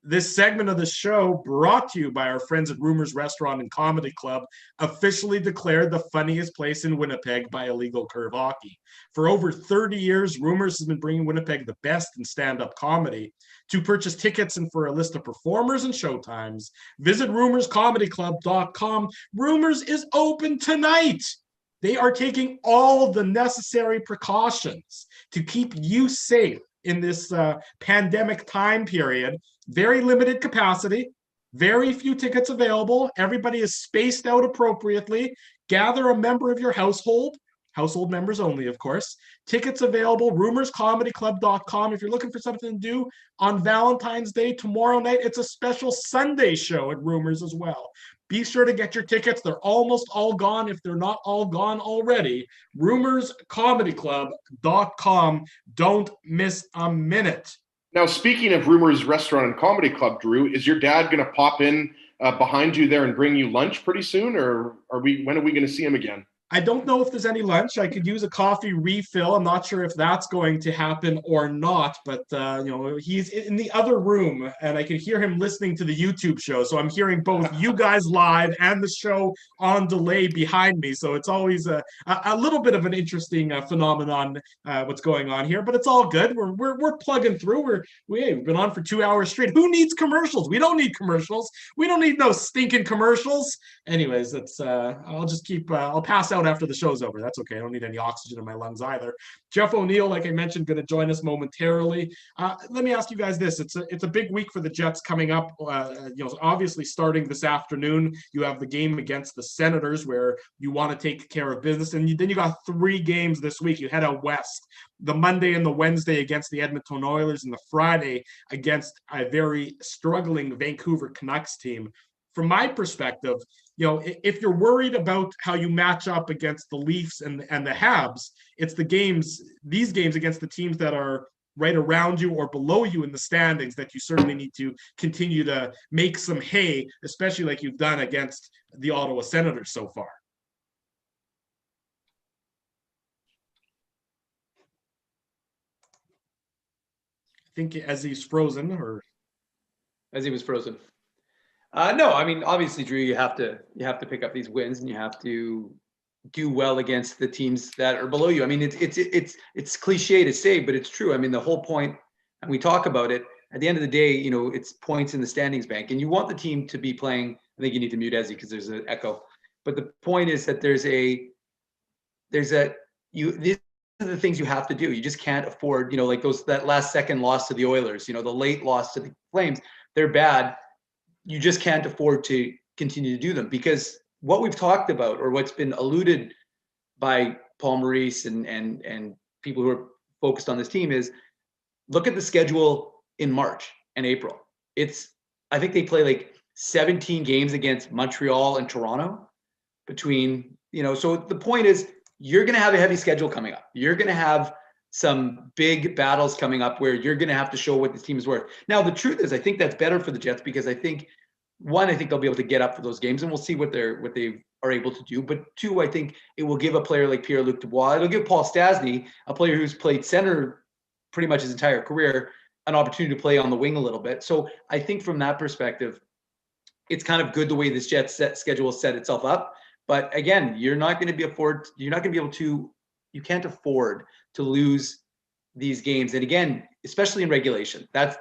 This segment of the show, brought to you by our friends at Rumors Restaurant and Comedy Club, officially declared the funniest place in Winnipeg by Illegal Curve Hockey. For over 30 years, Rumors has been bringing Winnipeg the best in stand-up comedy. To purchase tickets and for a list of performers and showtimes, visit rumorscomedyclub.com. Rumors is open tonight. They are taking all the necessary precautions to keep you safe in this pandemic time period. Very limited capacity, very few tickets available. Everybody is spaced out appropriately. Gather a member of your household members only, of course. Tickets available, rumorscomedyclub.com. If you're looking for something to do on Valentine's Day, tomorrow night, it's a special Sunday show at Rumors as well. Be sure to get your tickets. They're almost all gone, if they're not all gone already. rumorscomedyclub.com. Don't miss a minute. Now, speaking of Rumors Restaurant and Comedy Club, Drew, is your dad going to pop in behind you there and bring you lunch pretty soon, or when are we going to see him again? I don't know if there's any lunch. I could use a coffee refill. I'm not sure if that's going to happen or not, but he's in the other room and I can hear him listening to the YouTube show. So I'm hearing both you guys live and the show on delay behind me. So it's always a little bit of an interesting phenomenon what's going on here, but it's all good. We're plugging through. We've been on for 2 hours straight. Who needs commercials? We don't need commercials. We don't need no stinking commercials. Anyways, I'll just keep, I'll pass out after the show's over. That's okay. I don't need any oxygen in my lungs either. Jeff O'Neill, like I mentioned, going to join us momentarily. Let me ask you guys this. It's a big week for the Jets coming up. Obviously starting this afternoon, you have the game against the Senators where you want to take care of business. And then you got 3 games this week. You head out west. The Monday and the Wednesday against the Edmonton Oilers and the Friday against a very struggling Vancouver Canucks team. from my perspective, if you're worried about how you match up against the Leafs and the Habs, it's these games against the teams that are right around you or below you in the standings that you certainly need to continue to make some hay, especially like you've done against the Ottawa Senators so far. I think as he's frozen or as he was frozen. No, I mean, obviously, Drew, you have to pick up these wins and you have to do well against the teams that are below you. I mean, it's cliche to say, but it's true. I mean, the whole point, and we talk about it, at the end of the day, it's points in the standings bank, and you want the team to be playing. I think you need to mute Ezzy because there's an echo. But the point is that these are the things you have to do. You just can't afford, like that last second loss to the Oilers, the late loss to the Flames. They're bad. You just can't afford to continue to do them, because what we've talked about, or what's been alluded by Paul Maurice and people who are focused on this team, is look at the schedule in March and April. I think they play like 17 games against Montreal and Toronto between, so the point is you're going to have a heavy schedule coming up. You're going to have some big battles coming up where you're going to have to show what this team is worth. Now, the truth is, I think that's better for the Jets, because I think they'll be able to get up for those games, and we'll see what they are able to do. But two, I think it will give a player like Pierre-Luc Dubois, it'll give Paul Stasny, a player who's played center pretty much his entire career, an opportunity to play on the wing a little bit. So I think from that perspective, it's kind of good the way this Jets schedule set itself up. But again, you can't afford to lose these games. And again, especially in regulation, that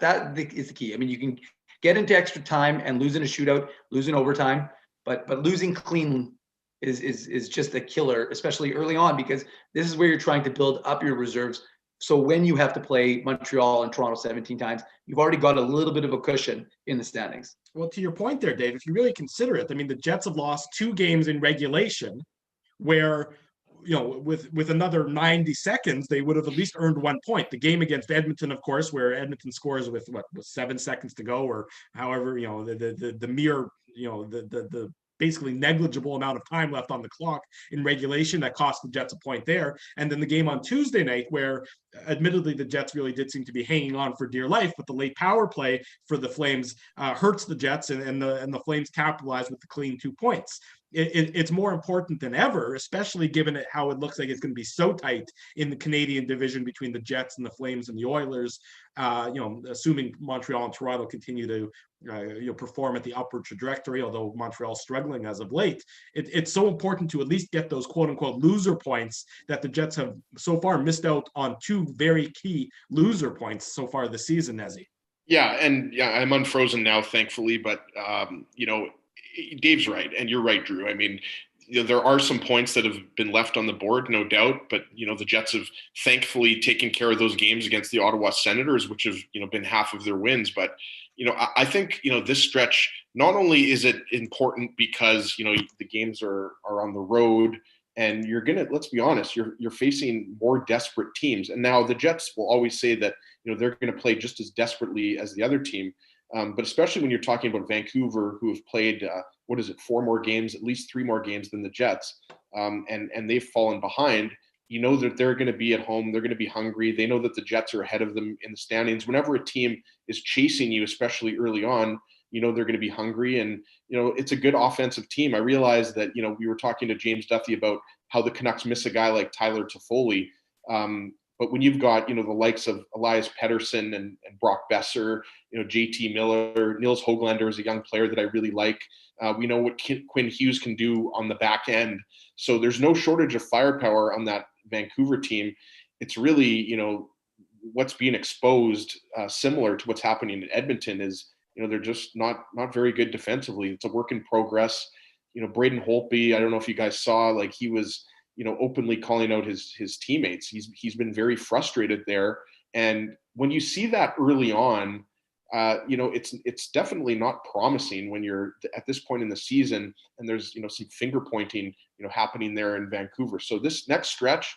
is the key. I mean, you can get into extra time and lose in a shootout, lose in overtime, but losing clean is just a killer, especially early on, because this is where you're trying to build up your reserves. So when you have to play Montreal and Toronto 17 times, you've already got a little bit of a cushion in the standings. Well, to your point there, Dave, if you really consider it, I mean, the Jets have lost 2 games in regulation where, with another 90 seconds, they would have at least earned 1 point. The game against Edmonton, of course, where Edmonton scores with 7 seconds to go, or however, the mere, the basically negligible amount of time left on the clock in regulation that cost the Jets a point there. And then the game on Tuesday night, where admittedly the Jets really did seem to be hanging on for dear life, but the late power play for the Flames hurts the Jets, and the Flames capitalize with the clean 2 points. It's more important than ever, especially given how it looks like it's going to be so tight in the Canadian division between the Jets and the Flames and the Oilers. Assuming Montreal and Toronto continue to perform at the upward trajectory, although Montreal's struggling as of late. It's so important to at least get those quote unquote loser points that the Jets have so far missed out on 2 very key loser points so far this season, Ezzy. Yeah, I'm unfrozen now, thankfully, but Dave's right, and you're right, Drew. I mean, there are some points that have been left on the board, no doubt, but the Jets have thankfully taken care of those games against the Ottawa Senators, which have been half of their wins. But I think this stretch, not only is it important because the games are on the road, and let's be honest, you're facing more desperate teams. And now the Jets will always say that they're going to play just as desperately as the other team. But especially when you're talking about Vancouver, who have played, 4 more games, at least 3 more games than the Jets, and they've fallen behind, that they're going to be at home. They're going to be hungry. They know that the Jets are ahead of them in the standings. Whenever a team is chasing you, especially early on, they're going to be hungry. And, it's a good offensive team. I realized that, we were talking to James Duthie about how the Canucks miss a guy like Tyler Toffoli. But when you've got, the likes of Elias Pettersson and Brock Besser, JT Miller, Nils Höglander is a young player that I really like. We know what Quinn Hughes can do on the back end. So there's no shortage of firepower on that Vancouver team. It's really, what's being exposed, similar to what's happening in Edmonton, is, they're just not very good defensively. It's a work in progress. Braden Holtby, I don't know if you guys saw, like, he was, openly calling out his teammates. He's been very frustrated there. And when you see that early on, it's definitely not promising when you're at this point in the season and there's, some finger pointing, happening there in Vancouver. So this next stretch,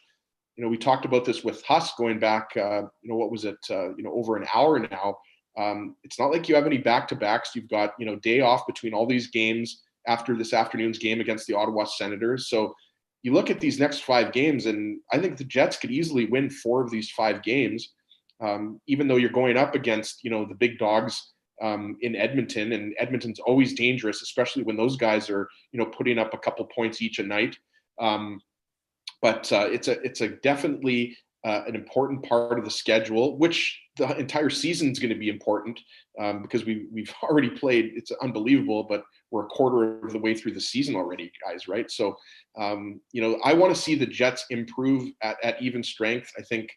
we talked about this with Huss going back, what was it, over an hour now. It's not like you have any back-to-backs. You've got, day off between all these games after this afternoon's game against the Ottawa Senators. So you look at these next 5 games, and I think the Jets could easily win 4 of these 5 games, even though you're going up against, the big dogs in Edmonton, and Edmonton's always dangerous, especially when those guys are, putting up a couple points each a night. But it's a definitely an important part of the schedule, which the entire season is going to be important because we've already played. It's unbelievable, but we're a quarter of the way through the season already, guys. Right? So, I want to see the Jets improve at even strength. I think,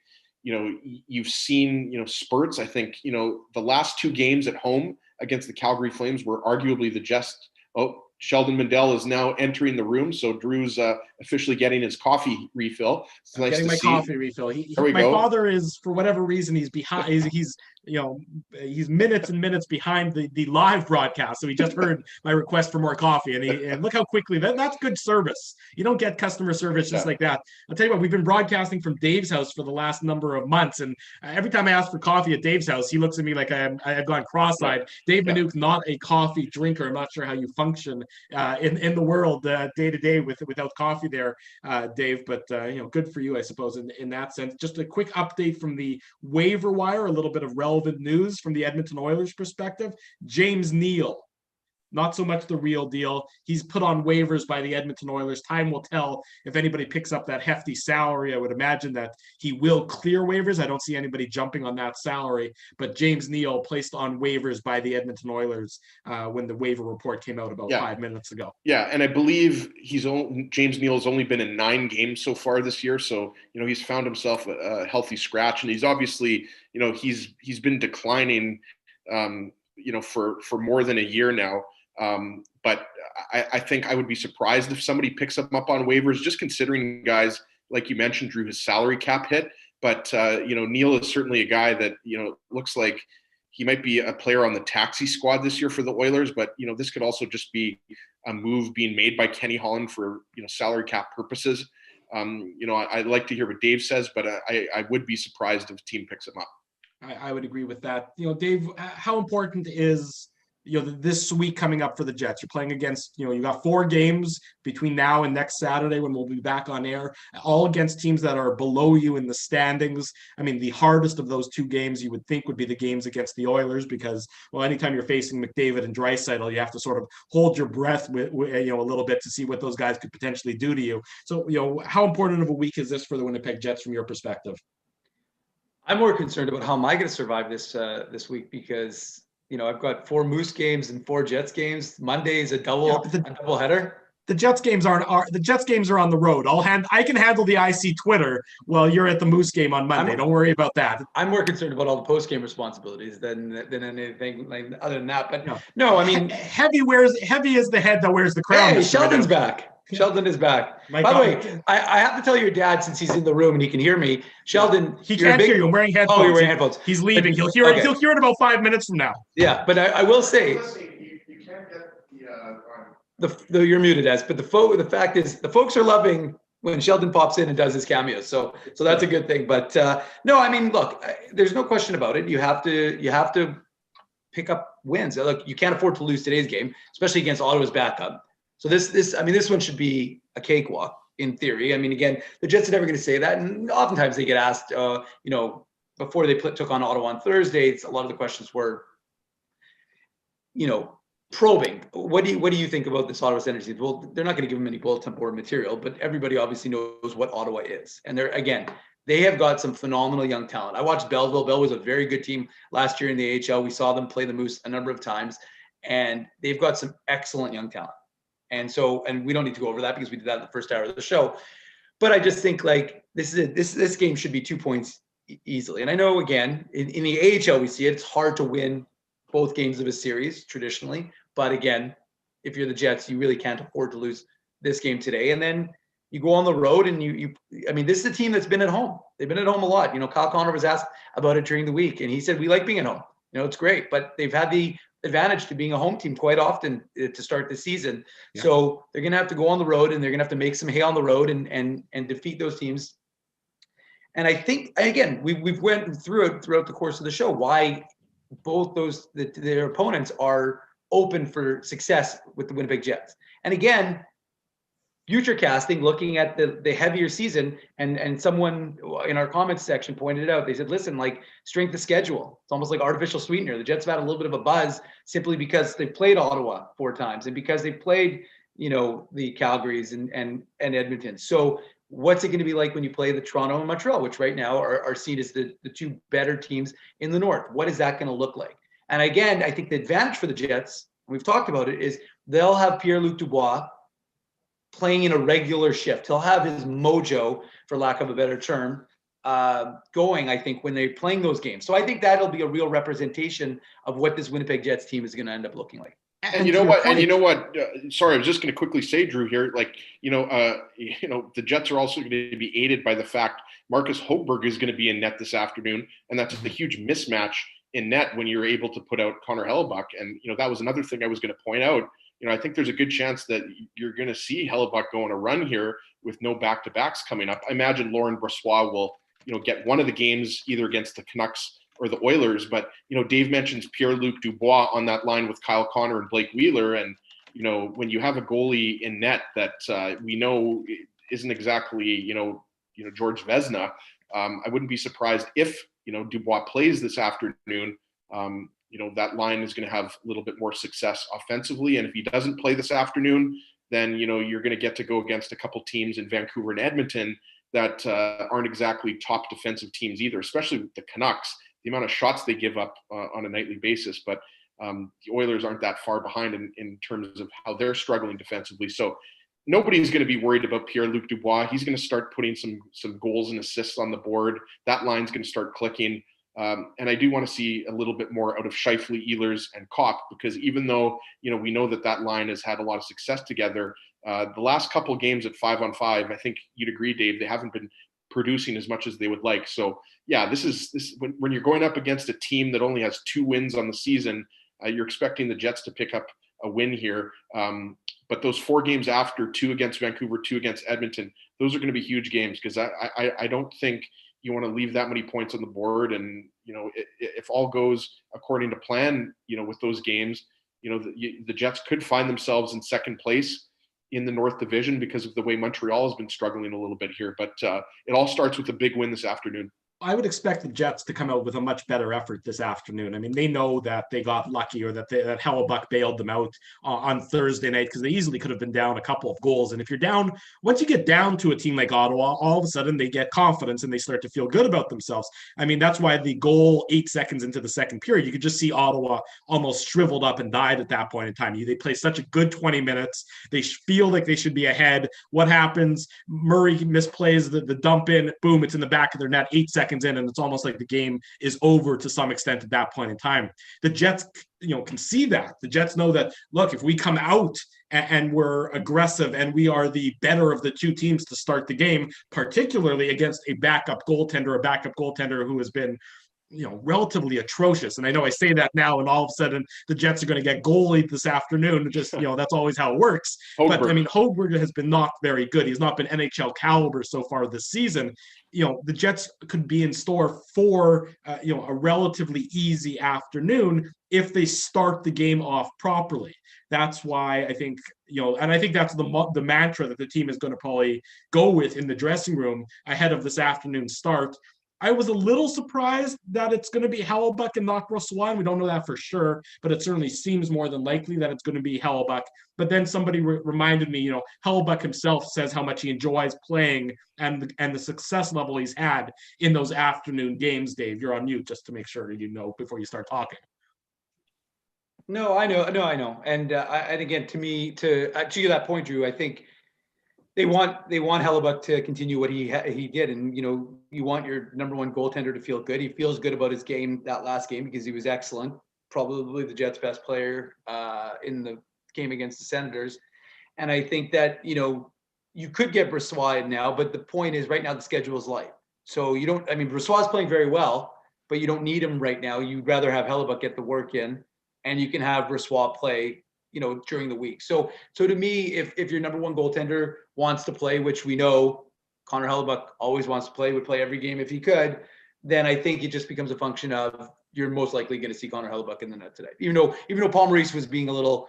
you've seen, spurts. I think, the last 2 games at home against the Calgary Flames were arguably the Jets. Oh, Sheldon Mandel is now entering the room, so Drew's officially getting his coffee refill. It's nice getting to my see. coffee refill. My father is, for whatever reason, he's behind. He's minutes and minutes behind the live broadcast. So he just heard my request for more coffee, and look how quickly that's good service. You don't get customer service just like that. I'll tell you what, we've been broadcasting from Dave's house for the last number of months, and every time I ask for coffee at Dave's house, he looks at me like I've gone cross-eyed. Dave Manouk, not a coffee drinker. I'm not sure how you function in the world day to day without coffee there, Dave. But good for you, I suppose, in that sense. Just a quick update from the waiver wire, a little bit of relevant news from the Edmonton Oilers perspective. James Neal, not so much the real deal. He's put on waivers by the Edmonton Oilers. Time will tell if anybody picks up that hefty salary. I would imagine that he will clear waivers. I don't see anybody jumping on that salary, but James Neal placed on waivers by the Edmonton Oilers when the waiver report came out about 5 minutes ago. Yeah, and I believe James Neal has only been in 9 games so far this year, so he's found himself a healthy scratch, and he's obviously he's been declining for more than a year now. But I think I would be surprised if somebody picks him up on waivers, just considering guys like you mentioned, Drew, his salary cap hit. But Neal is certainly a guy that looks like he might be a player on the taxi squad this year for the Oilers. But this could also just be a move being made by Kenny Holland for salary cap purposes. I'd like to hear what Dave says, but I would be surprised if a team picks him up. I would agree with that. Dave, how important is this week coming up for the Jets? You're playing against, you got 4 games between now and next Saturday when we'll be back on air, all against teams that are below you in the standings. I mean, the hardest of those 2 games you would think would be the games against the Oilers because, well, anytime you're facing McDavid and Draisaitl, you have to sort of hold your breath with a little bit to see what those guys could potentially do to you. So, how important of a week is this for the Winnipeg Jets from your perspective? I'm more concerned about how am I going to survive this week because I've got 4 Moose games and 4 Jets games. Monday is a double header. The Jets games are on the road. I can handle the IC Twitter while you're at the Moose game on Monday. Don't worry about that. I'm more concerned about all the post game responsibilities than anything like other than that. But no, I mean heavy is the head that wears the crown. Hey, Sheldon's back. Sheldon is back. By the way, I have to tell your dad, since he's in the room and he can hear me. Sheldon, he can't hear you. I'm wearing headphones. Oh, you're wearing headphones. He's leaving. He'll hear it. He'll hear it about 5 minutes from now. Yeah, but I will say, you can't get you're muted, as. But the fact is, the folks are loving when Sheldon pops in and does his cameos. So that's a good thing. But no, I mean, look, there's no question about it. You have to pick up wins. Look, you can't afford to lose today's game, especially against Ottawa's backup. So this one should be a cakewalk in theory. I mean, again, the Jets are never going to say that, and oftentimes they get asked, before they took on Ottawa on Thursday, a lot of the questions were, probing. What do you think about this Ottawa Senators team? Well, they're not going to give them any bulletin board material, but everybody obviously knows what Ottawa is, and they have got some phenomenal young talent. I watched Belleville. Bell was a very good team last year in the AHL. We saw them play the Moose a number of times, and they've got some excellent young talent. And we don't need to go over that because we did that in the first hour of the show. But I just think like this game should be 2 points easily. And I know, again, in the AHL we see it. It's hard to win both games of a series traditionally. But again, if you're the Jets, you really can't afford to lose this game today. And then you go on the road and this is a team that's been at home. They've been at home a lot. Kyle Connor was asked about it during the week, and he said, we like being at home. It's great. But they've had the advantage to being a home team quite often to start the season. Yeah. So they're going to have to go on the road, and they're going to have to make some hay on the road and defeat those teams. And I think, again, we've went through it throughout the course of the show, why both their opponents are open for success with the Winnipeg Jets. And again, future casting, looking at the heavier season, and someone in our comments section pointed it out. They said, listen, like strength of schedule, it's almost like artificial sweetener. The Jets have had a little bit of a buzz simply because they played Ottawa 4 times and because they played, the Calgarys and Edmonton. So what's it going to be like when you play the Toronto and Montreal, which right now are seen as the 2 better teams in the North? What is that going to look like? And again, I think the advantage for the Jets, we've talked about it, is they'll have Pierre-Luc Dubois playing in a regular shift. He'll have his mojo, for lack of a better term, going, I think, when they're playing those games. So I think that'll be a real representation of what this Winnipeg Jets team is going to end up looking like. And you know what? Sorry, I was just going to quickly say, Drew, here, like, the Jets are also going to be aided by the fact Marcus Hochberg is going to be in net this afternoon, and that's a huge mismatch in net when you're able to put out Connor Hellebuck. And, that was another thing I was going to point out. I think there's a good chance that you're going to see Hellebuck go on a run here with no back-to-backs coming up. I imagine Laurent Brossoit will, get one of the games either against the Canucks or the Oilers. But, Dave mentions Pierre-Luc Dubois on that line with Kyle Connor and Blake Wheeler. And, when you have a goalie in net that we know isn't exactly, George Vezina, I wouldn't be surprised if, Dubois plays this afternoon. That line is going to have a little bit more success offensively. And if he doesn't play this afternoon, then, you're going to get to go against a couple teams in Vancouver and Edmonton that aren't exactly top defensive teams either, especially with the Canucks, the amount of shots they give up on a nightly basis. But the Oilers aren't that far behind in terms of how they're struggling defensively. So nobody's going to be worried about Pierre-Luc Dubois. He's going to start putting some goals and assists on the board. That line's going to start clicking. And I do want to see a little bit more out of Scheifele, Ehlers, and Kopp, because even though, we know that line has had a lot of success together, the last couple games at 5-on-5, I think you'd agree, Dave, they haven't been producing as much as they would like. So yeah, this when you're going up against a team that only has 2 wins on the season, you're expecting the Jets to pick up a win here. But those 4 games after, 2 against Vancouver, 2 against Edmonton, those are going to be huge games, because I don't think you want to leave that many points on the board. And, if all goes according to plan, with those games, the Jets could find themselves in second place in the North Division because of the way Montreal has been struggling a little bit here. But it all starts with a big win this afternoon. I would expect the Jets to come out with a much better effort this afternoon. I mean, they know that they got lucky, or that Hellebuck bailed them out on Thursday night, because they easily could have been down a couple of goals. And if you're down, once you get down to a team like Ottawa, all of a sudden they get confidence and they start to feel good about themselves. I mean, that's why the goal 8 seconds into the second period, you could just see Ottawa almost shriveled up and died at that point in time. They play such a good 20 minutes. They feel like they should be ahead. What happens? Murray misplays the dump in. Boom, it's in the back of their net 8 seconds in, and it's almost like the game is over to some extent at that point in time. The Jets, can see that. The Jets know that, look, if we come out and we're aggressive and we are the better of the 2 teams to start the game, particularly against a backup goaltender who has been relatively atrocious. And I know I say that now, and all of a sudden the Jets are going to get goalied this afternoon. Just, that's always how it works. Hochberg. But I mean, Hochberg has been not very good. He's not been NHL caliber so far this season. The Jets could be in store for, a relatively easy afternoon if they start the game off properly. That's why I think, and I think that's the mantra that the team is going to probably go with in the dressing room ahead of this afternoon's start. I was a little surprised that it's going to be Hellebuck and not Brossoit. We don't know that for sure, but it certainly seems more than likely that it's going to be Hellebuck. But then somebody reminded me, Hellebuck himself says how much he enjoys playing and the success level he's had in those afternoon games. Dave, you're on mute just to make sure before you start talking. No, I know. And again, to that point, Drew, I think they want Hellebuck to continue what he did, and you want your number one goaltender to feel good. He feels good about his game, that last game, because he was excellent, probably the Jets' best player in the game against the Senators. And I think that you could get Brossoit now, but the point is right now the schedule is light, so you don't. I mean, Brossoit's playing very well, but you don't need him right now. You'd rather have Hellebuck get the work in, and you can have Brossoit play during the week. So to me, if your number one goaltender wants to play, which we know Connor Hellebuck always wants to play, would play every game if he could, then I think it just becomes a function of you're most likely going to see Connor Hellebuck in the net today. Even though Paul Maurice was being a little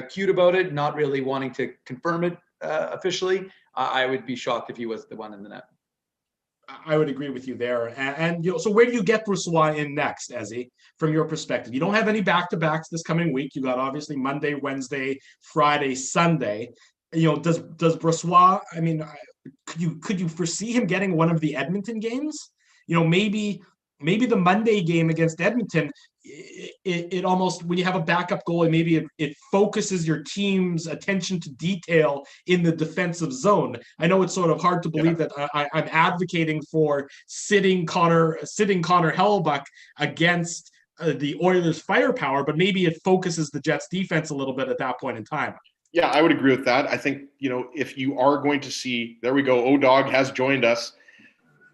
cute about it, not really wanting to confirm it officially, I would be shocked if he was the one in the net. I would agree with you there. And so where do you get Brossoit in next, Ezzy, from your perspective? You don't have any back-to-backs this coming week. You got obviously Monday, Wednesday, Friday, Sunday. Does Brossoit, I mean, could you foresee him getting one of the Edmonton games? Maybe the Monday game against Edmonton, it almost, when you have a backup goalie, maybe it focuses your team's attention to detail in the defensive zone. I know it's sort of hard to believe that I'm advocating for sitting Connor Hellebuck against the Oilers' firepower, but maybe it focuses the Jets' defense a little bit at that point in time. Yeah, I would agree with that. I think, if you are going to see, there we go, O-Dog has joined us.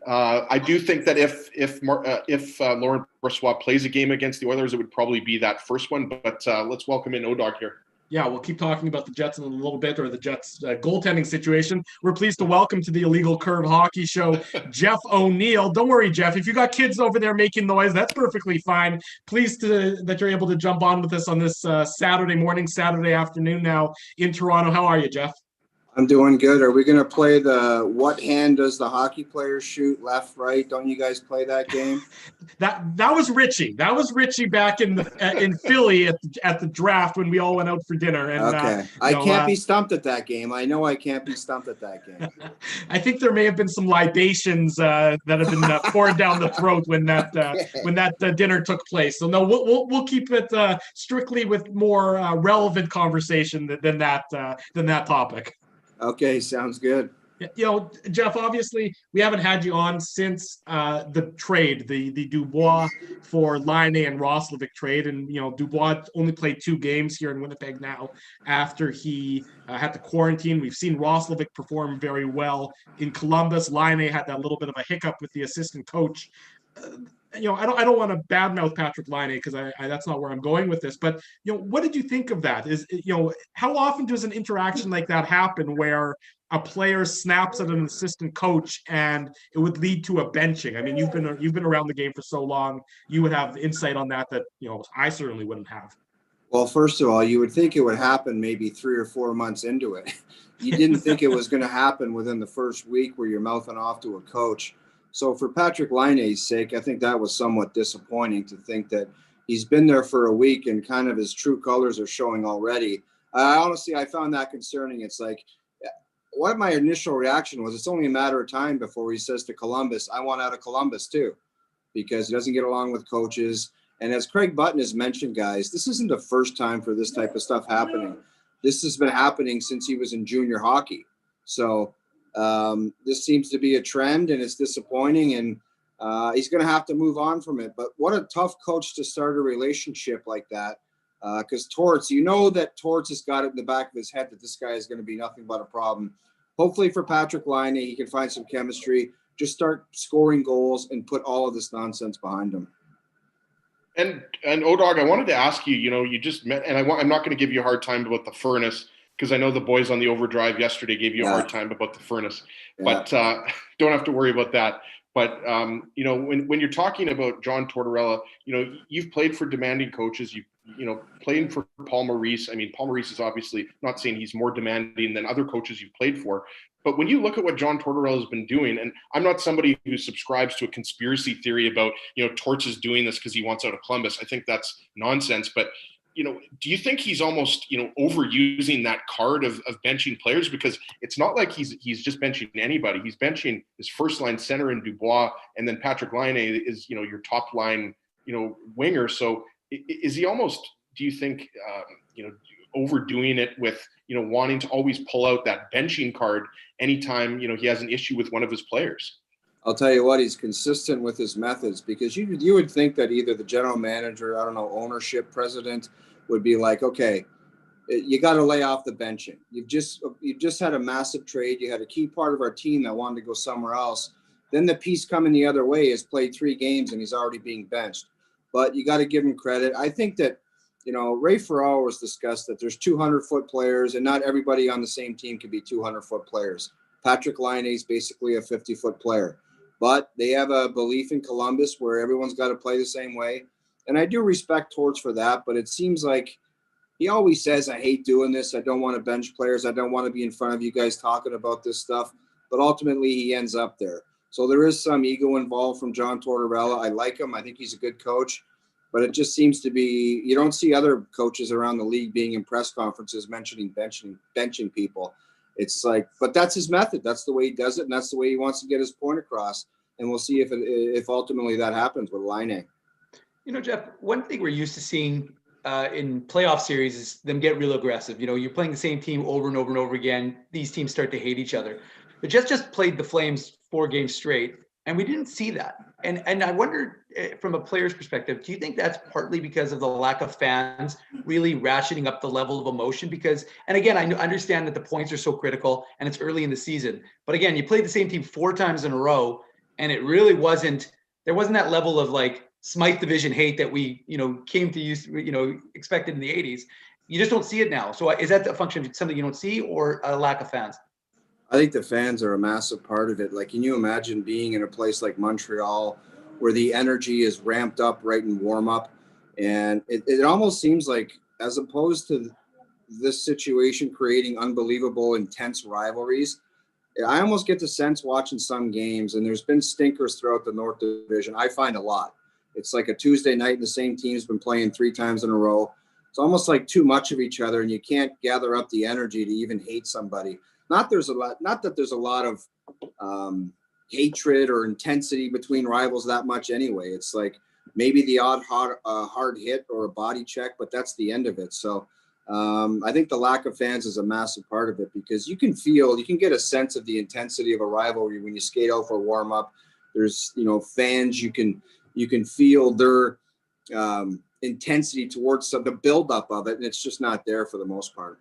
I do think that if Laurent Brossoit plays a game against the Oilers, it would probably be that first one. But let's welcome in O-Dog here. Yeah, we'll keep talking about the Jets in a little bit, or the Jets goaltending situation. We're pleased to welcome to the Illegal Curve Hockey Show, Jeff O'Neill. Don't worry, Jeff. If you got kids over there making noise, that's perfectly fine. Pleased that you're able to jump on with us on this Saturday afternoon now in Toronto. How are you, Jeff? I'm doing good. Are we going to play the what hand does the hockey player shoot, left, right? Don't you guys play that game? That was Richie. That was Richie back in Philly at the draft when we all went out for dinner. And, okay. I can't be stumped at that game. I know I can't be stumped at that game. I think there may have been some libations that have been poured down the throat when that dinner took place. So no, we'll keep it strictly with more relevant conversation than that topic. Okay, sounds good. Jeff, obviously we haven't had you on since the trade, the Dubois for Laine and Roslovic trade. And, Dubois only played 2 games here in Winnipeg now after he had to quarantine. We've seen Roslovic perform very well in Columbus. Laine had that little bit of a hiccup with the assistant coach. I don't want to badmouth Patrick Laine because that's not where I'm going with this. But what did you think of that? How often does an interaction like that happen where a player snaps at an assistant coach and it would lead to a benching? I mean, you've been around the game for so long, you would have insight on that I certainly wouldn't have. Well, first of all, you would think it would happen maybe 3 or 4 months into it. You didn't think it was going to happen within the first week where you're mouthing off to a coach. So for Patrick Laine's sake, I think that was somewhat disappointing to think that he's been there for a week and kind of his true colors are showing already. Honestly, I found that concerning. It's like, what my initial reaction was, it's only a matter of time before he says to Columbus, I want out of Columbus too, because he doesn't get along with coaches. And as Craig Button has mentioned, guys, this isn't the first time for this type of stuff happening. This has been happening since he was in junior hockey. So this seems to be a trend, and it's disappointing, and he's going to have to move on from it. But what a tough coach to start a relationship like that, because Torts, that Torts has got it in the back of his head that this guy is going to be nothing but a problem. Hopefully for Patrick Laine, he can find some chemistry, just start scoring goals and put all of this nonsense behind him. And O-Dog, I wanted to ask you, you just met, and I'm not going to give you a hard time about the furnace, because I know the boys on the Overdrive yesterday gave you a hard time about the furnace, but don't have to worry about that. But, when you're talking about John Tortorella, you've played for demanding coaches. You've, played for Paul Maurice. I mean, Paul Maurice is obviously not saying he's more demanding than other coaches you've played for. But when you look at what John Tortorella has been doing, and I'm not somebody who subscribes to a conspiracy theory about, Torts is doing this because he wants out of Columbus. I think that's nonsense. But do you think he's almost, overusing that card of benching players? Because it's not like he's just benching anybody. He's benching his first line center in Dubois, and then Patrick Laine is, your top line, winger. So is he almost, do you think, overdoing it with, wanting to always pull out that benching card anytime, he has an issue with one of his players? I'll tell you what, he's consistent with his methods, because you would think that either the general manager, ownership, president would be like, okay, you got to lay off the benching. You've just had a massive trade. You had a key part of our team that wanted to go somewhere else. Then the piece coming the other way has played 3 games and he's already being benched. But you got to give him credit. I think that, Ray Ferraro was discussed that there's 200-foot players, and not everybody on the same team can be 200-foot players. Patrick Laine is basically a 50-foot player. But they have a belief in Columbus where everyone's got to play the same way. And I do respect Torts for that, but it seems like he always says, I hate doing this. I don't want to bench players. I don't want to be in front of you guys talking about this stuff. But ultimately, he ends up there. So there is some ego involved from John Tortorella. I like him. I think he's a good coach. But it just seems to be, you don't see other coaches around the league being in press conferences mentioning benching people. It's like, but that's his method. That's the way he does it, and that's the way he wants to get his point across. And we'll see if ultimately that happens with Laine. You know, Jeff, one thing we're used to seeing in playoff series is them get real aggressive. You know, you're playing the same team over and over and over again. These teams start to hate each other. The Jets just played the Flames 4 games straight, and we didn't see that. And I wonder, from a player's perspective, do you think that's partly because of the lack of fans really ratcheting up the level of emotion? Because, and again, I understand that the points are so critical and it's early in the season. But again, you played the same team 4 times in a row, and it really wasn't, there wasn't that level of like Smythe Division hate that we, came to use, expected in the 80s. You just don't see it now. So is that a function of something you don't see, or a lack of fans? I think the fans are a massive part of it. Like, can you imagine being in a place like Montreal where the energy is ramped up right in warm up? And it almost seems like, as opposed to this situation creating unbelievable, intense rivalries, I almost get the sense watching some games, and there's been stinkers throughout the North Division. I find a lot. It's like a Tuesday night and the same team's been playing 3 times in a row. It's almost like too much of each other, and you can't gather up the energy to even hate somebody. Not that there's a lot of hatred or intensity between rivals that much anyway. It's like maybe the odd hard hit or a body check, but that's the end of it. So I think the lack of fans is a massive part of it, because you can get a sense of the intensity of a rivalry when you skate out for warm up. There's, fans, you can feel their intensity towards the buildup of it, and it's just not there for the most part.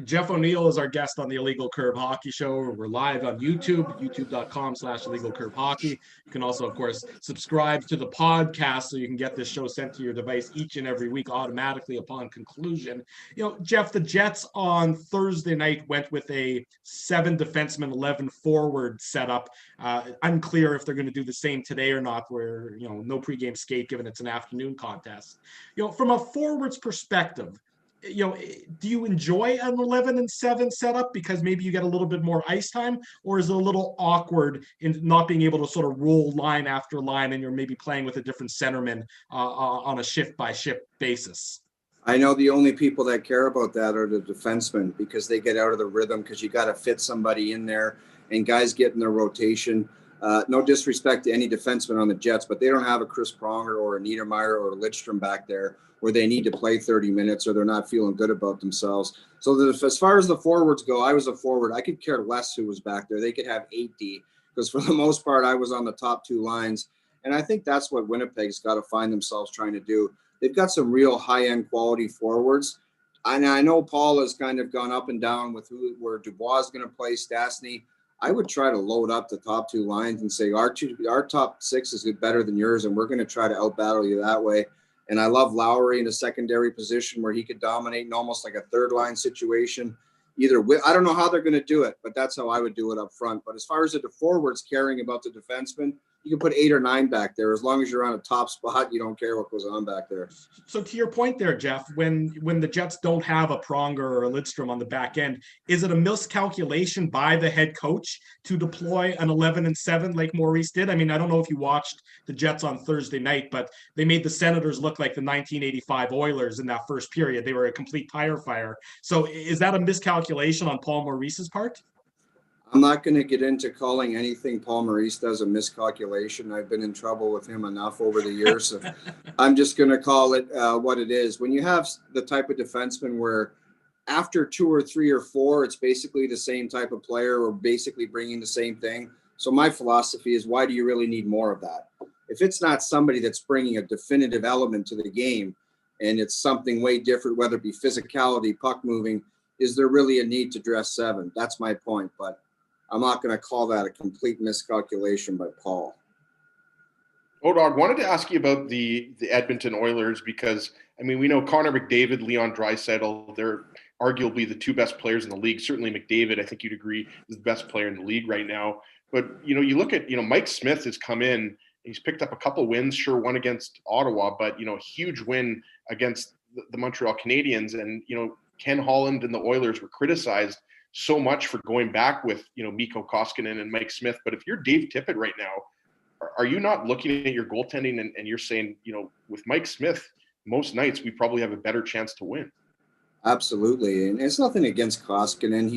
Jeff O'Neill is our guest on the Illegal Curve Hockey Show. We're live on YouTube, youtube.com/Illegal Curve Hockey. You can also, of course, subscribe to the podcast so you can get this show sent to your device each and every week automatically upon conclusion. Jeff, the Jets on Thursday night went with a 7 defenseman, 11 forward setup. Unclear if they're going to do the same today or not, where, no pregame skate given it's an afternoon contest. From a forwards perspective, do you enjoy an 11-7 setup because maybe you get a little bit more ice time, or is it a little awkward in not being able to sort of roll line after line, and you're maybe playing with a different centerman on a shift by shift basis? I know the only people that care about that are the defensemen, because they get out of the rhythm, because you got to fit somebody in there, and guys get in their rotation. No disrespect to any defenseman on the Jets, but they don't have a Chris Pronger or a Niedermeyer or a Lidstrom back there where they need to play 30 minutes or they're not feeling good about themselves. So as far as the forwards go, I was a forward. I could care less who was back there. They could have 8D, because for the most part, I was on the top 2 lines. And I think that's what Winnipeg's got to find themselves trying to do. They've got some real high-end quality forwards. And I know Paul has kind of gone up and down with where Dubois is going to play, Stasny. I would try to load up the top 2 lines and say our top 6 is better than yours, and we're going to try to outbattle you that way. And I love Lowry in a secondary position where he could dominate in almost like a 3rd line situation. I don't know how they're going to do it, but that's how I would do it up front. But as far as the forwards caring about the defensemen, you can put 8 or 9 back there. As long as you're on a top spot, you don't care what goes on back there. So to your point there, Jeff, when the Jets don't have a Pronger or a Lidstrom on the back end, is it a miscalculation by the head coach to deploy an 11-7 like Maurice did? I mean, I don't know if you watched the Jets on Thursday night, but they made the Senators look like the 1985 Oilers in that first period. They were a complete tire fire. So is that a miscalculation on Paul Maurice's part? I'm not going to get into calling anything Paul Maurice does a miscalculation. I've been in trouble with him enough over the years. So I'm just going to call it what it is. When you have the type of defenseman where after 2 or 3 or 4, it's basically the same type of player or basically bringing the same thing. So my philosophy is, why do you really need more of that? If it's not somebody that's bringing a definitive element to the game and it's something way different, whether it be physicality, puck moving, is there really a need to dress 7? That's my point. But I'm not going to call that a complete miscalculation by Paul. Odog, wanted to ask you about the Edmonton Oilers, because, I mean, we know Connor McDavid, Leon Draisaitl, they're arguably the 2 best players in the league. Certainly McDavid, I think you'd agree, is the best player in the league right now. But, you look at, Mike Smith has come in He's picked up a couple wins, sure, one against Ottawa, but, huge win against the Montreal Canadiens. And, Ken Holland and the Oilers were criticized so much for going back with, Mikko Koskinen and Mike Smith. But if you're Dave Tippett right now, are you not looking at your goaltending and you're saying, with Mike Smith, most nights we probably have a better chance to win? Absolutely. And it's nothing against Koskinen.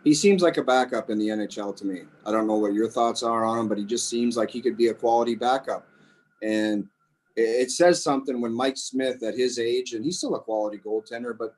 He seems like a backup in the NHL to me. I don't know what your thoughts are on him, but he just seems like he could be a quality backup. And it says something when Mike Smith at his age, and he's still a quality goaltender, but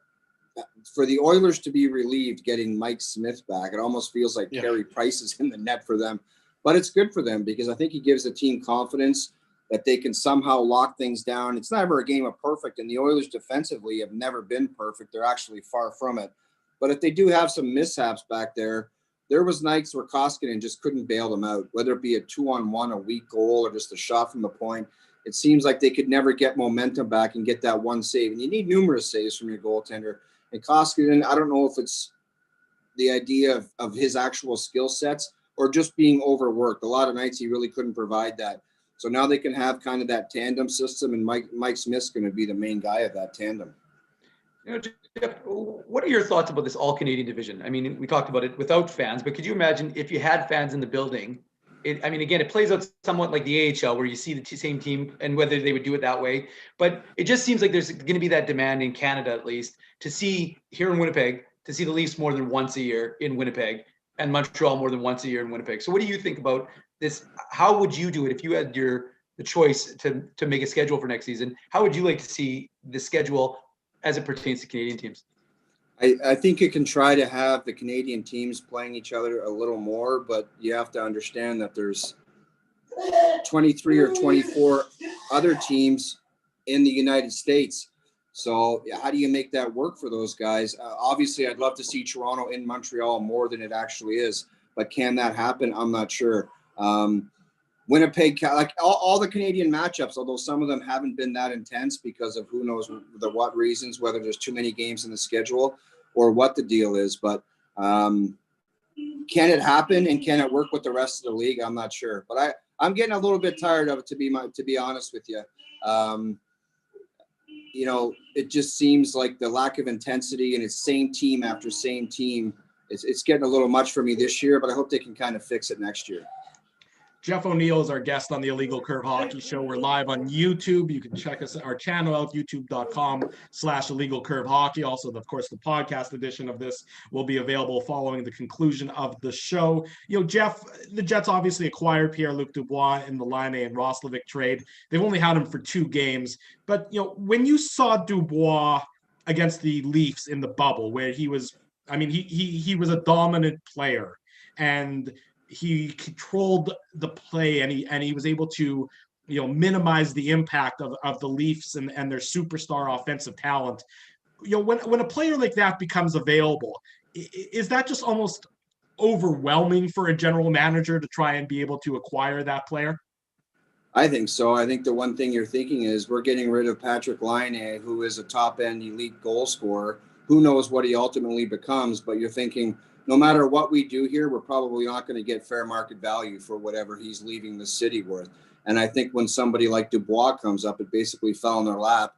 for the Oilers to be relieved getting Mike Smith back, it almost feels like Carey Price is in the net for them. But it's good for them because I think he gives the team confidence that they can somehow lock things down. It's never a game of perfect, and the Oilers defensively have never been perfect. They're actually far from it. But if they do have some mishaps back there was nights where Koskinen just couldn't bail them out, whether it be a 2-on-1, a weak goal, or just a shot from the point. It seems like they could never get momentum back and get that one save. And you need numerous saves from your goaltender. And Koskinen, I don't know if it's the idea of his actual skill sets or just being overworked. A lot of nights he really couldn't provide that. So now they can have kind of that tandem system, and Mike Smith's going to be the main guy of that tandem. Jeff, what are your thoughts about this all-Canadian division? I mean, we talked about it without fans, but could you imagine if you had fans in the building? It plays out somewhat like the AHL where you see the same team and whether they would do it that way. But it just seems like there's going to be that demand in Canada, at least, to see here in Winnipeg, to see the Leafs more than once a year in Winnipeg and Montreal more than once a year in Winnipeg. So what do you think about this? How would you do it if you had the choice to make a schedule for next season? How would you like to see the schedule as it pertains to Canadian teams? I think you can try to have the Canadian teams playing each other a little more, but you have to understand that there's 23 or 24 other teams in the United States. So how do you make that work for those guys? Obviously, I'd love to see Toronto in Montreal more than it actually is, but can that happen? I'm not sure. Winnipeg, like all the Canadian matchups, although some of them haven't been that intense because of who knows what reasons, whether there's too many games in the schedule or what the deal is. But can it happen and can it work with the rest of the league? I'm not sure. But I'm getting a little bit tired of it, to be honest with you. It just seems like the lack of intensity and it's same team after same team. It's getting a little much for me this year, but I hope they can kind of fix it next year. Jeff O'Neill is our guest on the Illegal Curve Hockey Show. We're live on YouTube. You can check our channel out, youtube.com/Illegal Curve Hockey. Also, of course, the podcast edition of this will be available following the conclusion of the show. Jeff, the Jets obviously acquired Pierre-Luc Dubois in the Laine and Roslovic trade. They've only had him for 2 games. But, when you saw Dubois against the Leafs in the bubble, where he was a dominant player, and he controlled the play, and he was able to minimize the impact of the Leafs and their superstar offensive talent. When a player like that becomes available, is that just almost overwhelming for a general manager to try and be able to acquire that player? I think so. I think the one thing you're thinking is we're getting rid of Patrik Laine, who is a top-end elite goal scorer. Who knows what he ultimately becomes, but you're thinking, no matter what we do here, we're probably not going to get fair market value for whatever he's leaving the city worth. And I think when somebody like Dubois comes up, it basically fell in their lap.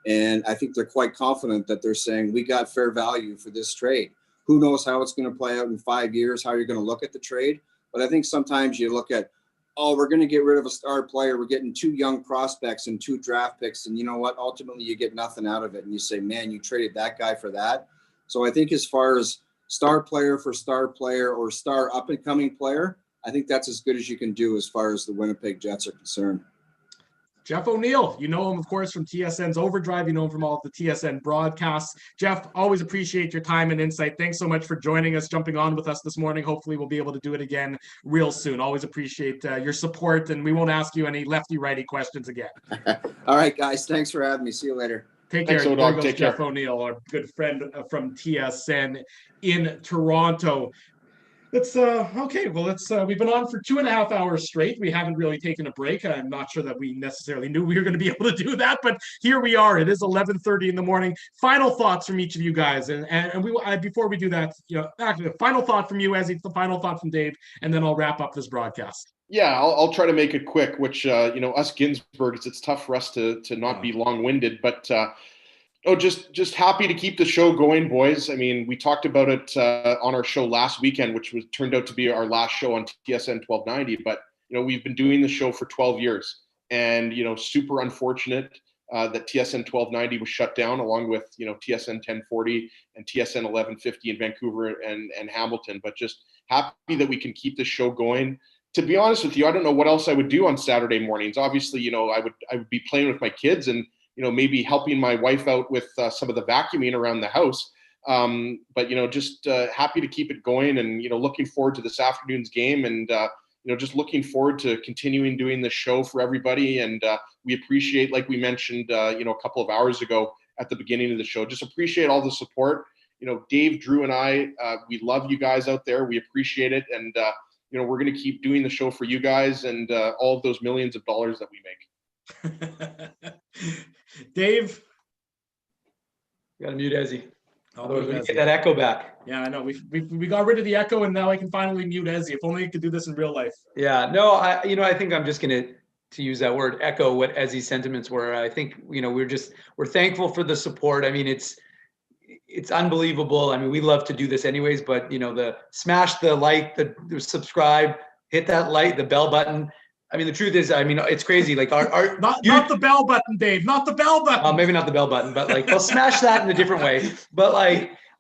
And I think they're quite confident that they're saying, we got fair value for this trade. Who knows how it's going to play out in 5 years, how you're going to look at the trade. But I think sometimes you look at, we're going to get rid of a star player. We're getting 2 young prospects and 2 draft picks. And you know what? Ultimately, you get nothing out of it. And you say, man, you traded that guy for that. So I think as far as star player for star player or star up-and-coming player, I think that's as good as you can do as far as the Winnipeg Jets are concerned. Jeff O'Neill, you know him, of course, from TSN's Overdrive. You know him from all of the TSN broadcasts. Jeff, always appreciate your time and insight. Thanks so much for joining us, jumping on with us this morning. Hopefully we'll be able to do it again real soon. Always appreciate your support, and we won't ask you any lefty-righty questions again. All right, guys. Thanks for having me. See you later. Take care. Thanks, There goes Take Jeff care. O'Neill, our good friend from TSN in Toronto. We've been on for 2.5 hours straight. We haven't really taken a break. I'm not sure that we necessarily knew we were going to be able to do that, but here we are. It is 11:30 in the morning. Final thoughts from each of you guys, and before we do that, actually, the final thought from you, Ezzy, the final thought from Dave, and then I'll wrap up this broadcast. Yeah, I'll try to make it quick, which, us Ginsburgs, it's tough for us to not be long-winded, but just happy to keep the show going, boys. I mean, we talked about it on our show last weekend, which turned out to be our last show on TSN 1290, but, we've been doing the show for 12 years and, super unfortunate that TSN 1290 was shut down along with, TSN 1040 and TSN 1150 in Vancouver and Hamilton, but just happy that we can keep the show going. To be honest with you, I don't know what else I would do on Saturday mornings. Obviously, I would be playing with my kids and, maybe helping my wife out with some of the vacuuming around the house. But, just happy to keep it going and, looking forward to this afternoon's game and, just looking forward to continuing doing the show for everybody. And we appreciate, like we mentioned, a couple of hours ago at the beginning of the show, just appreciate all the support. Dave, Drew, and I, we love you guys out there. We appreciate it. And, we're going to keep doing the show for you guys and all of those millions of dollars that we make. Dave? You got to mute Ezzy. Otherwise, we get that echo back. Yeah, I know. We got rid of the echo, and now I can finally mute Ezzy. If only you could do this in real life. Yeah, no, I think I'm just going to use that word, echo what Ezzy's sentiments were. I think, we're thankful for the support. I mean, it's unbelievable. I mean, we love to do this anyways, but the smash the like, the subscribe, hit that like, the bell button. I mean, the truth is, it's crazy. Like not the bell button, Dave, not the bell button. Maybe not the bell button, but I'll smash that in a different way. But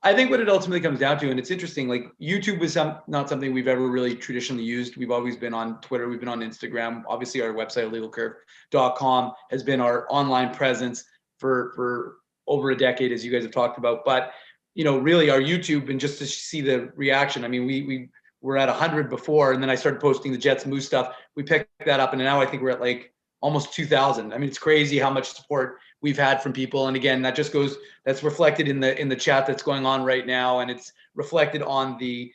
I think what it ultimately comes down to, and it's interesting, YouTube was not something we've ever really traditionally used. We've always been on Twitter. We've been on Instagram. Obviously our website, illegalcurve.com, has been our online presence for over a decade, as you guys have talked about. But, really our YouTube, and just to see the reaction, I mean, we were at 100 before, and then I started posting the Jets Moose stuff. We picked that up, and now I think we're at almost 2,000. I mean, it's crazy how much support we've had from people. And again, that's reflected in the chat that's going on right now, and it's reflected on the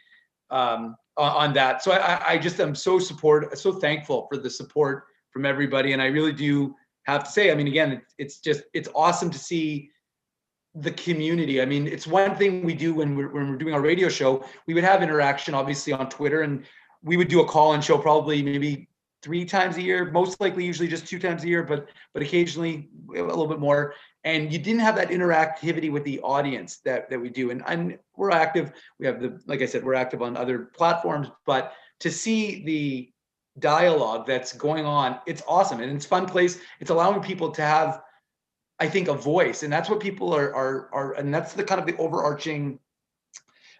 on that. So I just am so thankful for the support from everybody, and I really do have to say, I mean, again, it's awesome to see the community. I mean, it's one thing we do when we're doing our radio show. We would have interaction, obviously, on Twitter, and we would do a call-in show probably maybe 3 times a year, most likely usually just 2 times a year, but occasionally a little bit more. And you didn't have that interactivity with the audience that we do. And we're active. We have like I said, we're active on other platforms, but to see the dialogue that's going on, it's awesome. And it's a fun place. It's allowing people to have, I think, a voice. And that's what people are, and that's the kind of the overarching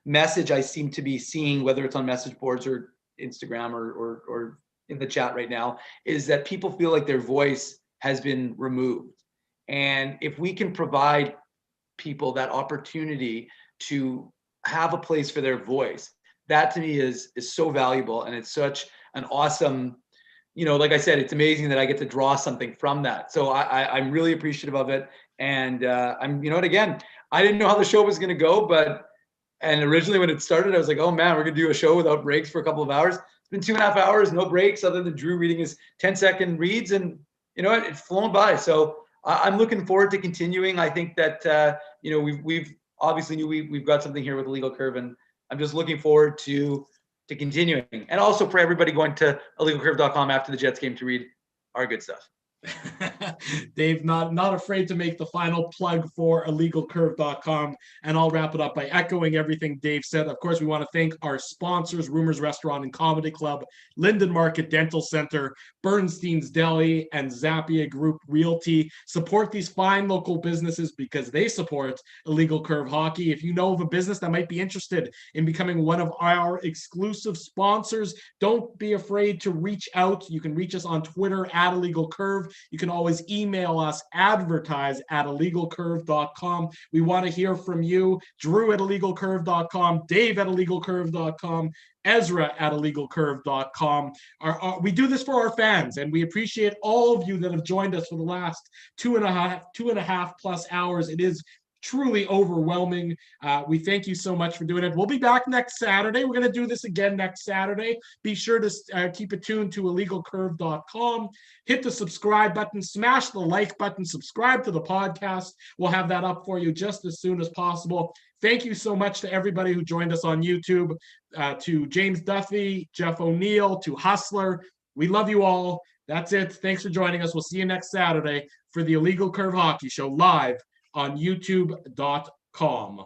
message I seem to be seeing, whether it's on message boards or Instagram or in the chat right now, is that people feel like their voice has been removed. And if we can provide people that opportunity to have a place for their voice, that to me is so valuable. And it's such an awesome, like I said, it's amazing that I get to draw something from that. So I'm really appreciative of it. And again, I didn't know how the show was going to go, and originally when it started, I was like, oh man, we're going to do a show without breaks for a couple of hours. It's been 2.5 hours, no breaks other than Drew reading his 10-second reads, and it's flown by. So I'm looking forward to continuing. I think that, we've obviously knew we've got something here with Illegal Curve, and I'm just looking forward to continuing. And also for everybody going to illegalcurve.com after the Jets game to read our good stuff. Dave, not afraid to make the final plug for illegalcurve.com, and I'll wrap it up by echoing everything Dave said. Of course, we want to thank our sponsors, Rumors Restaurant and Comedy Club, Linden Market Dental Center, Bernstein's Deli, and Zappia Group Realty. Support these fine local businesses because they support Illegal Curve Hockey. If you know of a business that might be interested in becoming one of our exclusive sponsors, don't be afraid to reach out. You can reach us on Twitter at Illegal Curve. You can always email us, advertise@illegalcurve.com. We want to hear from you. Drew at illegalcurve.com, Dave at illegalcurve.com, Ezra at illegalcurve.com. We do this for our fans, and we appreciate all of you that have joined us for the last two and a half plus hours. It is truly overwhelming. We thank you so much for doing it. We'll be back next Saturday. We're going to do this again next Saturday. Be sure to keep it tuned to illegalcurve.com. Hit the subscribe button, smash the like button, subscribe to the podcast. We'll have that up for you just as soon as possible. Thank you so much to everybody who joined us on YouTube, to James Duffy, Jeff O'Neill, to Hustler, We love you all. That's it. Thanks for joining us. We'll see you next Saturday for the Illegal Curve Hockey Show live on youtube.com.